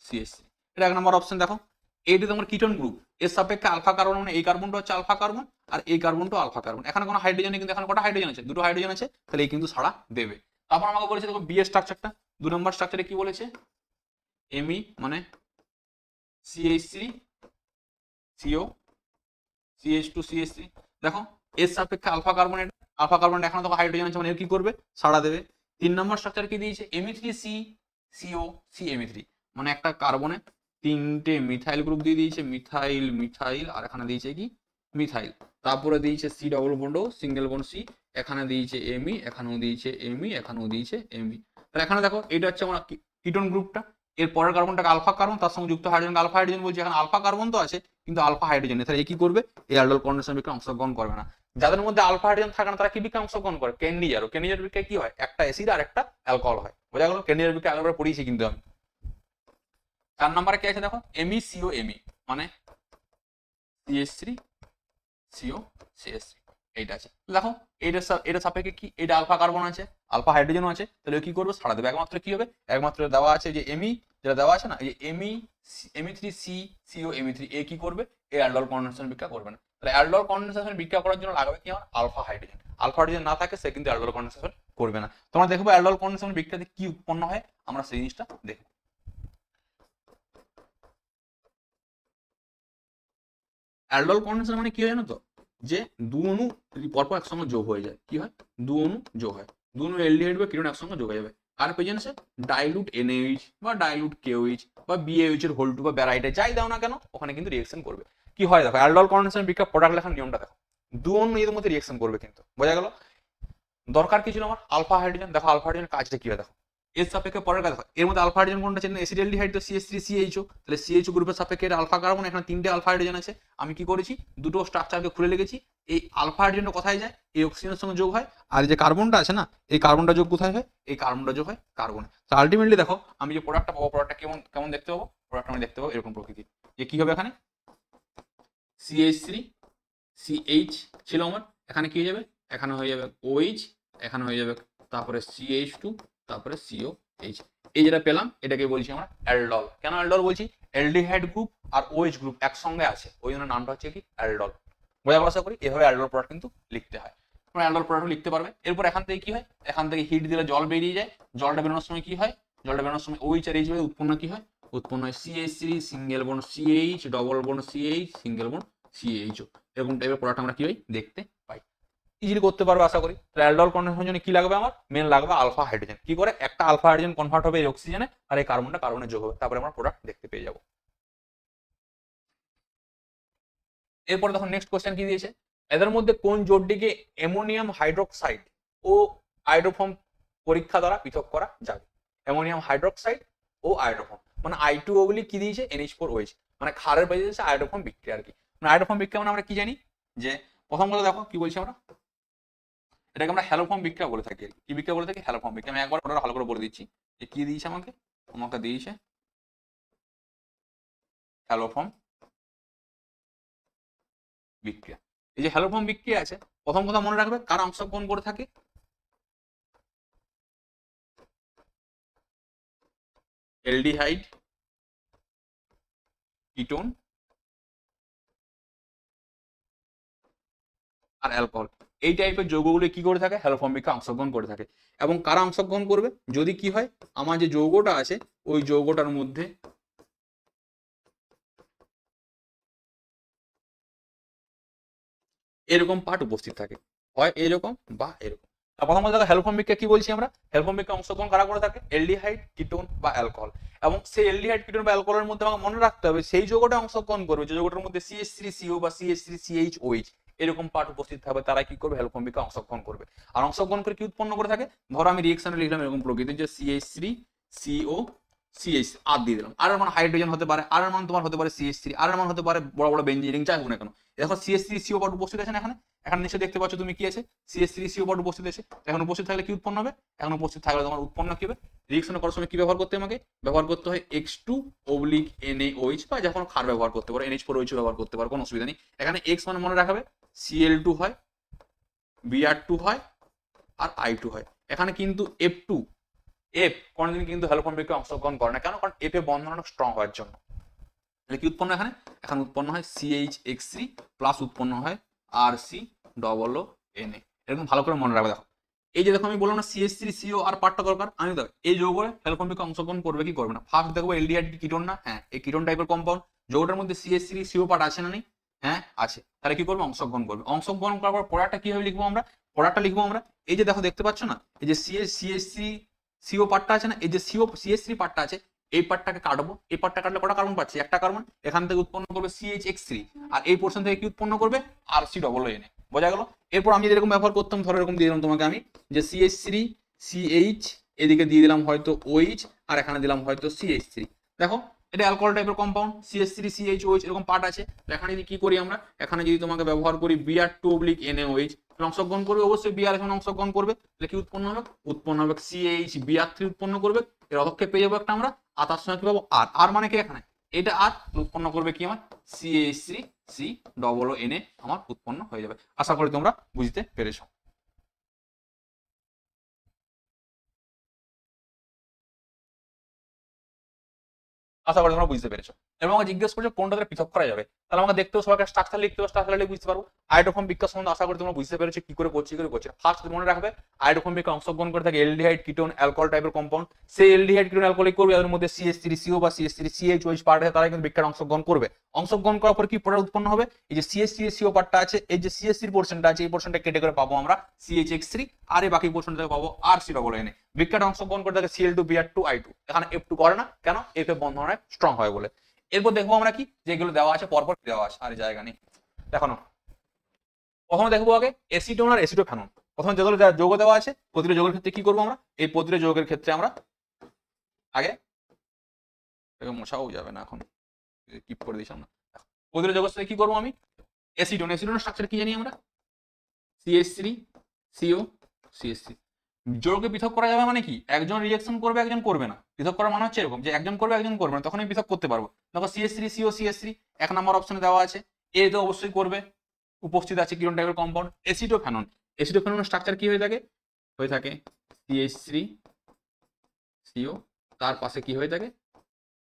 সিএইচ থ্রি। এটা 1 নম্বর অপশন। দেখো এইটা তোমার কিটোন গ্রুপ, এর সাপেক্ষে আলফা কার্বন, মানে এই কার্বনটা হচ্ছে আলফা কার্বন আর এই কার্বনটা আলফা কার্বন। এখানে কোনো হাইড্রোজেন নেই, কিন্তু এখানে কটা হাইড্রোজেন আছে, 2টো হাইড্রোজেন আছে, তাহলে এই কিন্তু সাড়া দেবে। তারপর আমাকে বলেছে দেখো বি এর স্ট্রাকচারটা, 2 নম্বর স্ট্রাকচারে কি বলেছে, এমই মানে CH three CO CH two CH three. দেখো এর সাপেক্ষে আলফা কার্বনেট, আলফা কার্বনেট এখানে দেখো হাইড্রোজেন আছে, মানে এর কি করবে সাড়া দেবে। 3 নম্বর স্ট্রাকচার কি দিয়েছে, এমি3 সি সিও সি এমি3, মানে একটা কার্বনে 3টে মিথাইল গ্রুপ দিয়ে দিয়েছে, মিথাইল মিথাইল, আর এখানে দিয়েছে কি মিথাইল। তারপরে দিয়েছে C double bond single bond C, এখানে দিয়েছে এমি, এখানেও দিয়েছে এমি, এখানেও দিয়েছে এমি। তাহলে এখানে দেখো এটা হচ্ছে আমার কিটোন গ্রুপটা। এর পরের কার্বনটাকে আলফা কার্বন, তার সঙ্গে যুক্ত হাইড্রোজেন আলফা হাইড্রোজেন বলছে, এখানে আলফা কার্বন তো আছে কিন্তু আলফা হাইড্রোজেন, তাহলে এই কি করবে, এই অ্যালডল কনডেনসেশন বিক্রিয়া অংশগ্রহণ করবে না। যাদের মধ্যে আলফা হাইড্রোজেন থাকে না তারা কি বিক্রিয়া অংশগ্রহণ করে, ক্যান্ডিজার। ক্যান্ডিজার বিক্রিয়া কি হয়, একটা অ্যাসিড আর একটা অ্যালকোহল হয়, বোঝা গেল। ক্যান্ডিজার বিক্রিয়া আগেবার পড়িয়েছি কিন্তু আমি। 4 নম্বরে কি আছে দেখো, এমি সিও এমি মানে CS three CO CS three, এইটা আছে। দেখো এটা সাপেক্ষে কি, এটা আলফা কার্বন আছে, আলফা হাইড্রোজেন আছে, তাহলে কি করবে সাড়া দেবে। একমাত্র কি হবে, একমাত্র দেওয়া আছে যে এমি, যেটা দেওয়া আছে না, এই যে এমি3 সি সিও এমি3, এ কি করবে, এই অ্যালডল কনডেনসেশন বিক্রিয়া করবে না। তাহলে অ্যালডল কনডেনসেশন বিক্রিয়া করার জন্য লাগবে কি আমার আলফা হাইড্রোজেন। আলফা হাইড্রোজেন না থাকে সে কিন্তু অ্যালডল কনডেনসেশন করবে না। তোমরা দেখবো অ্যালডল কনডেনসেশন বিক্রিয়াতে কি উৎপন্ন হয়, আমরা সেই জিনিসটা দেখবো। অ্যালডল কনডেনসেশন মানে কি হয় জানো তো, যে 2 অণু পরপর একসঙ্গে যোগ হয়ে যায়, কি হয় 2 অণু যোগ হয়, 2 অণু এলডিহাইড বা কিটোন একসঙ্গে যোগ হয়ে যাবে। কার প্রেজেন্সে, ডাইলুট এনএইচ বা ডাইলুট কেওএইচ বা বিএইচ এর হোল টু বা ব্যারাইটে যাই দাও না কেন, ওখানে কিন্তু রিঅ্যাকশন করবে। কি হয় দেখো অ্যালডল কনডেনসেশন বিক্রিয়া প্রোডাক্ট লেখার নিয়মটা দেখো, 2 অণু এর মধ্যে রিঅ্যাকশন করবে, কিন্তু বোঝা গেল। দরকার কি ছিল আমার আলফা হাইড্রোজেন, দেখো আলফা হাইড্রোজেন কাজটা কি হয় দেখো, এর সাপেক্ষে পরের কাজ, এর মধ্যে আলফা হাইড্রোজেন কোনটা চেন, এসিডালডিহাইড তো CH3CHO, তাহলে CHO গ্রুপের সাপেক্ষে এটা আলফা কার্বন, এখানে 3টে আলফা হাইড্রোজেন আছে। আমি কি করেছি, দুটো স্ট্রাকচারকে খুলে লিখেছি। এই আলফা হাইড্রোজেনটা কোথায় যায়, এই অক্সিজেনের সঙ্গে যোগ হয়, আর যে কার্বনটা আছে না, এই কার্বনটা যোগ কোথায় হয়, এই কার্বনটা যোগ হয় কার্বনে। তো আলটিমেটলি দেখো আমি যে প্রোডাক্টটা পাবো, প্রোডাক্টটা কেমন কেমন দেখতে পাবো, প্রোডাক্টটা আমি দেখতে পাবো এরকম প্রকৃতির, যে কি হবে এখানে CH3 CH ছিল আমার, এখানে কি হয়ে যাবে, এখানে হয়ে যাবে OH, এখানে হয়ে যাবে তারপরে CH2, তারপরে CO এই যেটা পেলাম এটাকে বলছি আমরা অ্যালডল। কেন অ্যালডল বলছি? অ্যালডিহাইড গ্রুপ আর ওএইচ গ্রুপ একসঙ্গে আছে, ওই জন্য নামটা হচ্ছে কি অ্যালডল। বোঝা গেল আশা করি? এভাবে অ্যালডল প্রোডাক্ট কিন্তু লিখতে হয়, তোমরা অ্যালডল প্রোডাক্ট লিখতে পারবে। এরপর এখান থেকে কি হয়, এখান থেকে হিট দিলে জল বেরিয়ে যায়, জলটা বেরোনোর সময় কি হয়, জলটা বেরোনোর সময় ওইচ আর এইচ উৎপন্ন কি হয়, উৎপন্ন হয় CH3 single bond CH double bond CH single bond CHO, এরকম টাইপের প্রোডাক্ট আমরা কি হয় দেখতে পাই। ইজিলি করতে পারবে আশা করি। অ্যালডল কনভার্সনের জন্য কি লাগবে আমার? মেন লাগবে আলফা হাইড্রোজেন। কি করে? একটা আলফা হাইড্রোজেন কনভার্ট হবে এই অক্সিজেনে, আর এই কার্বনটা কার্বনে যোগ হবে, তারপরে আমরা প্রোডাক্ট দেখতে পেয়ে যাবো। এরপরে দেখো নেক্সট কোশ্চেন কি দিয়েছে, এদের মধ্যে কোন জোটটিকে অ্যামোনিয়াম হাইড্রোক্সাইড ও আয়োডোফর্ম পরীক্ষা দ্বারা পৃথক করা যাবে? অ্যামোনিয়াম হাইড্রোক্সাইড ও আয়োডোফর্ম মানে I2O কি দিয়েছে, NH4OH, মানে ক্ষারের বাইরে দিয়েছে আয়োডোফর্ম বিক্রিয়া আর কি। মানে আয়োডোফর্ম বিক্রিয়া মানে আমরা কি জানি, যে প্রথম কথা দেখো কি বলছি আমরা, এটাকে আমরা হ্যালোফর্ম বিক্রিয়া বলে থাকি। কি বিক্রিয়া বলে থাকি? হ্যালোফর্ম বিক্রিয়া। আমি একবার ওটা ভালো করে বলে দিচ্ছি যে কি দিয়েছে আমাকে, আমাকে দিয়েছে হ্যালোফর্ম বিক্রিয়া। এই যে হ্যালোফর্ম বিক্রিয়া আছে, প্রথম কথা মনে রাখবে কারা অংশগ্রহণ করে থাকে, অ্যালডিহাইড, কিটোন আর অ্যালকোহল, এই টাইপের যৌগগুলো কি করে থাকে, হ্যালোফর্ম বিক্রিয়া অংশগ্রহণ করে থাকে। এবং কারা অংশগ্রহণ করবে, যদি কি হয় আমার যে যৌগটা আছে ওই যৌগটার মধ্যে এরকম পার্ট উপস্থিত থাকে, হয় এরকম বা এরকম। প্রথম কথা হ্যালোফর্ম বিক্রিয়া কি বলছি আমরা, হ্যালোফর্ম বিক্রিয়া অংশগ্রহণ কারা করে থাকে, অ্যালডিহাইড, কিটোন বা অ্যালকোহল। এবং সেই অ্যালডিহাইড, কিটোন বা অ্যালকোহলের মধ্যে আমাকে মনে রাখতে হবে সেই যৌগটা অংশগ্রহণ করবে যে যৌগটার মধ্যে CH3CO বা CH3CHOH এরকম পার্ট উপস্থিত থাকবে, তারা কি করবে, হ্যালোফর্ম বিক্রিয়া অংশগ্রহণ করবে। আর অংশগ্রহণ করে কি উৎপন্ন করে থাকে, ধরো আমি রিঅ্যাকশনে লিখলাম এরকম প্রকৃতির যে CH3CO CH আর দিয়ে দিলাম, আর এর মান হাইড্রোজেন হতে পারে, আর এর মান তোমার হতে পারে CH3, আর এর মান হতে পারে বড় বড় বেঞ্জিন রিং, যাই হোক না কেন। দেখো CH3CO পার্ট উপস্থিত আছে না এখানে, এখানে নিশ্চয়ই দেখতে পাচ্ছ তুমি কি আছে, CH3CO পার্ট উপস্থিত আছে। এখন উপস্থিত থাকলে কি উৎপন্ন হবে, এখন উপস্থিত থাকলে তোমার উৎপন্ন কি হবে, রিঅ্যাকশন করার সময় কি ব্যবহার করতে হবে, আমাকে ব্যবহার করতে হয় X2/NaOH, বা যখন ক্ষার ব্যবহার করতে পারো NH4OH ব্যবহার করতে পারো, কোনো অসুবিধা নেই। এখানে X মানে মনে রাখবে Cl2 হয়, Br2 হয় আর I2 হয়। এখানে কিন্তু F2 F কোনদিন কিন্তু হ্যালোফর্ম বিক্রিয়ায় অংশগ্রহণ করে না, কেন? কারণ F এর বন্ধন অনেক স্ট্রং হওয়ার জন্য। তাহলে কি উৎপন্ন এখানে, এখন উৎপন্ন হয় CHX3 প্লাস উৎপন্ন হয় RCOONA। এরকম ভালো করে মনে রাখবে। দেখো এই যে দেখো আমি বললাম না CH3CO আর পার্টটা দরকার, আমি দেখো এই যৌগে হ্যালোফর্ম বিক্রিয়ায় অংশগ্রহণ করবে কি করবে না। ফার্স্ট দেখবো অ্যালডিহাইড কিটোন না, হ্যাঁ এই কিটোন টাইপের কম্পাউন্ড, যৌগটার মধ্যে CH3CO পার্ট আছে না নেই, হ্যাঁ আছে, তাহলে কি করবে, অংশগ্রহণ করবে। অংশগ্রহণ করার পর প্রোডাক্টটা কিভাবে লিখবো আমরা, প্রোডাক্টটা লিখবো আমরা এই যে দেখো দেখতে পাচ্ছ না, এই যে CH3CO পার্টটা আছে না, এই যে CH3 পার্টটা আছে, এই পার্টটাকে কাটবো, এই পার্টটা কাটলে কটা কার্বন পাচ্ছি, একটা কার্বন, এখান থেকে উৎপন্ন করবে CHX3, আর এই পোর্শন থেকে কি উৎপন্ন করবে, RCOONA। বোঝা গেল? এরপর আমি এরকম ব্যবহার করতাম, ধরো এরকম দিয়ে দিলাম তোমাকে আমি যে CH3CH, এদিকে দিয়ে দিলাম হয়তো OH, আর এখানে দিলাম হয়তো CH3। দেখো এটা অ্যালকোহল টাইপের কম্পাউন্ড, CH3CHOH এরকম পার্ট আছে। এখানে যদি কি করি আমরা, এখানে যদি তোমাকে ব্যবহার করি Br2/NaOH, অংশগ্রহণ করবে অবশ্যই, Br এখানে অংশগ্রহণ করবে, তাহলে কি উৎপন্ন হবে, উৎপন্ন হবে CH Br3 উৎপন্ন করবে। এর অধক্ষেপ পেয়ে যাবো একটা আমরা, আর তার সঙ্গে কি পাবো আর মানে কি এখানে এটা আর উৎপন্ন করবে কি আমার CH3COONA আমার উৎপন্ন হয়ে যাবে। আশা করি তোমরা বুঝতে পেরেছো। আশা করি তোমরা বুঝতে পেরেছো। এবং আমাকে জিজ্ঞেস করছো কোনটাকে পৃথক করা যাবে, তাহলে আমাকে দেখতেও সবাইকে স্ট্রাকচার লিখতে হবে, স্ট্রাকচার লিখে বুঝতে পারবো। আয়োডোফর্ম বিক্রিয়া সম্বন্ধে আশা করি তোমরা বুঝতে পেরেছো কি করে করছি, কি করে করছে। ফার্স্ট মনে রাখবে আয়োডোফর্ম বিক্রিয়া অংশগ্রহণ করে থাকে অ্যালডিহাইড, কিটোন, অ্যালকোহল টাইপের কম্পাউন্ড। সেই অ্যালডিহাইড, কিটোন, অ্যালকোহল করবে, এর মধ্যে CH3CO বা CH3CHOH পার্ট আছে, তারা কিন্তু বিক্রিয়ায় অংশগ্রহণ করবে। অংশগ্রহণ করার পর কি প্রোডাক্ট উৎপন্ন হবে, এই যে CH3CO পার্টটা আছে, এই যে CH3 পোর্শনটা আছে, এই পোর্শনটা কেটে করে পাবো আমরা CHX3, আর এই বাকি পোর্শন থেকে পাবো RCOONA। বিক্রিয়ায় অংশগ্রহণ করে থাকে Cl2 Br2 I2, এখানে F2 করে না, কেন? F এর বন্ধন অনেক স্ট্রং হয় বলে। এরপর দেখবো আমরা কি, যেগুলো দেওয়া আছে পরপর দেওয়া আছে, আর জায়গা নেই। দেখো না, প্রথমে দেখবো আগে অ্যাসিটোন আর অ্যাসিটোফেনন। প্রথমে যেগুলো যৌগ দেওয়া আছে, প্রতিটা যৌগের ক্ষেত্রে কি করবো আমরা, এই প্রতিটা যৌগের ক্ষেত্রে আমরা আগে মোছাও যাবে না, এখন কিপ করে দিয়েছিলাম না। প্রতিটা যৌগের সাথে কি করবো আমি, অ্যাসিটোন, অ্যাসিটোনের স্ট্রাকচার কি জানি আমরা, CH3CO CH3। যৌগকে পৃথক করা যাবে মানে কি, একজন রিঅ্যাকশন করবে একজন করবে না। পৃথক করার মানে হচ্ছে এরকম যে একজন করবে একজন করবে না, তখন আমি পৃথক করতে পারবো। দেখো CH3CO CH3 এক নম্বর অপশনে দেওয়া আছে, এ তো অবশ্যই করবে, উপস্থিত আছে কিরণ টাইপের কম্পাউন্ড। অ্যাসিটোফেনন, অ্যাসিটোফেননের স্ট্রাকচার কি হয়ে থাকে CH3 সিও, তার পাশে কি হয়ে থাকে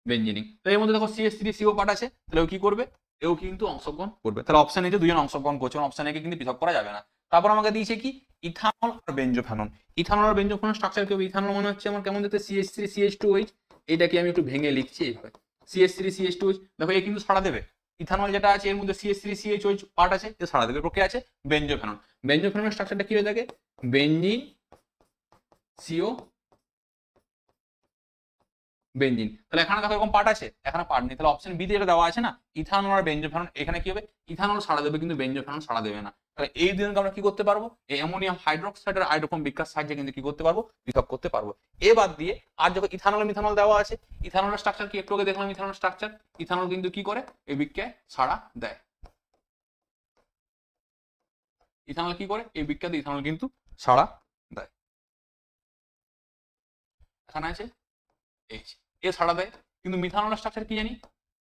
বেঞ্জিনিং। তো এর মধ্যে দেখো CH3 CO পার্ট আছে, তাহলে ও কি করবে, এও কিন্তু অংশগ্রহণ করবে। তাহলে অপশন এ যে দুজন অংশগ্রহণ করছে, অপশন এ কে কিন্তু পৃথক করা যাবে না। তারপর আমাকে দিয়েছে কি ইথানল আর বেঞ্জোফেনন। ইথানল আর বেঞ্জোফেনন স্ট্রাকচার কি হবে, ইথানল মনে হচ্ছে আমার কেমন দেখতে CH3 CH2OH, এটাকে আমি একটু ভেঙে লিখছি এইভাবে CH3 CH2OH। দেখো এ কিন্তু সাড়া দেবে, ইথানল যেটা আছে এর মধ্যে CH3 CHOH পার্ট আছে, এ সাড়া দেবে। প্রক্রিয়া আছে বেঞ্জোফেনন। বেঞ্জোফেননের স্ট্রাকচারটা কি হয়ে থাকে বেঞ্জিন CO বেঞ্জিন। তাহলে এখানে দেখো এরকম পার্ট আছে, এখানে পার্ট নেই, তাহলে অপশন বি তে যেটা দেওয়া আছে না ইথানল আর বেঞ্জোফেনন, এখানে কি হবে ইথানল সাড়া দেবে কিন্তু বেঞ্জোফেনন সাড়া দেবে না। তাহলে এই দুজনকে আমরা কি করতে পারবো, এই অ্যামোনিয়াম হাইড্রোক্সাইড আর আইড্রোফর্ম বিক্রিয়ার সাহায্যে কিন্তু কি করতে পারবো পৃথক করতে পারবো। এ বাদ দিয়ে আর যখন ইথানল মিথানল দেওয়া আছে, ইথানলের স্ট্রাকচার কি একটু আগে দেখলাম, ইথানল স্ট্রাকচার, ইথানল কিন্তু কি করে এই বিক্রিয়ায় সাড়া দেয়। ইথানল কি করে এই বিক্রিয়াতে ইথানল কিন্তু সাড়া দেয়। এখানে আছে এইচ, এ সাড়া দেয়, কিন্তু মিথানলের স্ট্রাকচার কি জানি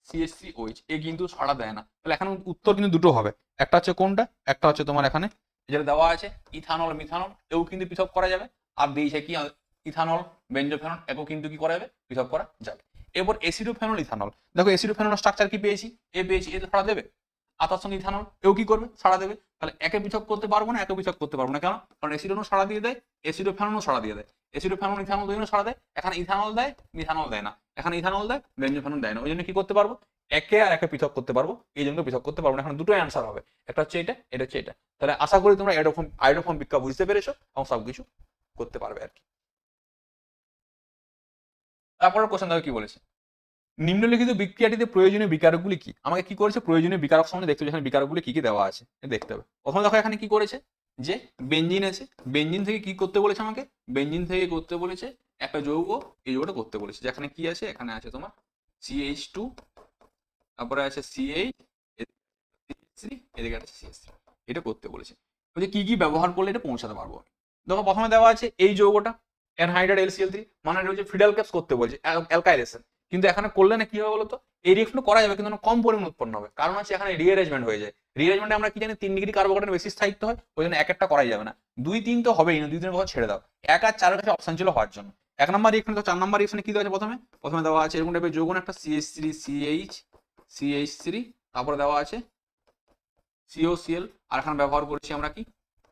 CH3OH, এ কিন্তু সাড়া দেয় না। তাহলে এখানে উত্তর কিন্তু দুটো হবে, একটা হচ্ছে কোনটা, একটা হচ্ছে তোমার এখানে যেটা দেওয়া আছে ইথানল মিথানল, এও কিন্তু পৃথক করা যাবে। আর দিয়েছে কি ইথানল বেঞ্জোফেনল, একেও কিন্তু কি করা যাবে পৃথক করা যাবে। এরপর এসিডোফেনল ইথানল, দেখো এসিডোফেনল স্ট্রাকচার কি পেয়েছি, এ পেয়েছি, এ সাড়া দেবে। আর তার সঙ্গে ইথানল, এও কি করবে সাড়া দেবে। তাহলে একে পৃথক করতে পারবো না, একে পৃথক করতে পারবো না, কেন, কারণ এসিডোনও সাড়া দিয়ে দেয়, এসিডোফেনলও সাড়া দিয়ে দেয়, এসিডোফেনল ইথানল দুজনে সাড়া দেয়। এখানে ইথানল দেয় মিথানল দেয় না, এখানে ইথানল দেয় বেঞ্জোফেনল দেয় না, ওই জন্য কি করতে পারবো একে আর একে পৃথক করতে পারবো, এই জন্য পৃথক করতে পারবো না। এখন দুটোই অ্যান্সার হবে, একটা হচ্ছে এটা, এটা হচ্ছে এটা। তাহলে আশা করি তোমরা আইডোফর্ম বিক্রিয়া বুঝতে পেরেছো এবং সবকিছু করতে পারবে আর কি। তারপরে কোশ্চেন দেখো কি বলেছে, নিম্নলিখিত বিক্রিয়াটিতে প্রয়োজনীয় বিকারকগুলি কি। আমাকে কি করেছে প্রয়োজনীয় বিকারক সম্বন্ধে দেখতে হবে, এখানে বিকারকগুলি কি কি দেওয়া আছে দেখতে হবে। প্রথমে দেখো এখানে কি করেছে যে বেঞ্জিন আছে, বেঞ্জিন থেকে কি করতে বলেছে আমাকে, বেঞ্জিন থেকে করতে বলেছে একটা যৌগ, এই যৌগটা করতে বলেছে, যেখানে কি আছে এখানে আছে তোমার CH2, তারপরে আছে CH3, এদিকে আছে CH3, এটা করতে বলেছে। বলছে কি কি ব্যবহার করলে এটা পৌঁছাতে পারবো। দেখো প্রথমে দেওয়া আছে এই যৌগটা অ্যানহাইড্রাইড LCl3, মানে এটা হচ্ছে ফিডাল ক্যাপস করতে বলছে অ্যালকাইলেশন, কিন্তু এখানে করলে না কি হবে বলতো, এই রিঅ্যাকশন করা যাবে কিন্তু কম পরিমাণ উৎপন্ন হবে, কারণ হচ্ছে এখানে রিঅ্যারেঞ্জমেন্ট হয়ে যায়। রিঅ্যারেঞ্জমেন্টে আমরা কি জানি 3 ডিগ্রি কার্বোহাইড্রেট বেশি স্থায়িত্ব হয়, ওই জন্য এক একটা করাই যাবে না, 2 3 তো হবেই না, 2 3 কথা ছেড়ে দাও, 1 আর 4 এর কাছে অপশন ছিল হওয়ার জন্য। এক নম্বর রিঅ্যাকশন তো 4 নম্বর রিঅ্যাকশনে কি দেওয়া আছে, প্রথমে দেওয়া আছে এরকম টাইপের যৌগ একটা CH3 তারপরে দেওয়া আছে COCl, আর এখানে ব্যবহার করছি আমরা কি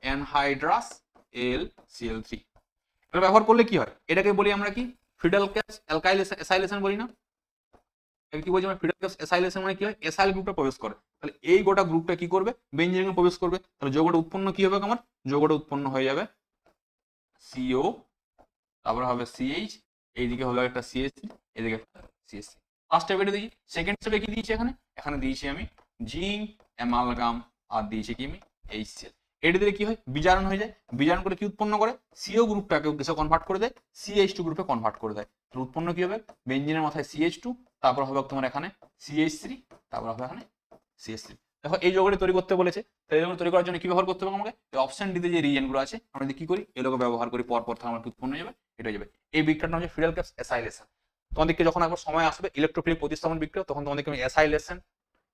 অ্যানহাইড্রাস LCl3। এটা ব্যবহার করলে কি হয়, এটাকে বলি আমরা কি ফিডাল ক্যাপস অ্যাসাইলেশন বলি না, কি বলছি আমরা ফিডাল ক্যাপস অ্যাসাইলেশন, মানে কি হয় এসাইল গ্রুপটা প্রবেশ করে, তাহলে এই গোটা গ্রুপটা কি করবে বেঞ্জিনে প্রবেশ করবে, তাহলে যৌগটা উৎপন্ন কি হবে আমার, যৌগটা উৎপন্ন হয়ে যাবে CO, তারপরে হবে CH, এইদিকে হলো একটা CH3, এদিকে CH3। ফার্স্ট স্টেপ এটা দিয়েছি, সেকেন্ড স্টেপে কি দিয়েছি এখানে, এখানে দিয়েছি আমি জিঙ্ক অ্যামালগাম, আর দিয়েছি কি আমি HCl। এটা দিলে কি হয় বিজারণ হয়ে যায়, বিজারণ করে কি উৎপন্ন করে CO গ্রুপটাকে কিসে কনভার্ট করে দেয় CH2 গ্রুপে কনভার্ট করে দেয়। তাহলে উৎপন্ন কি হবে বেঞ্জিনের মাথায় CH2, তারপর হবে তোমার এখানে CH3, তারপর হবে এখানে CH3। দেখো এই যৌগটি তৈরি করতে বলেছে, তো এই যৌগ তৈরি করার জন্য কি ব্যবহার করতে হবে আমাকে, অপশন ডিতে যে রিজেন্ট গুলো আছে আমরা যদি কি করি এই লোক ব্যবহার করি, পর থার্মাল উৎপন্ন হয়ে যাবে, এটা হয়ে যাবে। এই বিক্রিয়াটা হচ্ছে ফিডাল ক্যাপস অ্যাসাইলেশন। তোমাদেরকে যখন একবার সময় আসবে ইলেকট্রোফিলিক প্রতিস্থাপন বিক্রিয়া, তখন তোমাদেরকে আমি অ্যাসাইলেশন,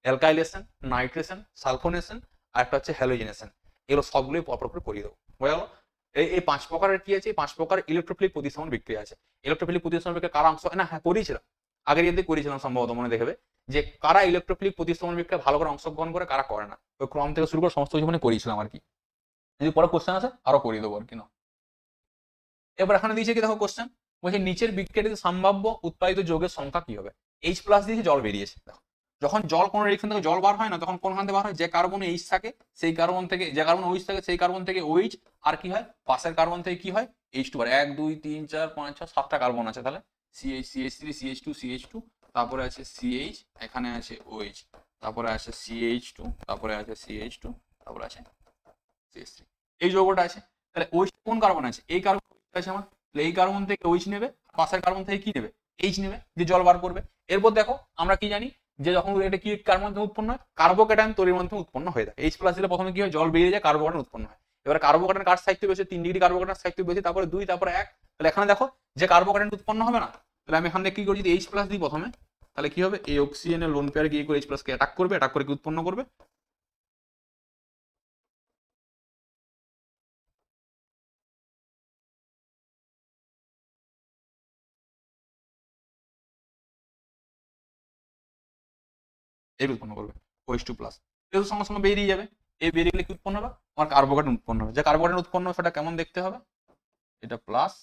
অ্যালকাইলেশন, নাইট্রেশন, সালফোনেশন আর একটা হচ্ছে হ্যালোজেনেশন, এগুলো সবগুলোই পরপর করিয়ে দেবো, বোঝা গেল। এই 5 প্রকারের কি আছে, 5 প্রকার ইলেকট্রোফিলিক প্রতিস্থাপন বিক্রিয়া আছে। ইলেকট্রোফিলিক প্রতিস্থাপন বিক্রিয়া কার অংশ না, হ্যাঁ করিয়েছিলাম আগের ইয়েতে করেছিলাম সম্ভবত, মনে দেখবে যে কারা ইলেকট্রোফিলিক প্রতিস্থাপন বিক্রিয়া ভালো করে অংশগ্রহণ করে কারা করে না, ওই ক্রম থেকে শুরু করে সমস্ত কিছু মানে করিয়েছিলাম আর কি। যদি পরে কোশ্চেন আছে আরো করিয়ে দেবো আর কি না। এবার এখানে দিয়েছে কি দেখো কোশ্চেন, বলছে নিচের বিক্রিয়াটিতে সম্ভাব্য উৎপাদিত যৌগের সংখ্যা কি হবে। H+ দিয়েছে, জল বেরিয়েছে। দেখো যখন জল কোনো রিঅ্যাকশন থেকে জল বার হয় না, তখন কোনখান থেকে বার হয়, যে কার্বনে H থাকে সেই কার্বন থেকে, যে কার্বন OH থাকে সেই কার্বন থেকে OH, আর কি হয় পাশের কার্বন থেকে কি হয় H2, আর 1 2 3 4 5 6 7টা কার্বন আছে, তাহলে CH CH3 CH2 তারপরে আছে CH, এখানে আছে OH, তারপরে আছে CH2, তারপরে আছে CH2, তারপরে আছে CH3, এই যৌগটা আছে। তাহলে OH কোন কার্বন আছে, এই কার্বন আছে আমার, তাহলে এই কার্বন থেকে OH নেবে, পাশের কার্বন থেকে কি নেবে H নেবে, যে জল বার করবে। এরপর দেখো আমরা কি জানি যে যখন এটা কি কার মাধ্যমে উৎপন্ন হয়, কার্বোক্যাটায়ন তৈরির মাধ্যমে উৎপন্ন হয়ে যায়। H+ দিলে প্রথমে কি হয় জল বেরিয়ে যায়, কার্বোক্যাটায়ন উৎপন্ন হয়। এবার কার্বোক্যাটায়ন কার স্থায়িত্ব বেশি, 3 ডিগ্রি কার্বোক্যাটায়ন স্থায়িত্ব বেশি, তারপরে 2, তারপরে 1। তাহলে এখানে দেখো যে কার্বোক্যাটায়ন উৎপন্ন হবে না, তাহলে আমি এখানে কি করি যদি H+ দিই প্রথমে, তাহলে কি হবে এই অক্সিজেনের লোন পেয়ার গিয়ে করে H+ কে অ্যাটাক করবে, অ্যাটাক করে কি উৎপন্ন করবে এর উৎপন্ন করবে OH2 প্লাস, এর সঙ্গে সঙ্গে বেরিয়ে যাবে, এই বেরিয়ে গেলে কি উৎপন্ন হবে, আমার কার্বোকেটাইন উৎপন্ন হবে। যে কার্বোকেটাইন উৎপন্ন হবে সেটা কেমন দেখতে হবে, এটা প্লাস,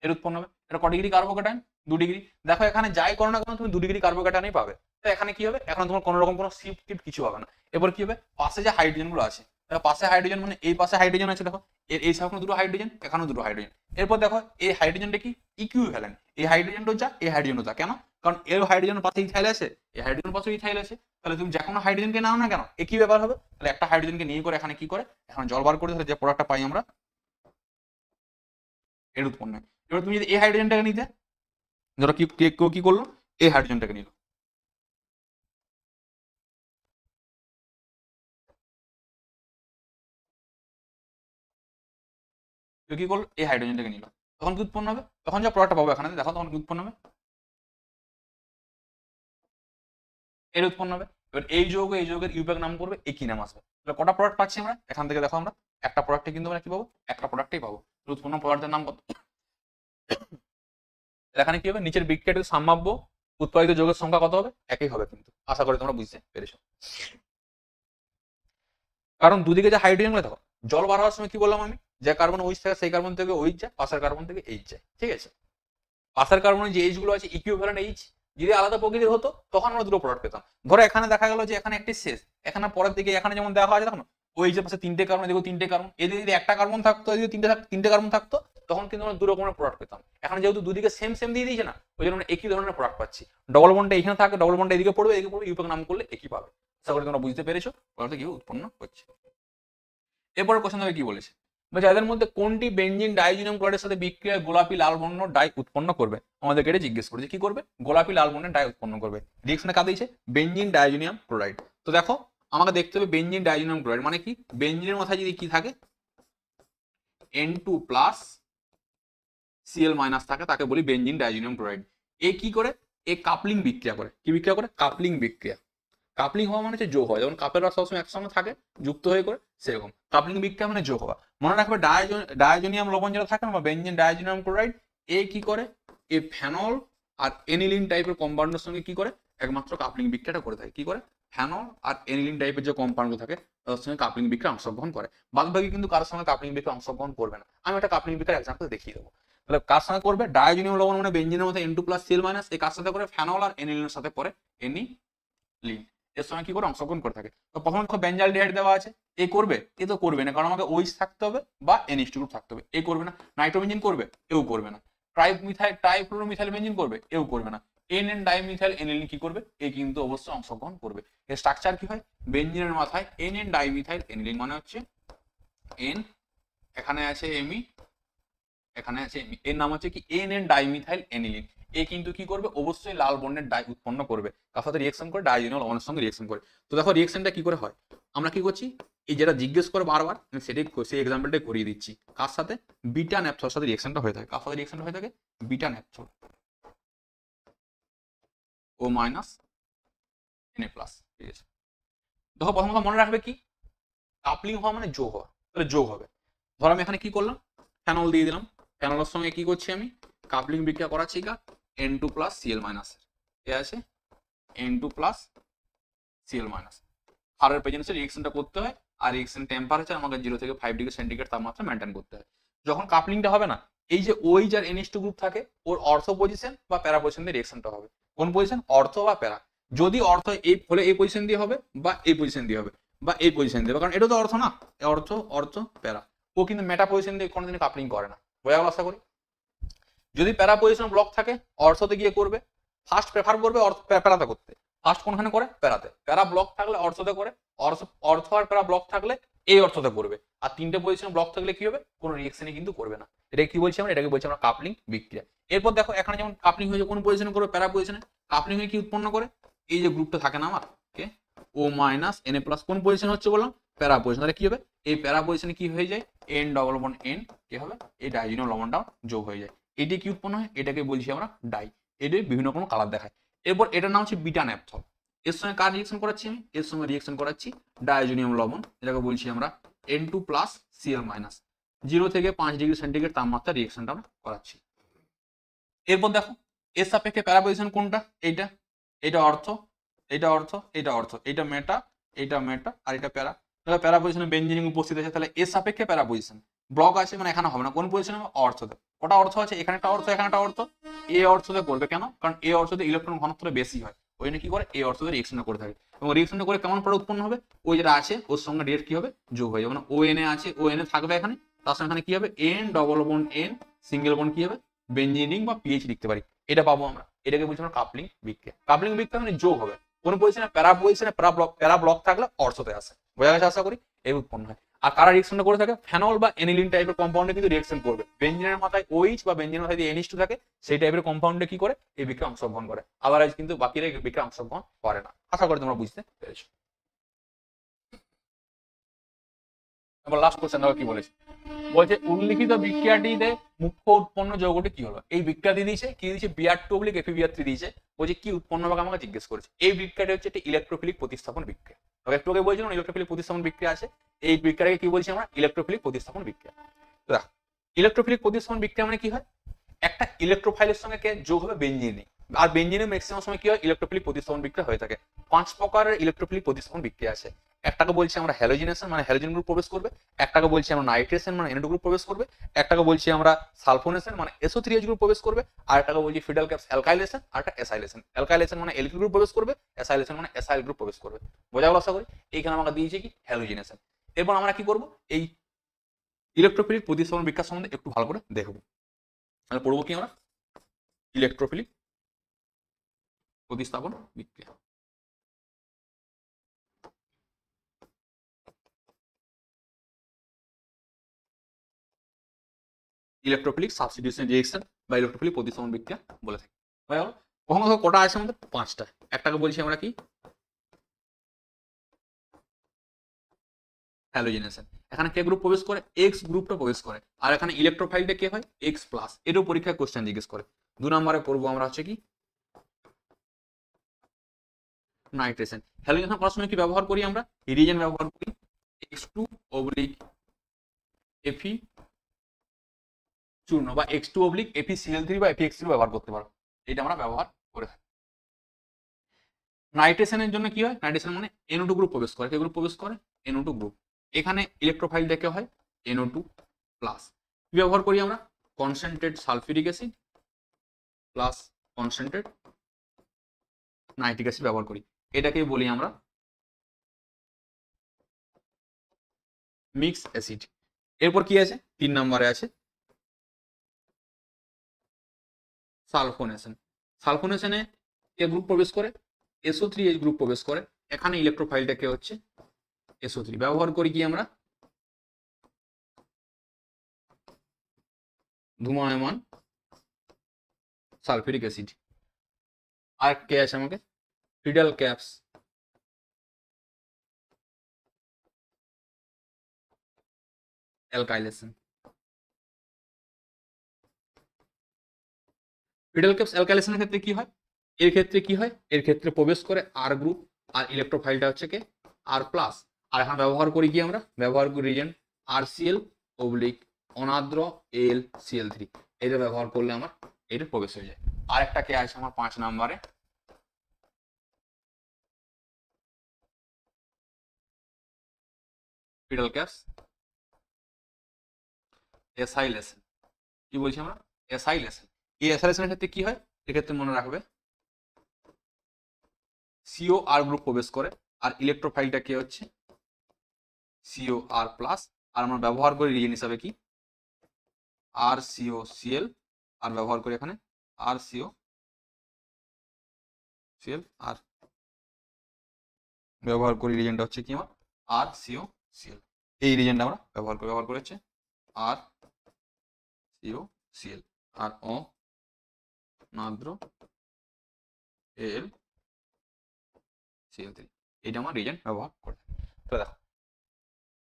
এর উৎপন্ন হবে, এটা ক ডিগ্রি কার্বোকেটাইন, 2 ডিগ্রি। দেখো এখানে যাই করো না কেন তুমি 2 ডিগ্রি কার্বোকেটাইনই পাবে। তো এখানে কি হবে, এখন তোমার কোনো রকম কোনো শিফট টিফট কিছু হবে না। এবার কি হবে, পাশে যে হাইড্রোজেন গুলো আছে, পাশে হাইড্রোজেন মানে এই পাশে হাইড্রোজেন আছে, দেখো এর এই সাইডে দুটো হাইড্রোজেন, এখানেও দুটো হাইড্রোজেন। এরপর দেখো এই হাইড্রোজেনটা কি ইকুইভ্যালেন্ট, এই হাইড্রোজেনটা যা এই হাইড্রোজেনও যা, কেন, কারণ এর হাইড্রোজেন পাশে ইথাইল আছে, এই হাইড্রোজেন পাশে ইথাইল আছে, তাহলে তুমি যে কোনো হাইড্রোজেনকে নাও না কেন একই ব্যাপার হবে। তাহলে একটা হাইড্রোজেনকে নিয়ে করে এখানে কি করে, এখন জল বার করে, তাহলে যে প্রোডাক্টটা পাই আমরা এর উৎপন্ন। এবার তুমি যদি এই হাইড্রোজেনটাকে নিতে, ধরো কি কেউ কি করলো, এই হাইড্রোজেনটাকে নিল, কেউ কি করলো এই হাইড্রোজেনটাকে নিল, তখন কি উৎপন্ন হবে, তখন যা প্রোডাক্টটা পাবো এখানে দেখো, তখন কি উৎপন্ন হবে, এর উৎপন্ন হবে। এবার এই যৌগ এই যৌগের ইউপ্যাক নাম করবে, একই নাম আসবে। তাহলে কটা প্রোডাক্ট পাচ্ছি আমরা এখান থেকে, দেখো আমরা একটা প্রোডাক্টে কিন্তু আমরা কি পাবো, একটা প্রোডাক্টই পাবো। উৎপন্ন পদার্থের নাম কত, এখানে কি হবে, নিচের বিক্রিয়াটির সম্ভাব্য উৎপাদিত যৌগের সংখ্যা কত হবে, একই হবে কিন্তু, আশা করি তোমরা বুঝতে পেরেছো। কারণ দুদিকে যে হাইড্রোজেন গুলো দেখো, জল বার হওয়ার সময় কি বললাম আমি, যে কার্বন OH থাকে সেই কার্বন থেকে OH যায়, পাশের কার্বন থেকে H যায়, ঠিক আছে। পাশের কার্বনের যে H গুলো আছে ইকুইভ্যালেন্ট H, যদি আলাদা প্রকৃতির হতো তখন আমরা দুটো প্রোডাক্ট পেতাম। ধরো এখানে দেখা গেল যে এখানে একটি শেষ, এখানে পরের দিকে এখানে যেমন দেখা আছে দেখো OH এর পাশে 3টে কার্বন, দেখো 3টে কার্বন, এদিকে যদি একটা কার্বন থাকতো, এদিকে 3টে কার্বন থাকতো, তখন কিন্তু আমরা দু রকমের প্রোডাক্ট পেতাম। এখানে যেহেতু দুদিকে সেম সেম দিয়ে দিয়েছে না, ওই জন্য আমরা একই ধরনের প্রোডাক্ট পাচ্ছি। ডবল বন্ডটা এখানে থাকে, ডবল বন্ডটা এদিকে পড়বে, এদিকে পড়বে, ইউপ্যাক নাম করলে একই পাবে। আশা করি তোমরা বুঝতে পেরেছো পদার্থ কি উৎপন্ন হচ্ছে। এরপরে কোশ্চেন হবে কি বলেছে, এদের মধ্যে কোনটি বেনজিন ডাইজিনিয়াম ক্লোরাইডের সাথে বিক্রিয়ায় গোলাপি লাল বর্ণ ডাই উৎপন্ন করবে, আমাদেরকে এটা জিজ্ঞেস করেছে, কি করবে, গোলাপি লাল বর্ণের ডাই উৎপন্ন করবে। রিঅ্যাকশনে কাজ দিয়েছে বেনজিন ডাইজিনিয়াম ক্লোরাইড। তো দেখো আমাকে দেখতে হবে বেনজিন ডাইজিনিয়াম ক্লোরাইড মানে কি, বেনজিনের মাথায় যদি কি থাকে N2 প্লাস Cl মাইনাস থাকে, তাকে বলি বেনজিন ডাইজিনিয়াম ক্লোরাইড। এ কি করে, এ কাপলিং বিক্রিয়া করে, কি বিক্রিয়া করে, কাপলিং বিক্রিয়া। কাপলিং হওয়া মানে হচ্ছে যোগ হয়, যেমন কাপের রস সবসময় একসঙ্গে থাকে যুক্ত হয়ে করে, সেরকম কাপলিং বিক্রিয়া মানে যোগ হওয়া। মনে রাখবে ডায়াজোনিয়াম লবণ যেটা থাকে না, বা বেনজিন ডায়াজোনিয়াম ক্লোরাইড, এ কি করে, এ ফেনল আর এনিলিন টাইপের কম্পাউন্ডের সঙ্গে কি করে, একমাত্র কাপলিং বিক্রিয়াটা করে থাকে। কি করে, ফেনল আর এনিলিন টাইপের যে কম্পাউন্ড থাকে তাদের সঙ্গে কাপলিং বিক্রিয়া অংশগ্রহণ করে। বাদবাকি কিন্তু কারোর সঙ্গে কাপলিং বিক্রিয়া অংশগ্রহণ করবে না। আমি একটা কাপলিং বিক্রিয়ার এক্সাম্পল দেখিয়ে দেবো। তাহলে কার সঙ্গে করবে, ডায়াজোনিয়াম লবণ মানে বেনজিনের মধ্যে N2 প্লাস Cl মাইনাস, এ কার সাথে করে, ফেনল আর এনিলিনের সাথে করে এনিলিন, এর সঙ্গে কি করে অংশগ্রহণ করে থাকে। তো প্রথমে দেখো বেনজালডিহাইড দেওয়া আছে, এ করবে, এ তো করবে না, কারণ আমাকে OH থাকতে হবে বা NH2 গ্রুপ থাকতে হবে, এ করবে না। নাইট্রোবেনজিন করবে, এও করবে না। ট্রাইফ্লোরোমিথাইল বেনজিন করবে, এও করবে না। NN ডাইমিথাইল এনিলিন কি করবে, এ কিন্তু অবশ্যই অংশগ্রহণ করবে। এর স্ট্রাকচার কি হয়, বেনজিনের মাথায় NN ডাইমিথাইল এনিলিন মানে হচ্ছে N, এখানে আছে Me, এখানে আছে Me, এর নাম হচ্ছে কি NN ডাইমিথাইল এনিলিন। এ কিন্তু কি করবে, অবশ্যই লাল বর্ণের ডাই উৎপন্ন করবে, কার সাথে রিঅ্যাকশন করে, ডাইজিনিয়াম লবণের সঙ্গে রিঅ্যাকশন করে। তো দেখো রিঅ্যাকশনটা কি করে হয়, আমরা কি করছি, এই যেটা জিজ্ঞেস করে বারবার সেটাই, সেই এক্সাম্পলটাই করিয়ে দিচ্ছি। কার সাথে, বিটা ন্যাপথর সাথে রিঅ্যাকশনটা হয়ে থাকে, কার সাথে রিঅ্যাকশনটা হয়ে থাকে, বিটা ন্যাপথর ও মাইনাস Na প্লাস, ঠিক আছে। দেখো প্রথম কথা মনে রাখবে কি, কাপলিং হওয়া মানে যোগ হওয়া, তাহলে যোগ হবে। ধর আমি এখানে কি করলাম, ফেনল দিয়ে দিলাম, ফেনলের সঙ্গে কি করছি আমি, কাপলিং বিক্রিয়া করাচ্ছি, কা N2 প্লাস Cl মাইনাস, এ আছে N2 প্লাস Cl মাইনাস। হারের প্রেজেন্সে রিঅ্যাকশনটা করতে হয়, আর রিঅ্যাকশন টেম্পারেচার আমাকে 0 থেকে 5 ডিগ্রি সেন্টিগ্রেড তাপমাত্রা মেনটেন করতে হয়। যখন কাপলিংটা হবে না, এই যে OH আর NH2 গ্রুপ থাকে, ওর অর্থ পজিশন বা প্যারা পজিশন দিয়ে রিঅ্যাকশনটা হবে। কোন পজিশন, অর্থ বা প্যারা। যদি অর্থ এই হলে এই পজিশন দিয়ে হবে, বা এই পজিশন দিয়ে হবে, বা এই পজিশন দিয়ে হবে, কারণ এটা তো অর্থ না, অর্থ অর্থ প্যারা। ও কিন্তু মেটা পজিশন দিয়ে কোনোদিন কাপলিং করে না, বোঝা গেল আশা করি। যদি প্যারা পজিশন ব্লক থাকে, অর্থতে গিয়ে করবে, ফার্স্ট প্রেফার করবে প্যারাতে করতে, ফার্স্ট কোনখানে করে, প্যারাতে। প্যারা ব্লক থাকলে অর্থতে করে, অর্থ আর প্যারা ব্লক থাকলে এই অর্থতে করবে। আর 3টে পজিশন ব্লক থাকলে কি হবে, কোনো রিঅ্যাকশনই কিন্তু করবে না। এটা কি বলছি আমরা, এটাকে বলছি আমরা কাপলিং বিক্রিয়া। এরপর দেখো এখানে যেমন কাপলিং হয়েছে, কোন পজিশনে করবে, প্যারা পজিশনে। কাপলিং হয়ে কি উৎপন্ন করে, এই যে গ্রুপটা থাকে না আমার, কে ও মাইনাস Na প্লাস, কোন পজিশন হচ্ছে বললাম, প্যারা পজিশন। তাহলে কি হবে, এই প্যারা পজিশনে কি হয়ে যায়, N ডবল বন্ড N, কি হবে, এই ডাইজিনিয়াম লবণটাও যোগ হয়ে যায়। এটি কি উৎপন্ন হয়, এটাকে বলছি আমরা ডাই। এদের বিভিন্ন কোনো কালার দেখায়। এরপর এটার নাম হচ্ছে বিটা ন্যাপথল। এর সঙ্গে কার রিঅ্যাকশন করাচ্ছি আমি, এর সঙ্গে রিঅ্যাকশন করাচ্ছি ডাইজোনিয়াম লবণ, এটাকে বলছি আমরা N2 প্লাস Cl মাইনাস। 0 থেকে 5 ডিগ্রি সেন্টিগ্রেড তাপমাত্রা রিঅ্যাকশনটা আমরা করাচ্ছি। এরপর দেখো এর সাপেক্ষে প্যারা পজিশন কোনটা, এইটা, এটা অর্থ, এটা অর্থ, এটা অর্থ, এটা মেটা, এটা মেটা, আর এটা প্যারা। তাহলে প্যারা পজিশনে বেঞ্জিন উপস্থিত আছে, তাহলে এর সাপেক্ষে প্যারা পজিশন ব্লক আছে, মানে এখানে হবে না, কোন পজিশনে অর্থতে। কটা অর্থ আছে, এখানে একটা অর্থ, এখানে একটা অর্থ, এ অর্থতে করবে কেন, কারণ এ অর্থতে ইলেকট্রন ঘনত্ব বেশি হয়, ওই জন্য কি করে এ অর্থতে রিঅ্যাকশনটা করে থাকে। এবং রিঅ্যাকশনটা করে কেমন প্রোডাক্ট উৎপন্ন হবে, ওই যেটা আছে ওর সঙ্গে ডিরেক্ট কি হবে, যোগ হয়ে যাবে। মানে ও এন এ আছে, ও এন এ থাকবে এখানে, তার সঙ্গে এখানে কি হবে, N double bond N single bond কি হবে, বেঞ্জিন রিং বা পিএইচ লিখতে পারি, এটা পাবো আমরা। এটাকে বলছি আমরা কাপলিং বিক্রিয়া। কাপলিং বিক্রিয়া মানে যোগ হবে, কোন পজিশনে, প্যারা পজিশনে প্যারা ব্লক থাকলে অর্থতে আসে, বোঝা গেছে আশা করি, এই উৎপন্ন হয়। আর কারা রিঅ্যাকশনটা করে থাকে, ফেনল বা এনিলিন টাইপের কম্পাউন্ডে কিন্তু রিঅ্যাকশন করবে, বেঞ্জিনের মাথায় OH বা বেঞ্জিনের মাথায় যদি NH2 থাকে, সেই টাইপের কম্পাউন্ডে কি করে এই বিক্রিয়া অংশগ্রহণ করে, আদারওয়াইজ কিন্তু বাকিরা এই বিক্রিয়া অংশগ্রহণ করে না। আশা করি তোমরা বুঝতে পেরেছো। এবার লাস্ট কোশ্চেন দেখো কি বলেছে, বলছে উল্লিখিত বিক্রিয়াটিতে মুখ্য উৎপন্ন যৌগটি কি হলো। এই বিক্রিয়াটি দিয়েছে কি, দিয়েছে Br2 FeBr3 দিয়েছে, বলছে কি উৎপন্ন হবে আমাকে জিজ্ঞেস করেছে। এই বিক্রিয়াটি হচ্ছে একটি ইলেকট্রোফিলিক প্রতিস্থাপন বিক্রিয়া। তবে একটু আগে বলছিলাম ইলেকট্রোফিলিক প্রতিস্থাপন বিক্রিয়া আছে, এই বিক্রিয়াকে কি বলছি আমরা, ইলেকট্রোফিলিক প্রতিস্থাপন বিক্রিয়া। দেখো ইলেকট্রোফিলিক প্রতিস্থাপন বিক্রিয়া মানে কি হয়, একটা ইলেকট্রোফাইলের সঙ্গে কে যোগ হবে বেঞ্জিনে, আর বেঞ্জিনের ম্যাক্সিমাম সময় কি হয়, ইলেকট্রোফিলিক প্রতিস্থাপন বিক্রিয়া হয়ে থাকে। 5 প্রকারের ইলেকট্রোফিলিক প্রতিস্থাপন বিক্রিয়া আছে। একটাকে বলছি আমরা হ্যালোজিনেশন, মানে হ্যালোজেন গ্রুপ প্রবেশ করবে, একটাকে বলছি আমরা নাইট্রেশন, মানে NO2 গ্রুপ প্রবেশ করবে, একটাকে বলছি আমরা সালফোনেশন, মানে SO3H গ্রুপ প্রবেশ করবে, আর একটাকে বলছি ফিডাল ক্যাপস অ্যালকাইলেশন, আর একটা অ্যাসাইলেশন। অ্যালকাইলেশন মানে অ্যালকিল গ্রুপ প্রবেশ করবে, অ্যাসাইলেশন মানে অ্যাসাইল গ্রুপ প্রবেশ করবে, বোঝা গেল আশা করি। এইখানে আমরা দিয়েছি কি হ্যালোজিনেশন। এরপর আমরা কি করব, এই ইলেকট্রোফিলিক প্রতিস্থাপন বিক্রিয়া সম্বন্ধে একটু ভালো করে দেখবো। তাহলে পড়বো কি আমরা, ইলেকট্রোফিলিক প্রতিস্থাপন বিক্রিয়া। ইলেকট্রোফিলিক সাবস্টিটিউশন রিঅ্যাকশন বা ইলেকট্রোফিলিক প্রতিস্থাপন বিক্রিয়া বলে থাকি। কখনো কটা আছে আমাদের, 5টা। একটাকে বলছি আমরা কি হ্যালোজিনেশন, এখানে কে গ্রুপ প্রবেশ করে, এক্স গ্রুপটা প্রবেশ করে, আর এখানে ইলেকট্রোফাইলটা কে হয়, X+। এরও পরীক্ষায় কোশ্চেন জিজ্ঞেস করে। 2 নম্বরে করবো আমরা হচ্ছে কি নাইট্রেশন। হ্যালোজিনেশন করার সময় কি ব্যবহার করি আমরা, রিজেন্ট ব্যবহার করি, X2/Fe চূর্ণ বা X2/FeCl3 বা FeX3 ব্যবহার করতে পারো, এটা আমরা ব্যবহার করে থাকি। নাইট্রেশনের জন্য কি হয়, নাইট্রেশন মানে NO2 গ্রুপ প্রবেশ করে, কে গ্রুপ প্রবেশ করে, NO2 গ্রুপ। এখানে ইলেকট্রোফাইল দেখে হয় NO2+। কি ব্যবহার করি আমরা, concentrate sulphuric acid plus concentrate nitric acid ব্যবহার করি, এটাকেই বলি আমরা মিক্স অ্যাসিড। এরপর কি আছে, 3 নম্বরে আছে সালফোনেশন। সালফোনেশনে কে গ্রুপ প্রবেশ করে, SO3H গ্রুপ প্রবেশ করে, এখানে ইলেকট্রোফাইলটা কে হচ্ছে SO3। ব্যবহার করি কি আমরা ধূমায়মান সালফিউরিক অ্যাসিড। আর কে আছে আমাকে, feudal caps alkylation. Feudal caps অ্যালকাইলেশনের ক্ষেত্রে কি হয়, এর ক্ষেত্রে কি হয়, এর ক্ষেত্রে প্রবেশ করে R গ্রুপ, আর ইলেকট্রোফাইলটা হচ্ছে কে R+। আর এখন ব্যবহার করি কি আমরা, ব্যবহার করি রিজেন্ট RCl/ অনাদ্র AlCl3, এটা ব্যবহার করলে আমার এটা প্রবেশ হয়ে যায়। আর একটা কে আছে আমার 5 নম্বরে, ফিডাল ক্যাপস অ্যাসাইলেশন। কি বলছি আমরা, অ্যাসাইলেশন। এই অ্যাসাইলেশনের ক্ষেত্রে কি হয়, এক্ষেত্রে মনে রাখবে COR গ্রুপ প্রবেশ করে, আর ইলেকট্রোফাইলটা কে হচ্ছে COR+, আর আমরা ব্যবহার করি রিজেন হিসাবে কি RCOCl, আর ব্যবহার করি এখানে RCOCl, আর ব্যবহার করি রিজেনটা হচ্ছে কি আমার RCOCl। এই রিজেনটা আমরা ব্যবহার করে হচ্ছে RCOCl, আর অনাদ্র AlCl3, এটা আমার রিজেন্ট ব্যবহার করে। তো দেখো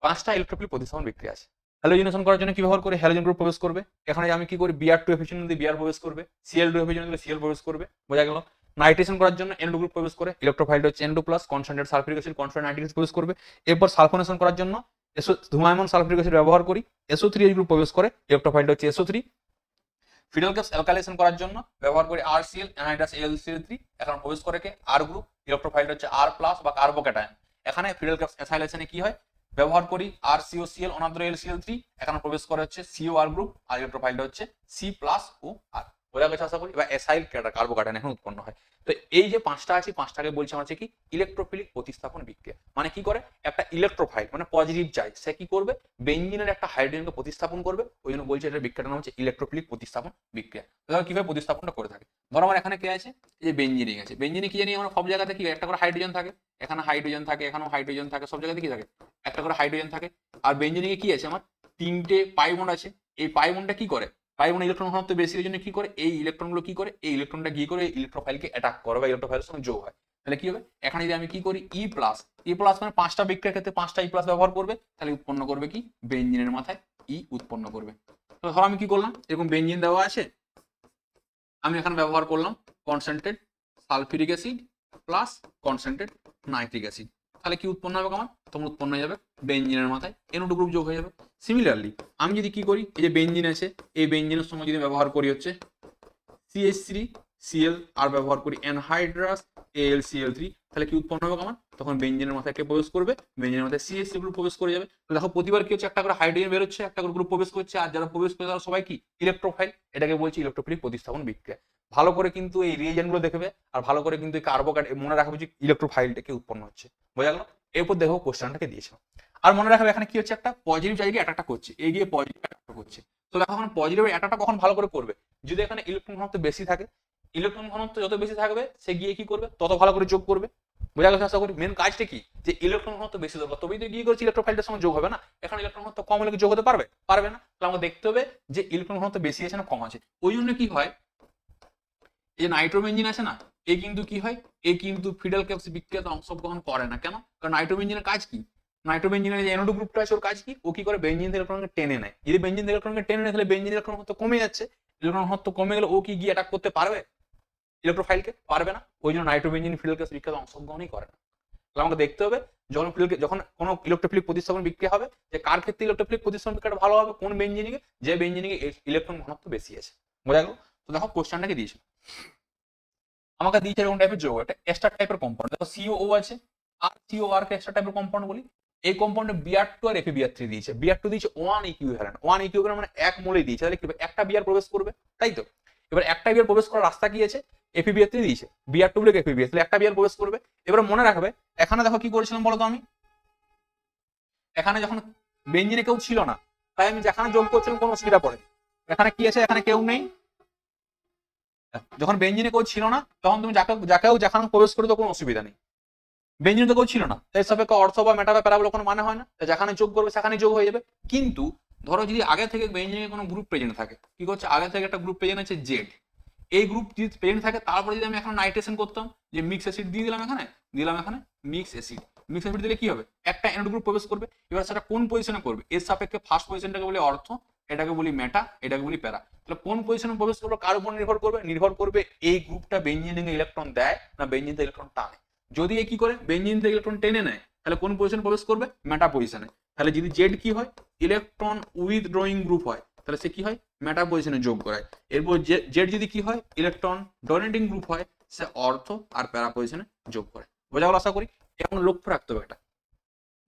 5টা ইলেকট্রোফিলিক প্রতিস্থাপন বিক্রিয়া আছে। হ্যালোজিনেশন করার জন্য কি ব্যবহার করে, হ্যালোজেন গ্রুপ প্রবেশ করবে, এখানে আমি কি করি Br2 এর মধ্যে Br প্রবেশ করবে, Cl2 এর মধ্যে Cl প্রবেশ করবে, বোঝা গেল। নাইট্রেশন করার জন্য NO2 গ্রুপ প্রবেশ করে, ইলেকট্রোফাইলটা হচ্ছে NO2+, concentrate sulphuric acid concentrate nitric acid প্রবেশ করবে। এরপর সালফোনেশন করার জন্য ধূমায়মান সালফিউরিক অ্যাসিড ব্যবহার করি, SO3H গ্রুপ প্রবেশ করে, ইলেকট্রোফাইলটা হচ্ছে SO3, ফিডাল ক্যাপস অ্যালকাইলেশন করার জন্য ব্যবহার করি RCl অ্যানহাইড্রাস AlCl3, এখন প্রবেশ করে কে R গ্রুপ, ইলেকট্রোফাইলটা হচ্ছে R+ বা কার্বোক্যাটায়ন। এখানে ফিডাল ক্যাপস অ্যাসাইলেশনে কি হয়, ব্যবহার করি RCOCl অনাদ্র AlCl3, এখানে প্রবেশ করে হচ্ছে COR গ্রুপ, আর ইলেকট্রোফাইলটা হচ্ছে C+OR। বোঝা গেছে আশা করি। বা অ্যাসাইল কার্বোক্যাটায়ন এখন উৎপন্ন হয়। তো এই যে পাঁচটা আছে, পাঁচটাকে বলছে আমরা কি ইলেকট্রোফিলিক প্রতিস্থাপন বিক্রিয়া। মানে কি করে, একটা ইলেকট্রোফাইল মানে পজিটিভ চার্জ, সে কি করবে, বেঞ্জিনের একটা হাইড্রোজেনকে প্রতিস্থাপন করবে, ওই জন্য বলছে এটা বিক্রিয়াটার নাম হচ্ছে ইলেকট্রোফিলিক প্রতিস্থাপন বিক্রিয়া। তাহলে কিভাবে প্রতিস্থাপনটা করে থাকে, ধরো আমার এখানে কে আছে, এই যে বেঞ্জিনিং আছে। বেঞ্জিনে কি জানি আমরা সব জায়গাতে কি একটা করে হাইড্রোজেন থাকে, এখানে হাইড্রোজেন থাকে, এখানেও হাইড্রোজেন থাকে, সব জায়গাতে কি থাকে একটা করে হাইড্রোজেন থাকে। আর বেঞ্জিনে কি আছে, আমার তিনটে পাই বন্ড আছে। এই পাই বন্ডটা কি করে, পাই বন্ড ইলেকট্রন ঘনত্ব বেশি, এর জন্য কি করে, এই ইলেকট্রনগুলো কি করে, এই ইলেকট্রনটা গিয়ে করে ইলেকট্রোফাইলকে অ্যাটাক করে বা ইলেকট্রোফাইলের সঙ্গে যোগ হয়। তাহলে কি হবে, এখানে যদি আমি কি করি E+, মানে পাঁচটা বিক্রিয়ার ক্ষেত্রে পাঁচটা E+ ব্যবহার করবে, তাহলে উৎপন্ন করবে কি, বেঞ্জিনের মাথায় E উৎপন্ন করবে। তো ধরো আমি কি করলাম, এরকম বেঞ্জিন দেওয়া আছে, আমি এখানে ব্যবহার করলাম concentrate sulphuric acid plus concentrate nitric acid. তাহলে কি উৎপন্ন হবে আমার, তখন উৎপন্ন হয়ে যাবে বেঞ্জিনের মাথায় NO2 গ্রুপ যোগ হয়ে যাবে। সিমিলারলি আমি যদি কি করি, এই যে বেঞ্জিন আছে, এই বেঞ্জিনের সঙ্গে যদি ব্যবহার করি হচ্ছে CH3Cl আর ব্যবহার করি অ্যানহাইড্রাস AlCl3, তাহলে কি উৎপন্ন হবে আমার, তখন বেঞ্জিনের মাথায় কে প্রবেশ করবে, বেঞ্জিনের মাথায় CH3 গ্রুপ প্রবেশ করে যাবে। তো দেখো প্রতিবার কি হচ্ছে, একটা করে হাইড্রোজেন বের হচ্ছে, একটা করে গ্রুপ প্রবেশ করছে, আর যারা প্রবেশ করে তারা সবাই কি ইলেকট্রোফাইল। এটাকে বলছি ইলেকট্রোফিলিক প্রতিস্থাপন বিক্রিয়া। ভালো করে কিন্তু এই রিয়েজেন্ট গুলো দেখবে, আর ভালো করে কিন্তু মনে রাখবে যে ইলেকট্রোফাইলটা কি উৎপন্ন হচ্ছে। বোঝা গেল। এরপর দেখো কোশ্চেনটাকে দিয়েছিল, আর মনে রাখবে এখানে কি হচ্ছে, একটা পজিটিভ চার্জকে অ্যাটাক করছে, এই গিয়ে পজিটিভ অ্যাটাক করছে। তো দেখো এখন পজিটিভ অ্যাটাকটা কখন ভালো করে করবে, যদি এখানে ইলেকট্রন ঘনত্ব বেশি থাকে। ইলেকট্রন ঘনত্ব যত বেশি থাকবে, সে গিয়ে কি করবে, তত ভালো করে যোগ করবে। বোঝা গেছে আশা করি। মেন কাজটা কি, যে ইলেকট্রন ঘনত্ব বেশি দরকার, তবেই তো গিয়ে করছে ইলেকট্রোফাইলটার সঙ্গে যোগ হবে না। এখন ইলেকট্রন ঘনত্ব কম হলে কি যোগ হতে পারবে, পারবে না। তাহলে আমাকে দেখতে হবে যে ইলেকট্রন ঘনত্ব বেশি আছে না কম আছে। ওই জন্য কি হয়, এই যে নাইট্রোবেঞ্জিন আছে না, এ কিন্তু কি হয়, এ কিন্তু ফিডাল ক্যাপস বিক্রিয়াতে অংশগ্রহণ করে না। কেন, কারণ নাইট্রোবেঞ্জিনের কাজ কি, নাইট্রোবেঞ্জিনের যে NO2 গ্রুপটা আছে ওর কাজ কি, ও কি করে বেঞ্জিন ইলেকট্রনকে টেনে নেয়। যদি বেঞ্জিন ইলেকট্রনকে টেনে নেয়, তাহলে বেঞ্জিন ইলেকট্রন ঘনত্ব কমে যাচ্ছে। ইলেকট্রন ঘনত্ব কমে গেলে ও কি গিয়ে অ্যাটাক করতে পারবে ইলেকট্রোফাইলকে, পারবে না। ওই জন্য নাইট্রোবেঞ্জিন ফিডাল ক্যাপস বিক্রিয়াতে অংশগ্রহণই করে না। তাহলে আমাকে দেখতে হবে যখন কোনো ইলেকট্রোফিলিক প্রতিস্থাপন বিক্রিয়া হবে, যে কার ক্ষেত্রে ইলেকট্রোফিলিক প্রতিস্থাপন বিক্রিয়াটা ভালো হবে, কোন বেঞ্জিনে, যে বেঞ্জিনে ইলেকট্রন ঘনত্ব বেশি আছে। বোঝা গেল। তো দেখো কোশ্চেনটাকে দিয়েছে, আমাকে দিয়েছে এরকম টাইপের যৌগ, একটা এস্টার টাইপের কম্পাউন্ড। দেখো COO আছে, আর COR কে এস্টার টাইপের কম্পাউন্ড বলি। এই কম্পাউন্ডে Br2 আর FeBr3 দিয়েছে। Br2 দিয়েছে 1 ইকুইভ্যালেন্ট, 1 ইকুইভ্যালেন্ট মানে এক মোলে দিয়েছে। তাহলে কি একটা বিআর প্রবেশ করবে, তাই তো। এবার একটা বিআর প্রবেশ করার রাস্তা কি আছে, FeBr3 দিয়েছে, Br2 বলে FeBr, তাহলে একটা বিআর প্রবেশ করবে। এবার মনে রাখবে এখানে দেখো কি করেছিলাম বলতো, আমি এখানে যখন বেঞ্জিনে কেউ ছিল না, তাই আমি যেখানে যোগ করছিলাম কোনো অসুবিধা পড়ে। এখানে কি আছে, এখানে কেউ নেই। যখন বেঞ্জিনে কেউ ছিল না, তখন তুমি যাকেও যেখানে প্রবেশ করে তো কোনো অসুবিধা নেই। বেঞ্জিনে তো কেউ ছিল না, তাই সাপেক্ষে অর্থ বা মেটা বা প্যারাবোলা কোনো মানে হয় না, যেখানে যোগ করবে সেখানে যোগ হয়ে যাবে। কিন্তু ধরো যদি আগে থেকে বেঞ্জিনে কোনো গ্রুপ প্রেজেন্ট থাকে, কি করছে, আগে থেকে একটা গ্রুপ প্রেজেন্ট আছে জেড, এই গ্রুপ যদি প্রেজেন্ট থাকে, তারপরে যদি আমি এখন নাইট্রেশন করতাম, যে মিক্স অ্যাসিড দিয়ে দিলাম, এখানে মিক্স অ্যাসিড দিলে কি হবে, একটা NO2 গ্রুপ প্রবেশ করবে। এবার সেটা কোন পজিশনে করবে, এর সাপেক্ষে ফার্স্ট পজিশনটাকে বলি অর্থ, এটাকে বলি মেটা, এটাকে বলি প্যারা। তাহলে কোন পজিশনে প্রবেশ করবে কার উপর নির্ভর করবে এই গ্রুপটা বেঞ্জিনে ইলেকট্রন দেয় না বেঞ্জিন থেকে ইলেকট্রন টানে। যদি এ কি করে বেঞ্জিন থেকে ইলেকট্রন টেনে নেয়, তাহলে কোন পজিশনে প্রবেশ করবে, মেটা পজিশনে। তাহলে যদি জেড কি হয়, ইলেকট্রন উইথড্রয়িং গ্রুপ হয়, তাহলে সে কি হয়, মেটা পজিশনে যোগ করায়। এরপর জেড যদি কি হয়, ইলেকট্রন ডোনেটিং গ্রুপ হয়, সে অর্থ আর প্যারা পজিশনে যোগ করে। বোঝা গেল আশা করি। এখন লক্ষ্য রাখতে হবে একটা,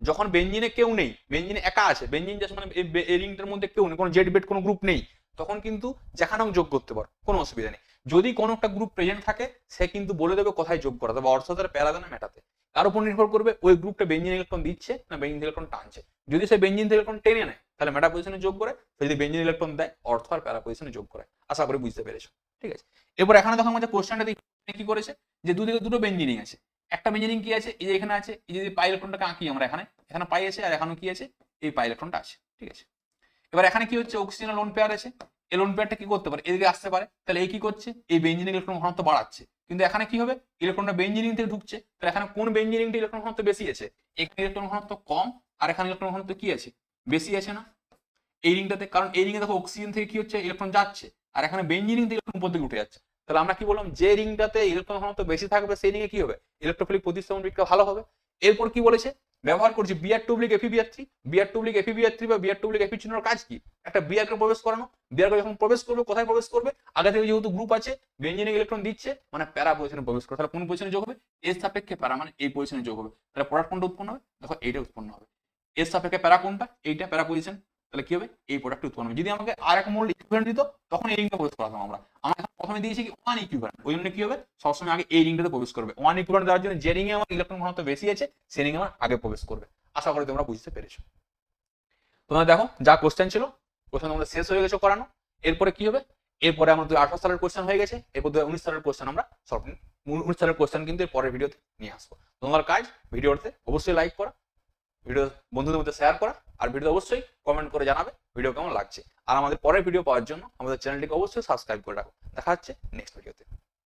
যখন বেঞ্জিনে কেউ নেই, বেঞ্জিনে একা আছে, বেঞ্জিন জাস্ট মানে এই রিংটার মধ্যে কেউ নেই, কোনো জেড বেড কোনো গ্রুপ নেই, তখন কিন্তু যেখানেও যোগ করতে পারো, কোনো অসুবিধা নেই। যদি কোনো একটা গ্রুপ প্রেজেন্ট থাকে, সে কিন্তু বলে দেবে কোথায় যোগ করা দেবে, অর্থ প্যারাতে না মেটাতে। তার উপর নির্ভর করবে ওই গ্রুপটা বেঞ্জিন ইলেকট্রন দিচ্ছে না বেঞ্জিন ইলেকট্রন টানছে। যদি সে বেঞ্জিন ইলেকট্রন টেনে নেয়, তাহলে মেটা পজিশনে যোগ করে, যদি বেঞ্জিন ইলেকট্রন দেয়, অর্থ আর প্যারা পজিশনে যোগ করে। আশা করি বুঝতে পেরেছো, ঠিক আছে। এরপর এখানে দেখো আমাদের কোশ্চেনটা কি করেছে, যে দুদিকে দুটো বেঞ্জিনিং আছে, একটা বেঞ্জিনিং কি আছে, এই যে এখানে আছে, এই যে পাই ইলেকট্রনটাকে আঁকি আমরা, এখানে পাই আছে, আর এখানে কি আছে, এই পাই ইলেকট্রনটা আছে, ঠিক আছে। এবার এখানে কি হচ্ছে, অক্সিজেন লোন পেয়ার আছে, এই লোন পেয়ারটা কি করতে পারে, এদিকে আসতে পারে, তাহলে এই কি করছে, এই বেঞ্জিনিং ইলেকট্রন ঘনত্ব বাড়াচ্ছে। কিন্তু এখানে কি হবে, ইলেকট্রনটা বেঞ্জিনিং থেকে ঢুকছে, তাহলে এখানে কোন বেঞ্জিনিংটা ইলেকট্রন ঘনত্ব বেশি আছে, এখানে ইলেকট্রন ঘনত্ব কম, আর এখানে ইলেকট্রন ঘনত্ব কি আছে, বেশি আছে না এই রিংটাতে। কারণ এই রিংয়ে দেখো অক্সিজেন থেকে কি হচ্ছে, ইলেকট্রন যাচ্ছে, আর এখানে বেঞ্জিনিং থেকে ইলেকট্রন উপর দিকে উঠে যাচ্ছে। তাহলে আমরা কি বললাম, যে রিংটাতে ইলেকট্রন ঘনত্ব বেশি থাকবে সেই রিংয়ে কি হবে, ইলেকট্রোফিলিক প্রতিস্থাপন বিক্রিয়া ভালো হবে। এরপর কি বলেছে, ব্যবহার করছি BR two oblique FE BR three, BR two oblique FE BR three বা বিআর টু অব্লিক এফি চিহ্নের কাজ কি? একটা বিআর কে প্রবেশ করানো। বিআর কে যখন প্রবেশ করবে, কোথায় প্রবেশ করবে? আগে থেকে যেহেতু গ্রুপ আছে, বেঞ্জিনিক ইলেকট্রন দিচ্ছে, মানে প্যারা পজিশনে প্রবেশ করে। তাহলে কোন পজিশনে যোগ হবে? এর সাপেক্ষে প্যারা, মানে এই পজিশনে যোগ হবে। তাহলে প্রোডাক্ট কোনটা উৎপন্ন হবে? দেখো এইটা উৎপন্ন হবে। এর সাপেক্ষে প্যারা কোনটা? এইটা প্যারা পজিশন। তাহলে কি হবে? এই প্রোডাক্ট উৎপন্ন হবে। যদি আমাকে আর এক মোল ইকুইভ্যালেন্ট দিত, তখন এই রিংটা প্রবেশ করাতাম আমরা। আমরা এখন প্রথমে দিয়েছি কি ওয়ান ইকুইভ্যালেন্ট, ওই জন্য কি হবে? সবসময় আগে এই রিংটাতে প্রবেশ করবে। ওয়ান ইকুইভ্যালেন্ট দেওয়ার জন্য যে রিং এ আমার ইলেকট্রন ঘনত্ব বেশি আছে, সেই রিং আমার আগে প্রবেশ করবে। আশা করি তোমরা বুঝতে পেরেছো। তোমরা দেখো যা কোশ্চেন ছিল, কোশ্চেন আমাদের শেষ হয়ে গেছে করানো। এরপরে কি হবে? এরপরে আমার 2018 সালের কোশ্চেন হয়ে গেছে, এরপর 2019 সালের কোশ্চেন আমরা সলভ, 19 সালের কোশ্চেন কিন্তু এর পরের ভিডিওতে নিয়ে আসবো। তোমার কাজ ভিডিওতে অবশ্যই লাইক করা, ভিডিও বন্ধুদের মধ্যে শেয়ার করা, আর ভিডিও অবশ্যই কমেন্ট করে জানাবে ভিডিও কেমন লাগছে। আর আমাদের পরের ভিডিও পাওয়ার জন্য আমাদের চ্যানেলটিকে অবশ্যই সাবস্ক্রাইব করে রাখো। দেখা হচ্ছে নেক্সট ভিডিও।